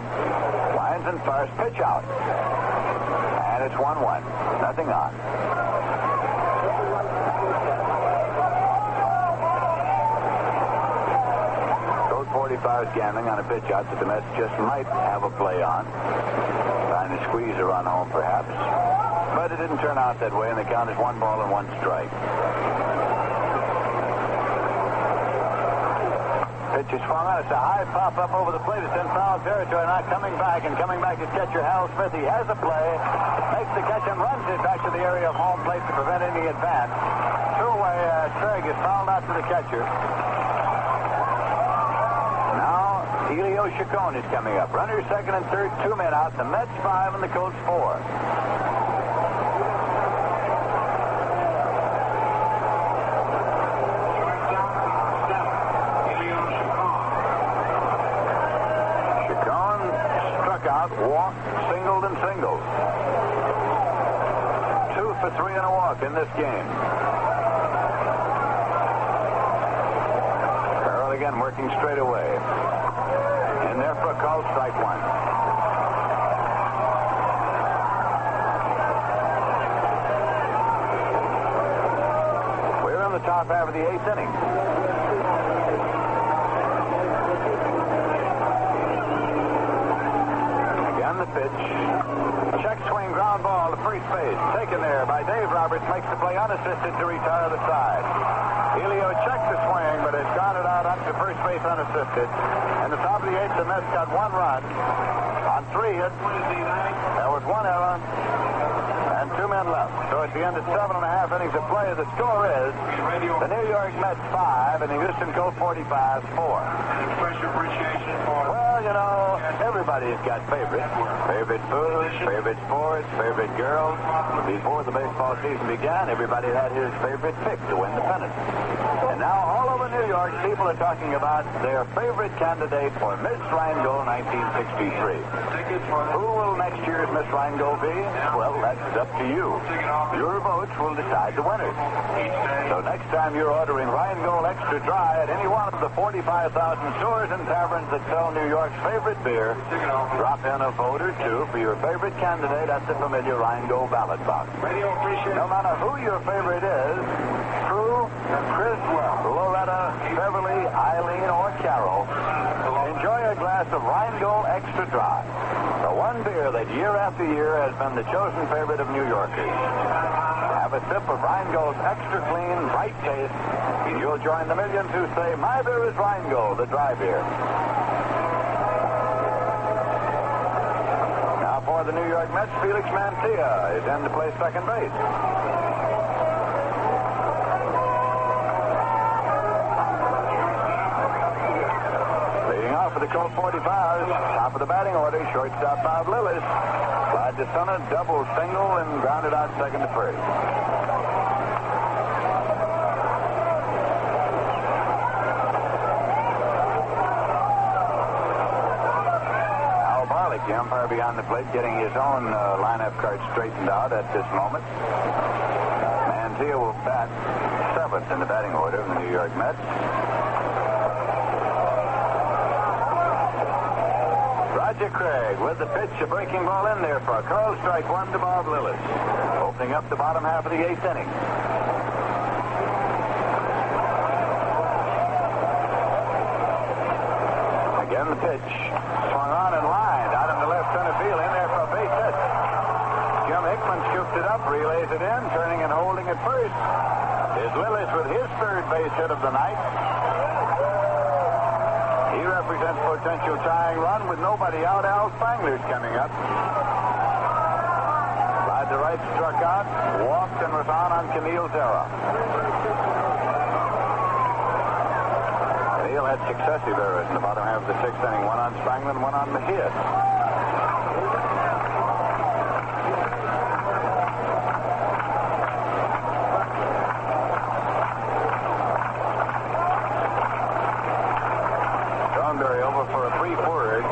Lines and fires, pitch out. And it's 1-1. Nothing on. Colt 45s gambling on a pitch out that the Mets just might have a play on. Trying to squeeze a run home, perhaps. But it didn't turn out that way, and the count is 1 ball and 1 strike. Pitch is swung on. It's a high pop up over the plate. It's in foul territory. Now coming back is catcher Hal Smith. He has a play, makes the catch and runs it back to the area of home plate to prevent any advance. Two-away, Craig is fouled out to the catcher. Now Helio Chacon is coming up. Runners second and third, 2 men out. The Mets 5 and the Colts 4. Walked, singled, and singled. 2 for 3 and a walk in this game. Farrell again working straight away. In there for a call, strike 1. We're in the top half of the 8th inning. The pitch. Check swing, ground ball to first base. Taken there by Dave Roberts. Makes the play unassisted to retire the side. Helio checked the swing, but has grounded out up to first base unassisted. In the top of the 8th, the Mets got 1 run on 3 hits. There was 1 error and 2 men left. So at the end of 7.5 innings of play, the score is the New York Mets 5 and the Houston Colt 45s 4. Well, you know, everybody's got favorites. Favorite food, favorite sports, favorite girls. Before the baseball season began, everybody had his favorite pick to win the pennant. And now all over New York, people are talking about their favorite candidate for Miss Rheingold 1963. Who will next year's Miss Rheingold be? Well, that's up to you. Your votes will decide the winners. So next time you're ordering Rheingold Extra Dry at any one of the 45,000 stores and taverns that sell New York's favorite beer, drop in a vote or 2 for your favorite candidate at the familiar Rheingold ballot box. No matter who your favorite is, Prue, Chris, Loretta, Beverly, Eileen, or Carol, enjoy a glass of Rheingold Extra Dry, the one beer that year after year has been the chosen favorite of New Yorkers. Have a sip of Rheingold's extra clean, bright taste, and you'll join the millions who say, my beer is Rheingold, the dry beer. Now for the New York Mets, Felix Mantilla is in to play second base. Leading off for the Colt 45s, top of the batting order, shortstop Bob Lillis. Slide to center, double single, and grounded out second to first. Al Barlick, the umpire behind the plate, getting his own lineup card straightened out at this moment. Mantilla will bat 7th in the batting order of the New York Mets. Roger Craig with the pitch, a breaking ball in there for a call, strike 1 to Bob Lillis. Opening up the bottom half of the 8th inning. Again the pitch, swung on and lined out in the left center field, in there for a base hit. Jim Hickman scoops it up, relays it in, turning and holding at first is Lillis with his 3rd base hit of the night. He represents potential tying run with nobody out. Al Spangler's coming up. Slide to right, struck out, walked, and was on Camille Zera. Camille had successive errors in the bottom half of the 6th inning. One on Spangler and one on Mejia. Over for a brief word.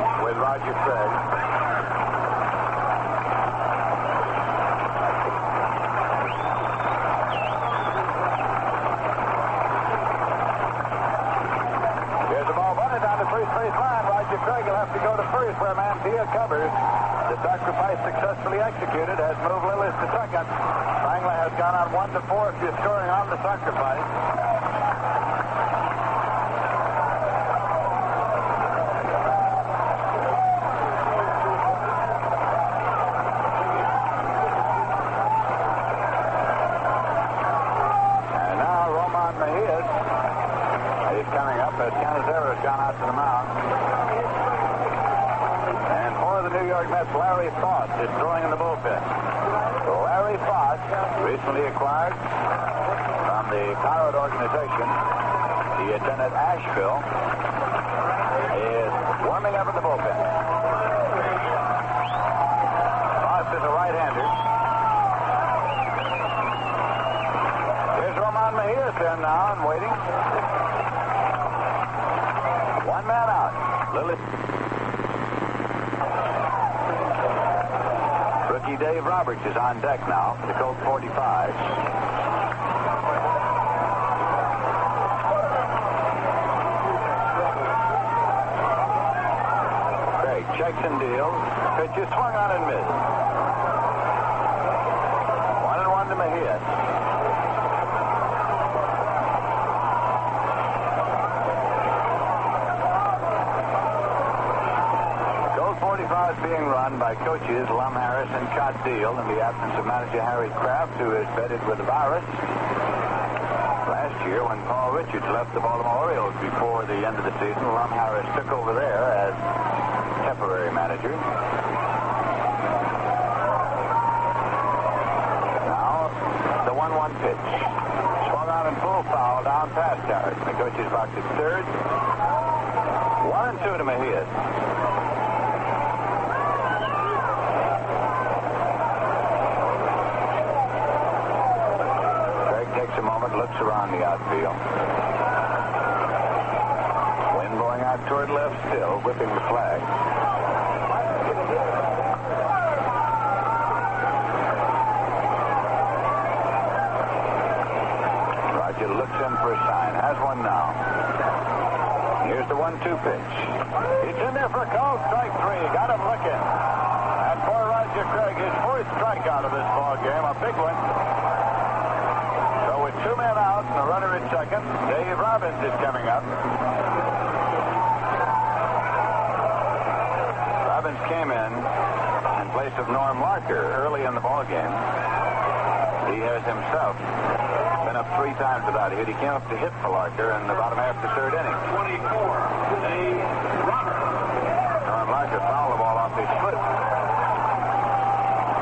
Roger Craig will have to go to first where Mantilla covers. The sacrifice successfully executed has moved Lillis to second. Spangler has gone on 1-4 if you're scoring on the sacrifice. And now Roman Mejias is coming up as Canizero has gone out to the mound. And for the New York Mets, Larry Foss is throwing in the bullpen. Larry Foss, recently acquired from the Pirate organization. He had been at Asheville. Is warming up in the bullpen. Foss is a right-hander. Here's Roman Mejias in now and waiting. One man out. Lillis. Rookie Dave Roberts is on deck now for the Colt 45s. Craig checks and deals. Pitch is swung on and missed. 1-1 to Mejias. Colt 45 being run by coaches Lum Harris and Cott Deal in the absence of manager Harry Kraft, who is bedded with the virus. Last year, when Paul Richards left the Baltimore Orioles before the end of the season, Lum Harris took over there as temporary manager. Now, the 1-1 pitch. Swung on and full foul down past Harris. The coaches box at third. 1-2 to Mejias. Takes a moment, looks around the outfield. Wind blowing out toward left still, whipping the flag. Roger looks in for a sign. Has one now. Here's the 1-2 pitch. It's in there for a call. Strike three. Got him looking. And for Roger Craig, his fourth strikeout of this ball game. A big one. With two men out and a runner at second, Dave Robbins is coming up. Robbins came in place of Norm Larker early in the ball game. He has himself been up 3 times without a hit. He came up to hit for Larker in the bottom half of the third inning.
24, Dave Robbins.
Norm Larker fouled the ball off his foot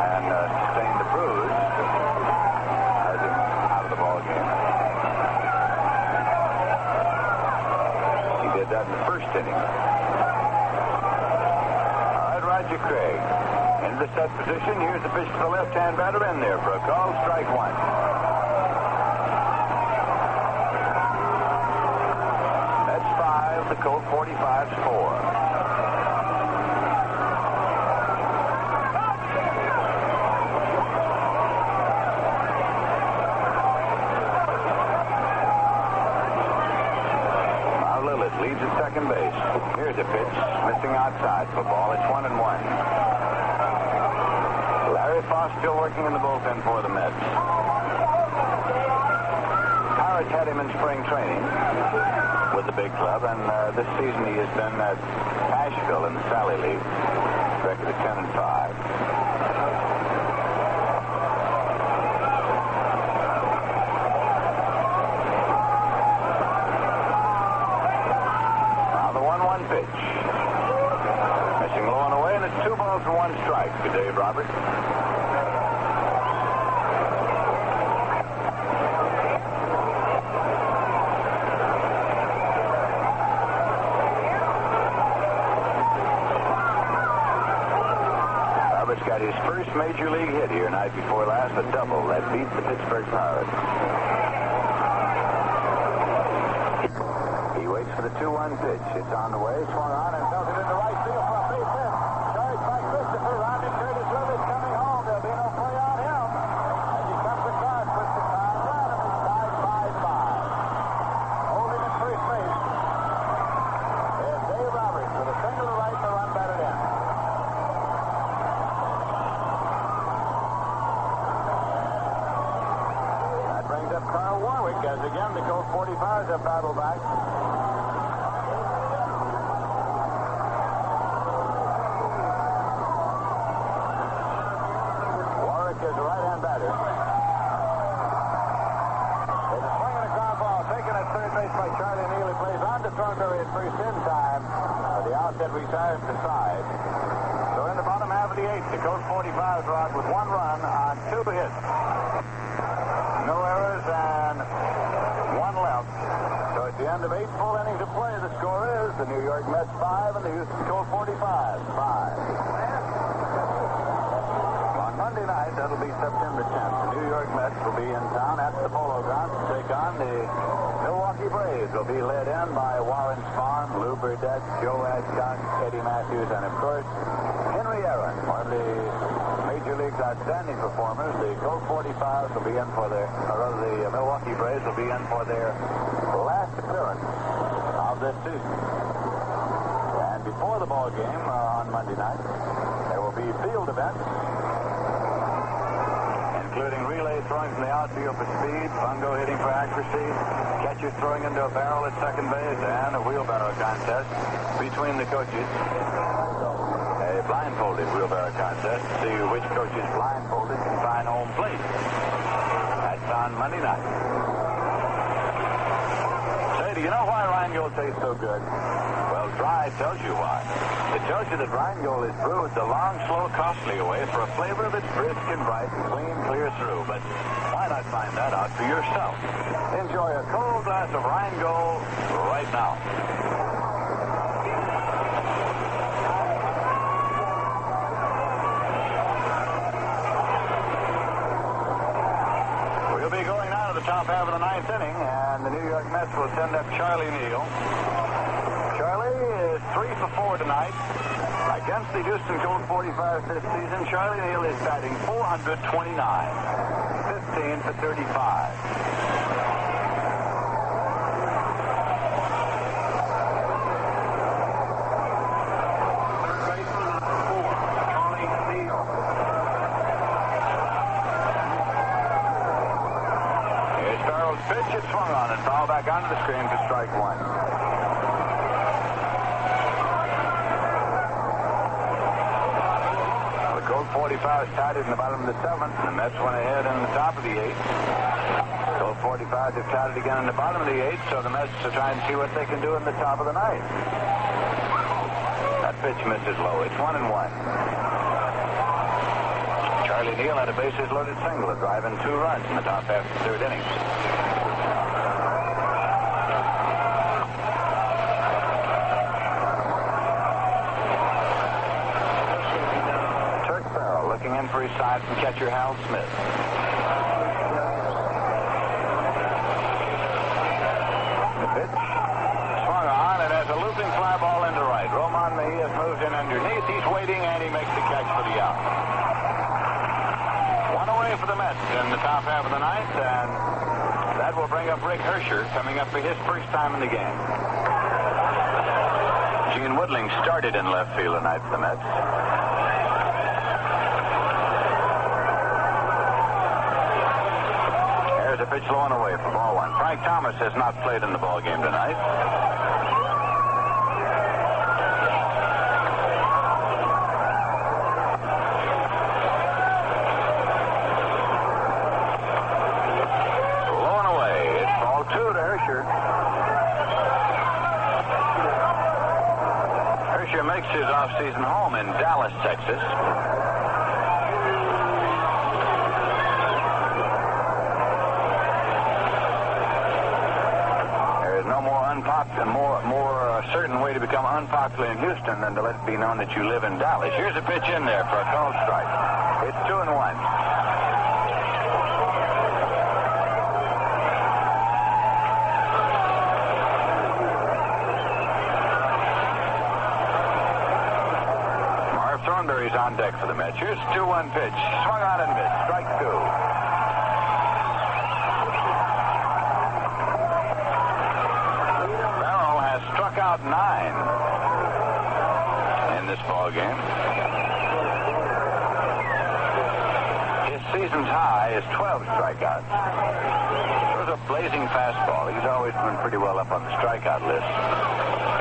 and sustained the bruise. That in the first inning. All right, Roger Craig. Into the set position. Here's the pitch to the left-hand batter in there for a call. Strike one. That's 5. The Colt 45s 4. Leads at second base. Here's a pitch. Missing outside for ball. It's 1-1. Larry Foss still working in the bullpen for the Mets. Pirates had him in spring training with the big club, and this season he has been at Asheville in the Sally League. Record of 10-5. Pitch. Missing low and away, and it's 2 balls and 1 strike for Dave Roberts. Roberts got his first major league hit here night before last, a double that beat the Pittsburgh Pirates. For the 2-1 pitch. It's on the way. Swung on and belted into right field for a base hit. Charged by Christopher. Rodney Curtis Lillis coming home. There'll be no play on him. As he comes across, puts the car around him. He's tied 5-5. Holding at first base is Dave Roberts with a single Thornberry at first in time. The outset retired to side. So in the bottom half of the eighth, the Colt 45s are out with 1 run on 2 hits. No errors and 1 left. So at the end of 8 full innings of play, the score is the New York Mets 5 and the Houston Colt 45s 5. On Monday night, that'll be September 10th, the New York Mets will be in town at the Polo Grounds to take on the Milwaukee Braves. Will be led in by Warren Spahn, Lou Burdette, Joe Adcock, Eddie Matthews, and of course, Henry Aaron, one of the Major League's outstanding performers. The Colt 45s will be in for their, or rather the Milwaukee Braves will be in for their last appearance of this season. And before the ball game on Monday night, there will be field events, including relay throwing from the outfield for speed, bungo hitting for accuracy, catchers throwing into a barrel at second base, and a wheelbarrow contest between the coaches. A blindfolded wheelbarrow contest to see which coach is blindfolded can find home plate. That's on Monday night. Say, do you know why Rheingold tastes so good? Well, dry tells you why. It tells you that Rheingold is brewed the long, slow, costly way for a flavor that's brisk and bright and clean, clear through. But why not find that out for yourself? Enjoy a cold glass of Rheingold right now. We'll be going now to the top half of the 9th inning, and the New York Mets will send up Charlie Neal. Charlie is 3 for 4 tonight. Against the Houston Colt 45s this season, Charlie Neal is batting .429, 15 for 35.
Third baseman, number 4, Charlie Neal.
Here's Farrell's pitch. It's swung on and fouled back onto the screen for strike 1. Colt 45 tied it in the bottom of the 7th. The Mets went ahead in the top of the 8th. Colt 45 have tied it again in the bottom of the 8th, so the Mets are trying to see what they can do in the top of the 9th. That pitch misses low. It's 1-1. Charlie Neal had a bases loaded single, driving 2 runs in the top half of the 3rd inning. Looking in for his side from catcher Hal Smith. The pitch swung on and has a looping fly ball into right. Roman Mejias moves in underneath. He's waiting and he makes the catch for the out. 1 away for the Mets in the top half of the 9th, and that will bring up Rick Hersher coming up for his first time in the game. Gene Woodling started in left field tonight for the Mets. There's a pitch low and away for ball 1. Frank Thomas has not played in the ball game tonight. Low and away. It's ball 2 to Hersher. Hersher makes his off-season home in Dallas, Texas. More certain way to become unpopular in Houston than to let it be known that you live in Dallas. Here's a pitch in there for a called strike. It's 2-1. Marv Thornberry's on deck for the Mets. Here's a 2-1 pitch. Swung on and missed. Strike 2. Struck out 9 in this ball game. His season's high is 12 strikeouts. It was a blazing fastball. He's always been pretty well up on the strikeout list.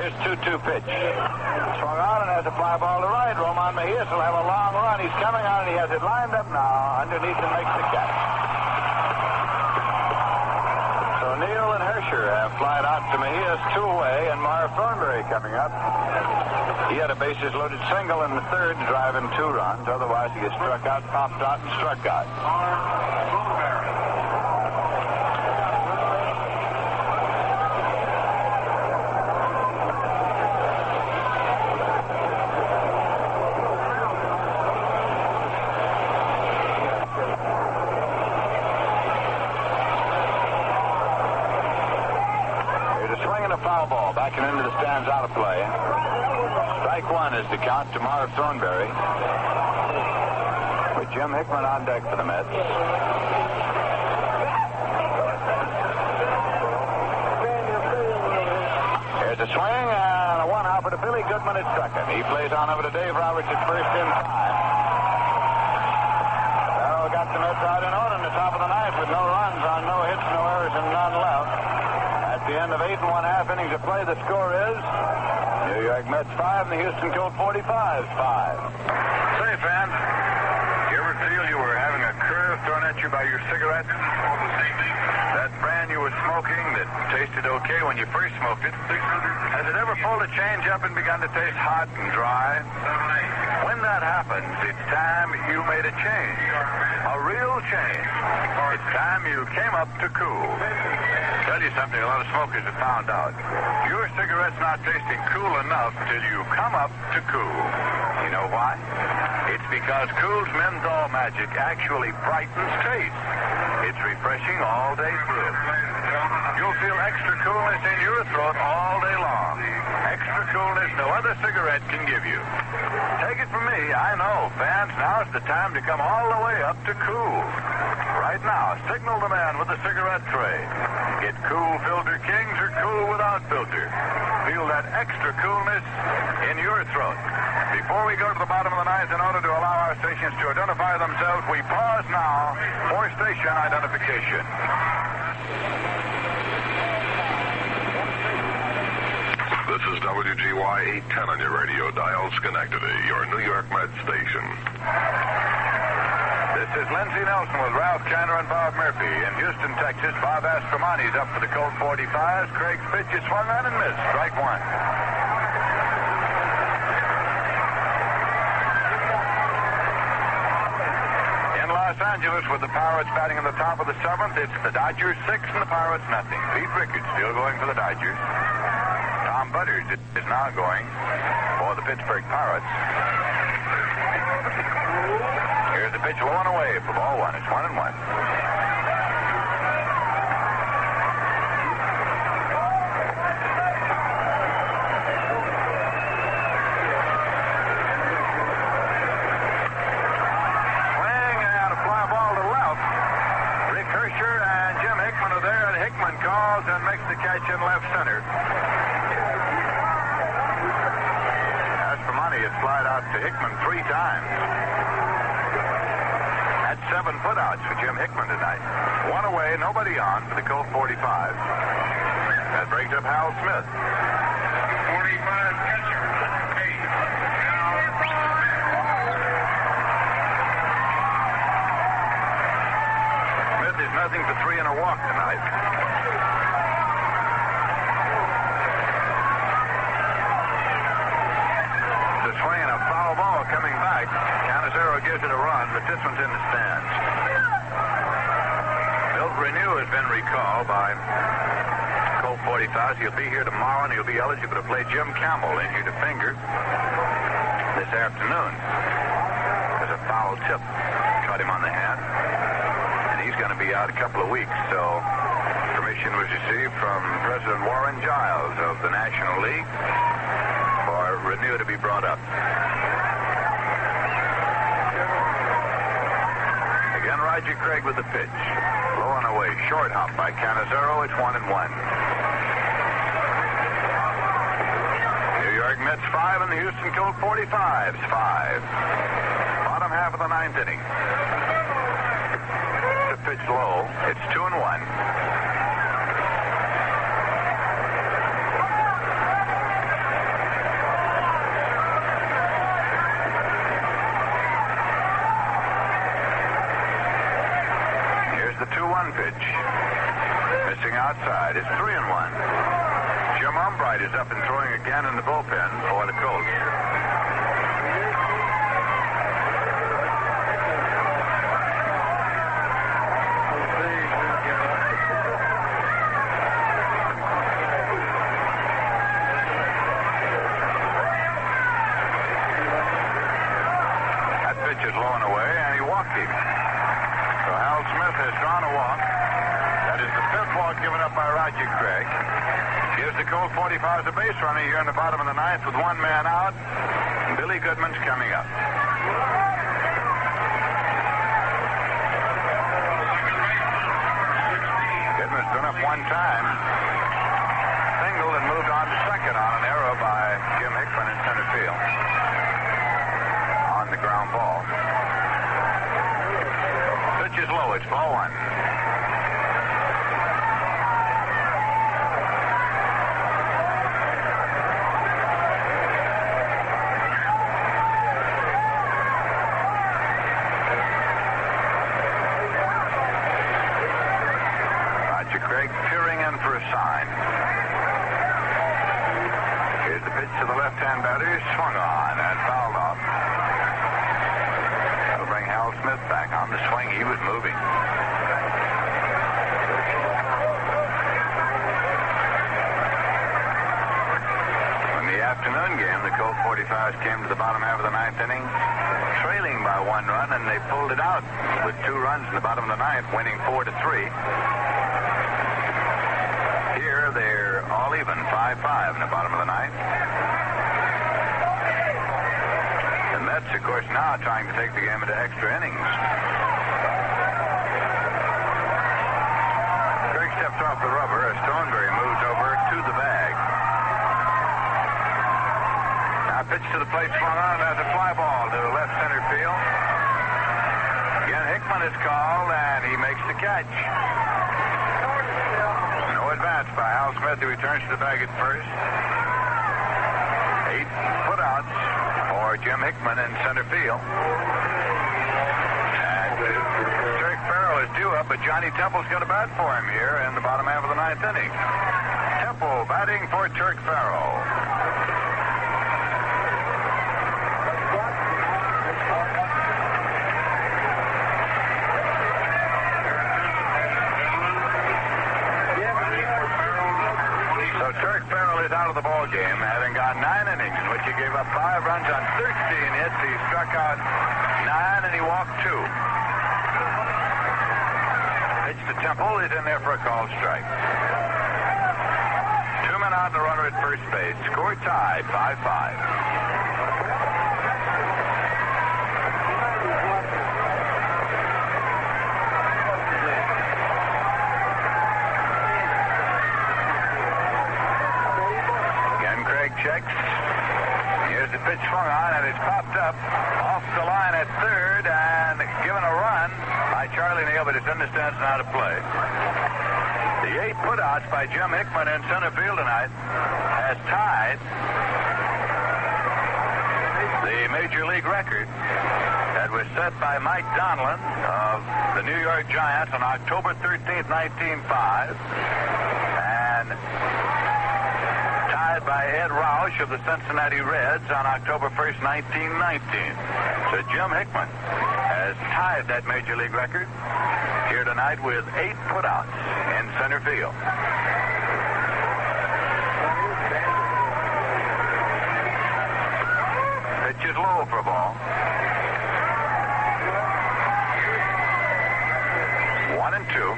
Here's 2-2 pitch. Swung on and has a fly ball to right. Roman Mejias will have a long run. He's coming on and he has it lined up now underneath and makes the catch. So O'Neill and Hersher have flied out to Mejia's two-away, and Marv Thornberry coming up. He had a bases-loaded single in the third to drive in 2 runs. Otherwise, he gets struck out, popped out, and struck out. Foul ball backing into the stands, out of play. Strike 1 is the count to Marv Thornberry. With Jim Hickman on deck for the Mets. Here's a swing and a one-hopper to Billy Goodman at second. He plays on over to Dave Roberts at first in time. Well, got the Mets out in order in the top of the ninth with no runs on no hits, no errors, and none left. At the end of 8 1/2 innings of play, the score is New York Mets 5 and the Houston Colt 45s 5.
Say, fans, you ever feel you were having a curve thrown at you by your cigarette? That brand you were smoking that tasted okay when you first smoked it, has it ever pulled a change up and begun to taste hot and dry? When that happens, it's time you made a change. A real change. It's time you came up to cool. Tell you something, a lot of smokers have found out. Your cigarette's not tasting cool enough till you come up to cool. You know why? It's because Cool's menthol magic actually brightens taste. It's refreshing all day through. You'll feel extra coolness in your throat all day long. Extra coolness no other cigarette can give you. Take it from me, I know, fans, now's the time to come all the way up to cool. Right now, signal the man with the cigarette tray. Get Cool Filter Kings or Cool without filter. Feel that extra coolness in your throat. Before we go to the bottom of the ninth, in order to allow our stations to identify themselves, we pause now for station identification.
This is WGY 810 on your radio dial, Schenectady, your New York Mets station.
This is Lindsey Nelson with Ralph Chandler and Bob Murphy. In Houston, Texas, Bob Astromonti's up for the Colt 45s. Craig's pitch is swung on and missed. Strike 1. In Los Angeles, with the Pirates batting in the top of the 7th, it's the Dodgers 6 and the Pirates nothing. Pete Rickard still going for the Dodgers. Tom Butters is now going for the Pittsburgh Pirates. Here's the pitch low and away for ball 1. It's 1-1. Swing and a fly ball to left. Rick Hersher and Jim Hickman are there, and Hickman calls and makes the catch in left center. Astromonti has flied out to Hickman 3 times. 7 putouts for Jim Hickman tonight. 1 away, nobody on for the Colt 45. That brings up Hal Smith.
45 catcher.
Smith is nothing for 3 and a walk tonight. The swing and a foul ball coming back. Canizero gives it a run, but this one's in the stands. Milt Renew has been recalled by Colt 45s. He'll be here tomorrow, and he'll be eligible to play Jim Campbell, injured a finger, this afternoon. There's a foul tip. Cut him on the hand. And he's going to be out a couple of weeks, so permission was received from President Warren Giles of the National League for Renew to be brought up. Again, Roger Craig with the pitch. Low and away. Short hop by Canizero. It's 1-1. New York Mets 5 and the Houston Colt 45s 5. Bottom half of the 9th inning. The pitch low. It's 2-1. Pitch. Missing outside.
up and throwing again in the bullpen for the Colts. That pitch is low and away, and he walked him. So Hal Smith has drawn a walk. That is the fifth walk given up by Roger Craig. Gives the Colt 45s a base runner here in the bottom of the ninth with one man out. And Billy Goodman's coming up. Goodman's been up one time. Singled and moved on to second on an error by Jim Hickman in center field. On the ground ball. Pitch is low. It's ball one. Craig peering in for a sign. Here's the pitch to the left-hand batter. Swung on and fouled off. That'll bring Hal Smith back on the swing. He was moving. In the afternoon game, the Colt 45s came to the bottom half of the ninth inning, trailing by one run, and they pulled it out with 2 runs in the bottom of the ninth, winning 4-3. Here, they're all even, 5-5 in the bottom of the ninth. The Mets, of course, now trying to take the game into extra innings. Craig steps off the rubber as Stoneberry moves over to the bag. Now pitch to the plate, swung on, and has a fly ball to the left center field. Again, Hickman is called, and he makes the catch. Advance by Hal Smith, who returns to the bag at first. 8 putouts for Jim Hickman in center field. And Turk Farrell is due up, but Johnny Temple's got a bat for him here in the bottom half of the ninth inning. Temple batting for Turk Farrell. Turk Farrell is out of the ball game, having gone 9 innings in which he gave up 5 runs on 13 hits. He struck out 9 and he walked 2. Pitch to Temple is in there for a called strike. 2 men out and a runner at first base. Score tied, 5-5. Checks. Here's the pitch swung on, and it's popped up off the line at third and given a run by Charlie Neal, but it's in the stands now to play. The 8 putouts by Jim Hickman in center field tonight has tied the Major League record that was set by Mike Donlin of the New York Giants on October 13th, 1905, and by Ed Roush of the Cincinnati Reds on October 1st, 1919. So Jim Hickman has tied that Major League record here tonight with 8 putouts in center field. Pitch is low for a ball. 1-2.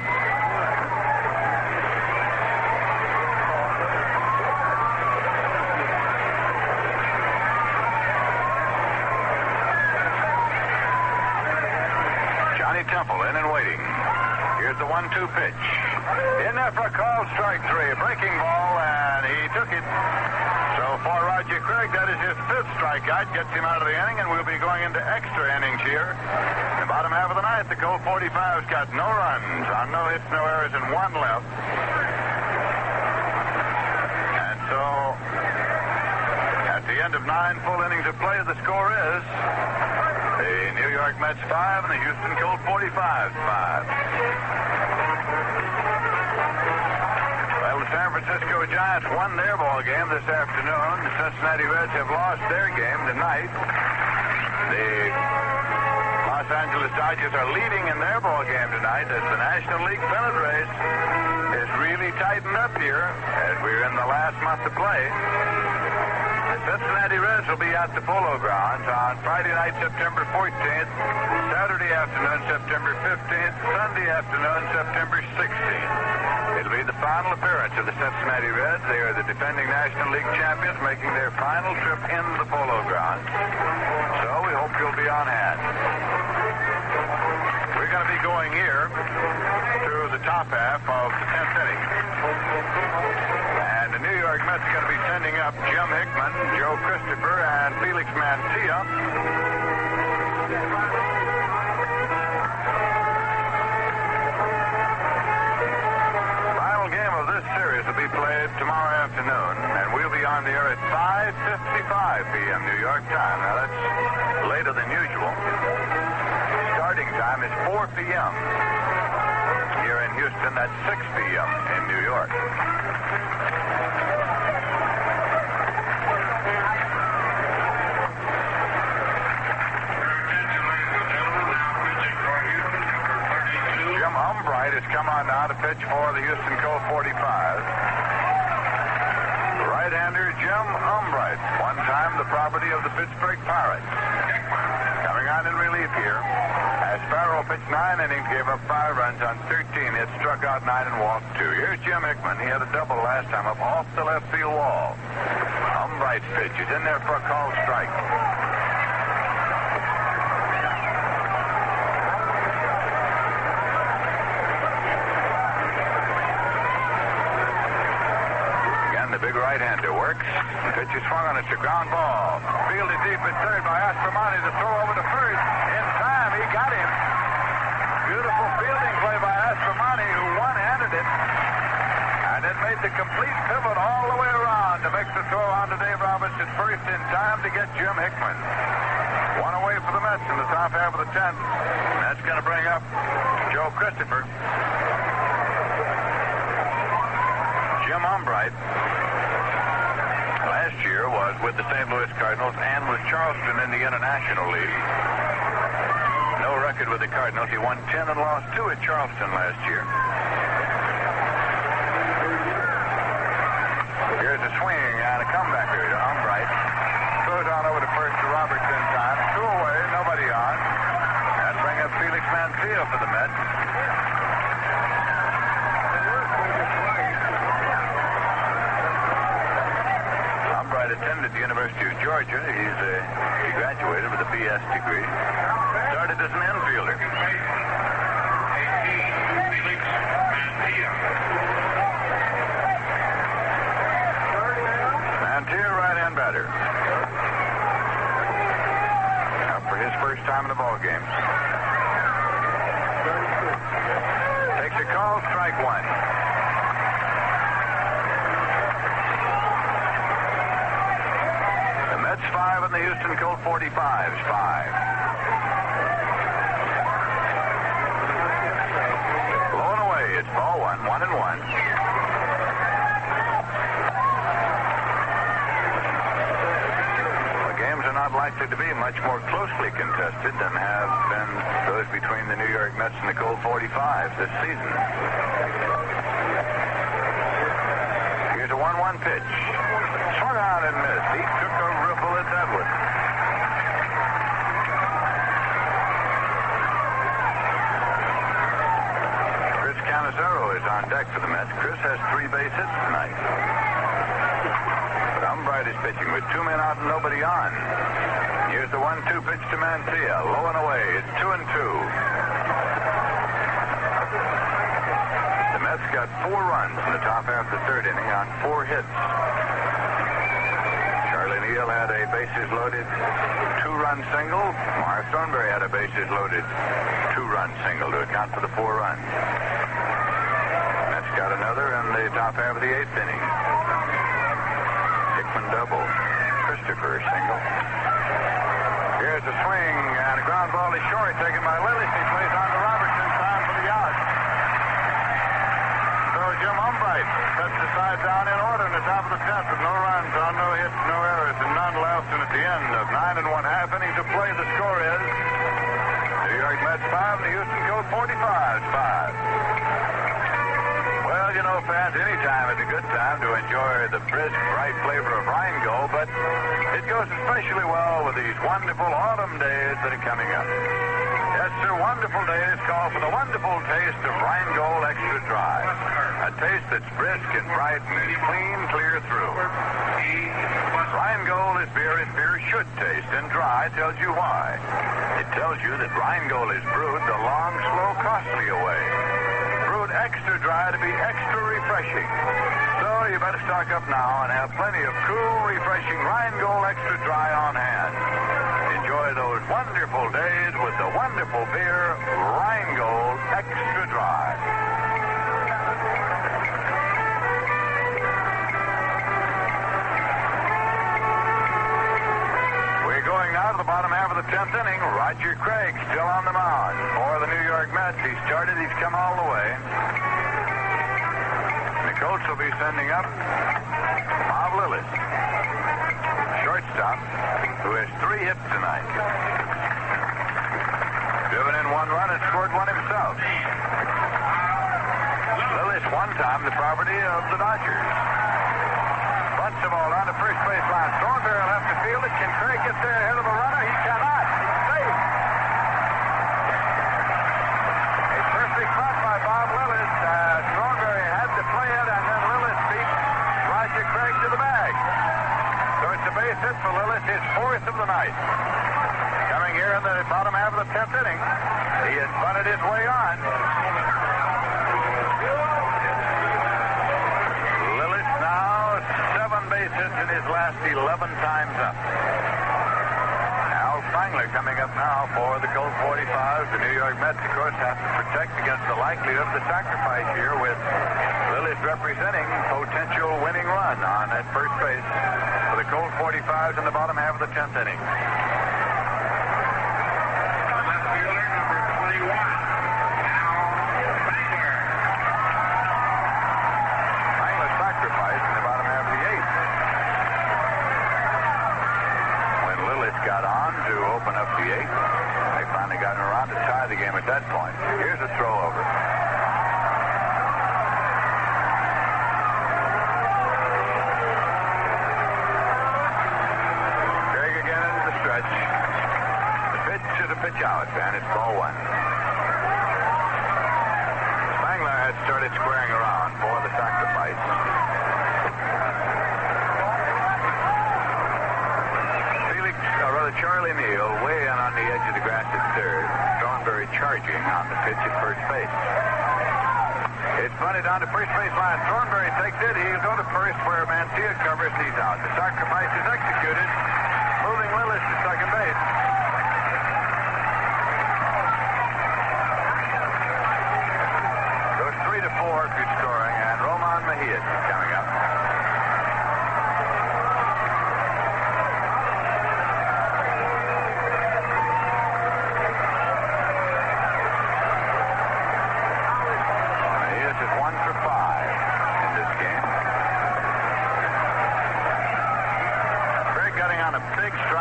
Temple in and waiting. Here's the 1-2 pitch. In there for a called strike 3. A breaking ball, and he took it. So for Roger Craig, that is his 5th strikeout. Gets him out of the inning, and we'll be going into extra innings here. In the bottom half of the ninth, the Colt 45s got no runs on no hits, no errors, and 1 left. And so at the end of 9 full innings of play, the score is the New York Mets 5 and the Houston Colt 45s 5. Well, the San Francisco Giants won their ball game this afternoon. The Cincinnati Reds have lost their game tonight. The Los Angeles Dodgers are leading in their ball game tonight as the National League pennant race is really tightened up here as we're in the last month of play. The Cincinnati Reds will be at the Polo Grounds on Friday night, September 14th, Saturday afternoon, September 15th, Sunday afternoon, September 16th. It'll be the final appearance of the Cincinnati Reds. They are the defending National League champions, making their final trip into the Polo Grounds. So we hope you'll be on hand. We're going to be going here to the top half of the 10th inning. And the New York Mets are going to be sending up Jim Hickman, Joe Christopher, and Felix Mancia. Final game of this series will be played tomorrow afternoon, and we'll be on the air at 5:55 p.m. New York time. Now, that's later than usual. Starting time is 4 p.m. Here in Houston, that's 6 p.m. in New York. Jim Umbright has come on now to pitch for the Houston Colt 45s. Right-hander Jim Umbright, one time the property of the Pittsburgh Pirates. Coming on in relief here. As Farrell pitched 9 innings, gave up 5 runs on 13 hits, struck out 9 and walked 2. Here's Jim Hickman. He had a double last time up off the left field wall. Umbright's pitch is in there for a called strike. Again, the big right-hander works. The pitch is swung on. It's a ground ball. Fielded deep at third by Aspermani. The throw over to first. In time, he got him. Beautiful fielding play by Aspermani, who one-handed it. And it made the complete pivot all the way around to make the throw on to Dave Roberts at first in time to get Jim Hickman. One away for the Mets in the top half of the 10th. And that's going to bring up Joe Christopher. Jim Umbright last year was with the St. Louis Cardinals and with Charleston in the International League. No record with the Cardinals. He won 10 and lost 2 at Charleston last year. Here's a swing and a comebacker to Umbright. Throws on over to first to Roberts in time. 2 away, nobody on. And bring up Felix Mancia for the Mets. Umbright attended the University of Georgia. He graduated with a BS degree. Started as an infielder. Mancia, right-hand batter. Up for his first time in the ball game. Takes a call, strike 1. The Mets 5 and the Houston Colt 45s 5. It's ball 1, 1-1. The games are not likely to be much more closely contested than have been those between the New York Mets and the Colt 45s this season. Here's a 1-1 pitch. Swung out and missed. He took a ripple at that one. Canizaro is on deck for the Mets. Chris has 3 base hits tonight. But Umbright is pitching with 2 men out and nobody on. Here's the 1-2 pitch to Mancia. Low and away. It's 2-2. The Mets got 4 runs in the top half of the 3rd inning on 4 hits. Charlie Neal had a bases-loaded 2-run single. Morris Thornberry had a bases-loaded 2-run single to account for the 4 runs. Mets got another in the top half of the 8th inning. Hickman double. Christopher single. Here's a swing and a ground ball to short taken by Lillis. He plays on to Robertson. Time for the out. So Jim
home bright. Sets the side down in order in the top of the 10th with no runs on no hits, no errors, and none left. And at the end of 9 1/2 innings of play, the score is New York Mets 5 and the Houston Colt 45s 5. Well, you know, fans, any time is a good time to enjoy the brisk, bright flavor of Rheingold, but it goes especially well with these wonderful autumn days that are coming up. Yes, sir, wonderful days call for the wonderful taste of Rheingold Extra Dry. A taste that's brisk and bright and is clean, clear through. Rheingold is beer as beer should taste, and dry tells you why. It tells you that Rheingold is brewed the long, slow, costly way. Brewed extra dry to be extra refreshing. So you better stock up now and have plenty of cool, refreshing Rheingold Extra Dry on hand. Enjoy those wonderful days with the wonderful beer, Rheingold Extra Dry. We're going now to the bottom half of the 10th inning. Roger Craig still on the mound for the New York Mets. He started, he's come all the way. The Colts will be sending up Bob Lillis, shortstop, who has 3 hits tonight. Driven in 1 run and scored 1 himself. Lillis, one time the property of the Dodgers. Bunts the ball down to first base line. Thornberry will have to field it. Can Craig get there ahead of the runner? He cannot. He's safe. A perfect bunt by Bob Lillis. Thornberry had to play it, and then Lillis beat Roger Craig to the bag. So it's a base hit for Lillis, his 4th of the night. Coming here in the bottom half of the 10th inning, he has bunted his way on. Lillis now 7 base hits in his last 11 times up. Al Spangler coming up now for the Colt 45s. The New York Mets, of course, have to protect against the likelihood of the sacrifice here, with Lillis representing potential winning run on at first base for the Colt 45s in the bottom half of the 10th inning.
Left fielder, number 21, Al Spangler.
Spangler sacrificed in the bottom half of the 8th. When Lillis got on to open up the 8th, they finally got around to tie the game at that point. Here's a throw over. Craig again into the stretch. The pitch is a pitch out, and it's ball 1. Spangler has started squaring around for the sacrifice. Charlie Neal way in on the edge of the grass at third. Thornberry charging on the pitch at first base. It's bunted down to first base line. Thornberry takes it. He'll go to first where Mancia covers. He's out. The sacrifice is executed, moving Lillis to second base. Goes 3-4, good scoring, and Roman Mejia is coming up.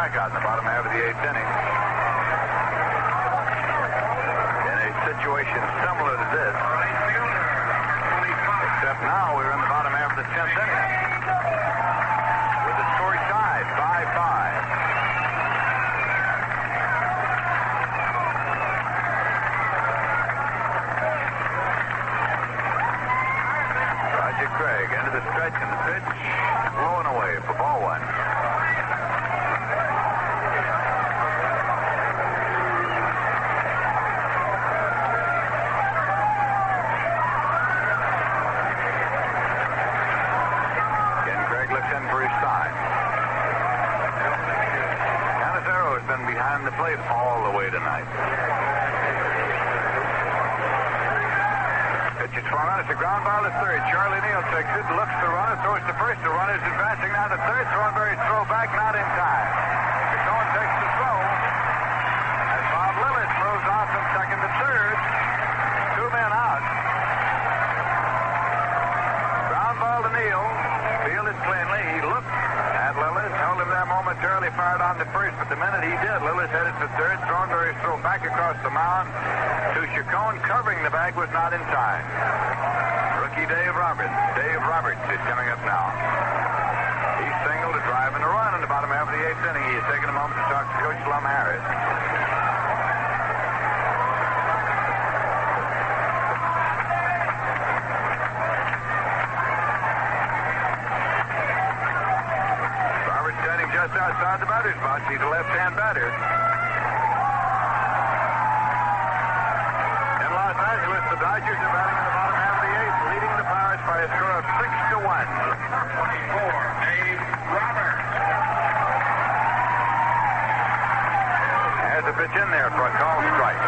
In the bottom half of the 8th inning. In a situation similar to this, except now we're in the bottom half of the 10th inning with the score tied 5-5. Roger Craig into the stretch, and the pitch blowing away for ball 1. Behind the plate all the way tonight. Pitch is swung on. It's a ground ball to third. Charlie Neal takes it, looks the runner, throws to first. The runner's advancing now to third. Thornberry throw back, not in time. McCone takes the throw as Bob Lillis throws on from second to third. 2 men out.
momentarily fired on to first, but the minute he did, Lillis headed to third, Thornberry's throw back across the mound to Chacon, covering the bag was not in time. Rookie Dave Roberts. Dave Roberts is coming up now. He singled a drive and a run in the bottom half of the eighth inning. He has taken a moment to talk to Coach Lum Harris. Roberts standing just outside the batter's box. He's a left-hand batter. In Los Angeles, the Dodgers are batting in the bottom half of the eighth, leading the Pirates by a score of 6-1.
24, Dave Roberts.
There's a pitch in there for a called strike.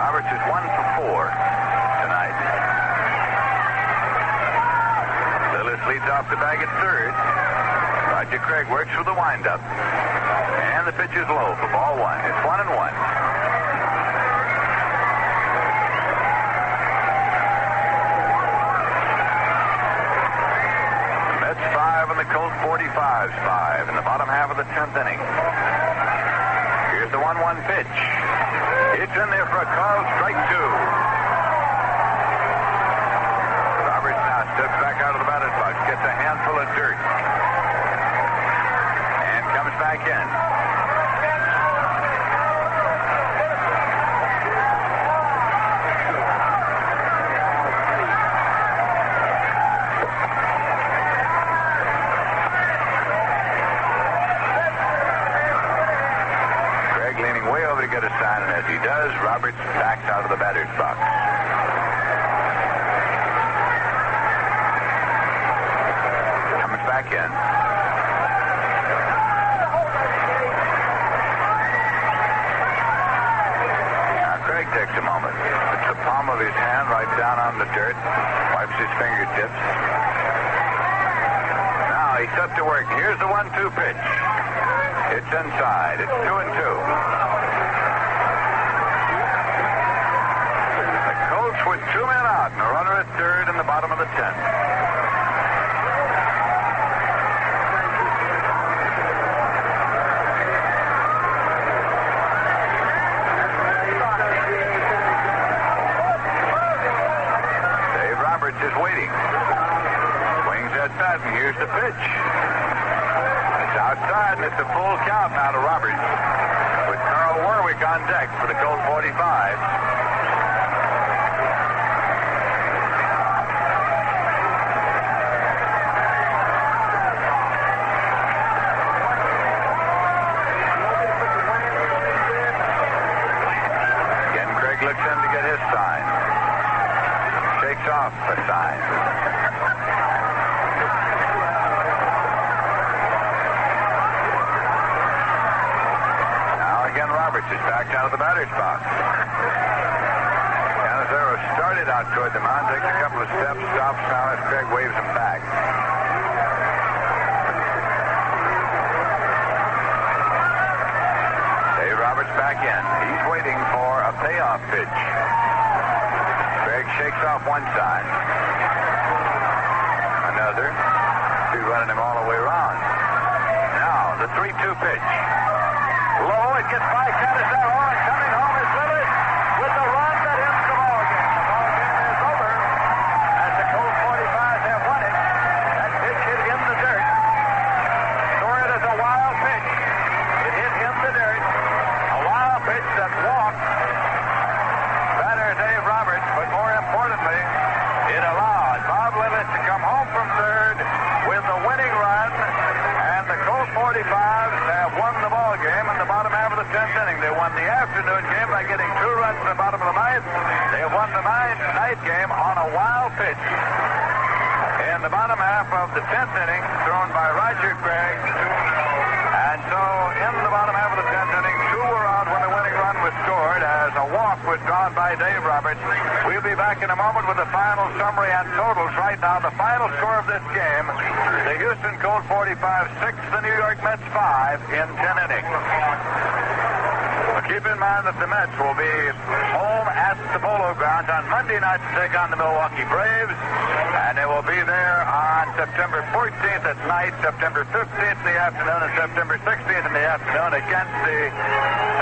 Roberts is 1 for 4 tonight. Lillis leads off the bag at third. Roger Craig works for the windup. And the pitch is low for ball one. It's 1-1. Mets 5 and the Colt 45s 5 in the bottom half of the 10th inning. Here's the 1-1 pitch. It's in there for a called strike two. Roberts now steps back out of the batter's box, gets a handful of dirt, and comes back in. To get a sign, and as he does, Roberts backs out of the batter's box. Comes back in. Now Craig takes a moment. Puts the palm of his hand right down on the dirt, wipes his fingertips. Now he's up to work. Here's the 1-2 pitch. It's inside. It's 2-2. With 2 men out and a runner at third in the bottom of the 10th. Dave Roberts is waiting. Swings at that, and here's the pitch. It's outside, and it's a full count now to Roberts, with Carl Warwick on deck for the Colt 45. Looks in to get his sign. Shakes off a sign. Now again, Roberts is backed out of the batter's box. Canizero started out toward the mound, takes a couple of steps, stops now as Craig waves him back. Dave Roberts back in. He's waiting for a payoff pitch. Craig shakes off one side. Another. He's running him all the way around. Now, the 3-2 pitch. Low, it gets by Canizero, and coming home is Lillis with the run that ends the ball game. The ball game is over as the Colt 45s have won it. That pitch hit in the dirt. Score it as a wild pitch. It hit in the dirt. A wild pitch that walked batter Dave Roberts, but more importantly, it allowed Bob Lillis to come home from third with the winning run, and the Colt 45s have won the ball game in the bottom half of the 10th inning. They won the afternoon game by getting 2 runs in the bottom of the ninth. They have won the night game on a wild pitch in the bottom half of the 10th inning, thrown by Roger Craig. And so, in the bottom half of the 10th inning, 2 were out when the winning run was scored as a walk was drawn by Dave Roberts. We'll be back in a moment with the final summary and totals. Right now, the final score of this game, the Houston Colt 45 6, the New York Mets 5 in 10 innings. Keep in mind that the Mets will be home at the Polo Grounds
Browns on Monday night to take on the Milwaukee Braves. And they will be there on September 14th at night, September 15th in the afternoon, and September 16th in the afternoon against the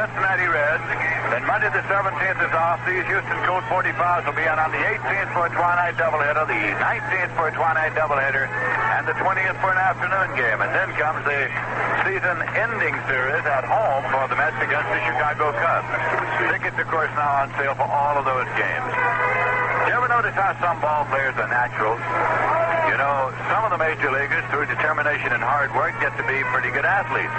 Cincinnati Reds. Then Monday the 17th is off. These Houston Colt 45s will be on the 18th for a twilight doubleheader, the 19th for a twilight doubleheader, and the 20th for an afternoon game. And then comes the season-ending series at home for the Mets against the Chicago Cubs. Tickets, of course, now on sale for all of those games. You ever notice how some ball players are naturals? You know, some of the major leaguers, through determination and hard work, get to be pretty good athletes.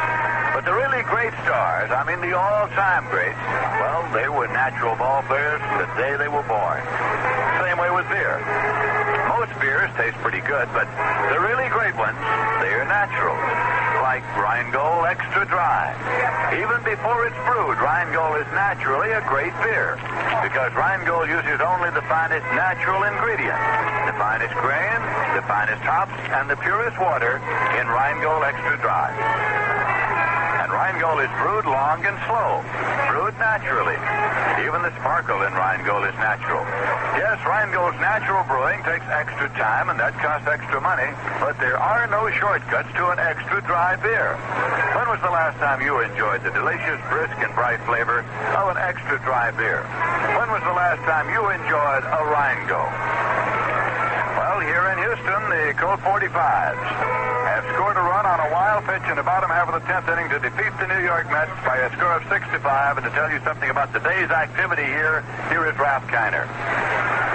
But the really great stars, I mean the all-time greats, well, they were natural ball players from the day they were born. Same way with beer. Most beers taste pretty good, but the really great ones, they are natural. Like Rheingold Extra Dry. Even before it's brewed, Rheingold is naturally a great beer because Rheingold uses only the finest natural ingredients, the finest grain, the finest hops, and the purest water in Rheingold Extra Dry. And Rheingold is brewed long and slow, brewed naturally. Even the sparkle in Rheingold is natural. Yes, Rheingold's natural brewing takes extra time, and that costs extra money, but there are no shortcuts to an extra dry beer. When was the last time you enjoyed the delicious, brisk, and bright flavor of an extra dry beer? When was the last time you enjoyed a Rheingold? Well, here in Houston, the Colt 45s have scored a run on a wild pitch in the bottom half of the 10th inning to defeat the New York Mets by a score of 6-5. And to tell you something about the day's activity here is Ralph Kiner.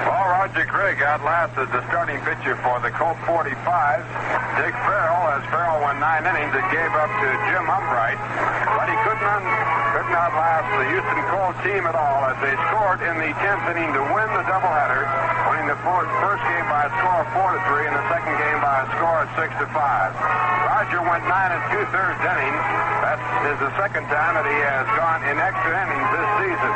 Well, Roger Craig outlasted the starting pitcher for the Colt 45s, Dick Farrell, as Farrell went 9 innings and gave up to Jim Umbright. But he couldn't outlast the Houston Colt team at all as they scored in the 10th inning to win the doubleheader, winning the first game by a score of 4-3 and the second game by a score of 6-5. Roger went 9 2/3 innings. That is the second time that he has gone in extra innings this season.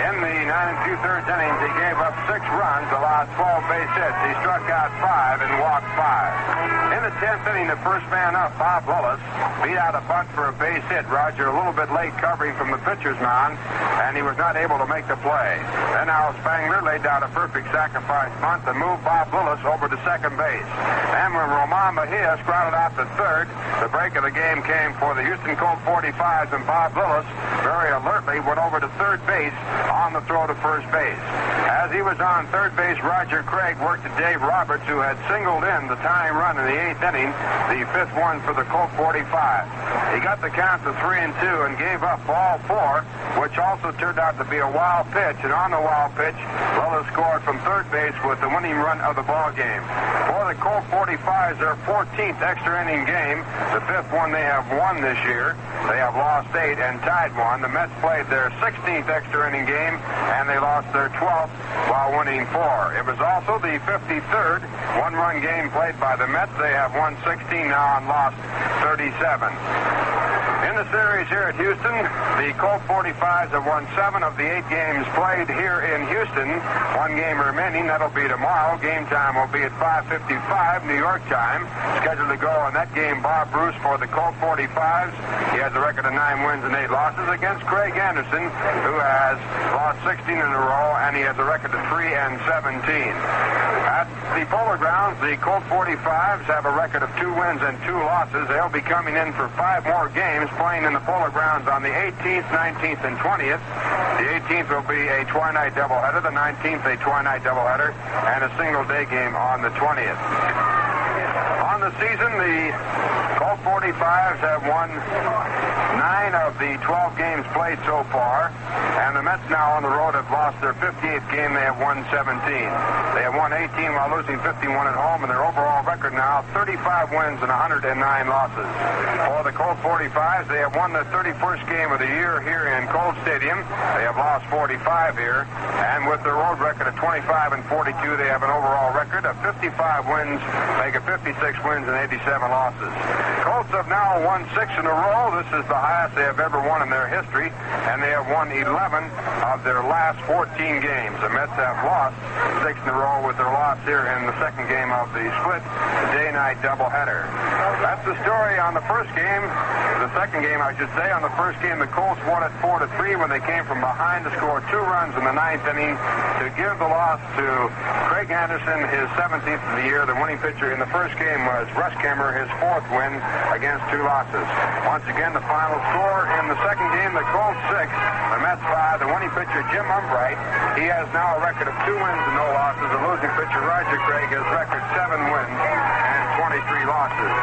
In the 9 2/3 innings, he gave up 6 runs, allowed 12 base hits. He struck out 5 and walked 5. In the 10th inning, the first man up, Bob Lillis, beat out a bunt for a base hit. Roger a little bit late covering from the pitcher's mound, and he was not able to make the play. Then Al Spangler laid down a perfect sacrifice bunt and moved Bob Lillis over to second base. And when Roman Mejia scrouted out to third, the break of the game came for the Houston Colt 45s, and Bob Lillis very alertly went over to third base on the throw to first base. As he was on third base, Roger Craig worked to Dave Roberts, who had singled in the tying run in the 8th inning, the 5th one for the Colt 45. He got the count to 3-2 and gave up ball 4, which also turned out to be a wild pitch. And on the wild pitch, Lillis scored from third base with the winning run of the ball game. For the Colt 45s, their 14th extra inning game, the 5th one they have won this year. They have lost 8 and tied 1. The Mets played their 16th extra inning game, and they lost their 12th while winning 4. It was also the 53rd one-run game played by the Mets. They have won 16 now and lost 37. In the series here at Houston, the Colt 45s have won 7 of the 8 games played here in Houston. 1 game remaining. That'll be tomorrow. Game time will be at 5:55 New York time. Scheduled to go on that game, Bob Bruce for the Colt 45s. He has a record of 9 wins and 8 losses against Craig Anderson, who has lost 16 in a row, and he has a record of 3-17. At the Polo Grounds, the Colt 45s have a record of 2 wins and 2 losses. They'll be coming in for 5 more games, playing in the Polo Grounds on the 18th, 19th, and 20th. The 18th will be a twilight doubleheader, the 19th a twilight doubleheader, and a single-day game on the 20th. On the season, the Colt 45s have won 9 of the 12 games played so far, and the Mets now on the road have lost their 58th game. They have won 17. They have won 18 while losing 51 at home, and their overall record now 35 wins and 109 losses. For the Colt 45s, they have won the 31st game of the year here in Colt Stadium. They have lost 45 here, and with their road record of 25 and 42, they have an overall record of 55 wins, make it 56 wins and 87 losses. Colts have now won 6 in a row. This is the highest they have ever won in their history, and they have won 11 of their last 14 games. The Mets have lost 6 in a row with their loss here in the second game of the split day-night doubleheader. That's the story on the first game. The second game, I should say. On the first game, the Colts won it 4-3 when they came from behind to score 2 runs in the 9th inning to give the loss to Craig Anderson, his 17th of the year. The winning pitcher in the first game was Russ Kemmer, his 4th win against 2 losses. Once again, the final score in the second game, the Colts 6, the Mets 5. The winning pitcher, Jim Umbright, he has now a record of 2 wins and no losses. The losing pitcher, Roger Craig, has record 7 wins and 23 losses.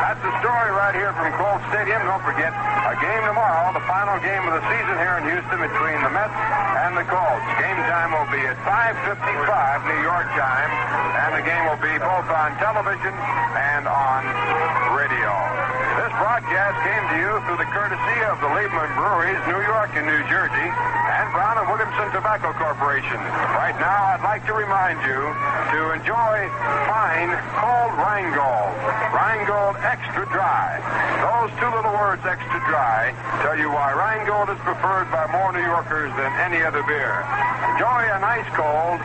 That's the story right here from Colt Stadium. Don't forget, a game tomorrow, the final game of the season here in Houston between the Mets and the Colts. Game time will be at 5:55 New York time, and the game will be both on television and on radio. This broadcast came to you through the courtesy of the Liebman Breweries, New York and New Jersey, and Brown & Williamson Tobacco Corporation. Right now, I'd like to remind you to enjoy fine cold Rheingold. Rheingold Extra Dry. Those 2 little words, extra dry, tell you why Rheingold is preferred by more New Yorkers than any other beer. Enjoy an ice cold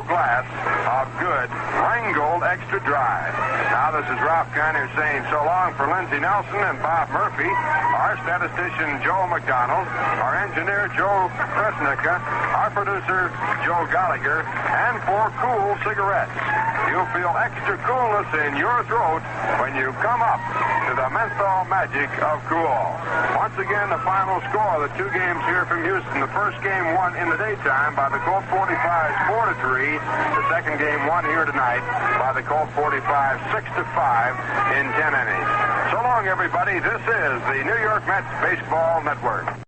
glass of good Rheingold Extra Dry. Now, this is Ralph Kiner saying so long for Lindsey Nelson and Bob Murphy, our statistician Joe McDonald, our engineer Joe Kresnicka, our producer Joe Gallagher, and for Cool Cigarettes. You'll feel extra coolness in your throat when you come up to the menthol magic of Cool. Once again, the final score of the 2 games here from Houston. The first game won in the daytime by the Colt 45s 4-3. The second game won here tonight by the Colt 45s 6-5 in 10 innings. So long, everybody. This is the New York Mets Baseball Network.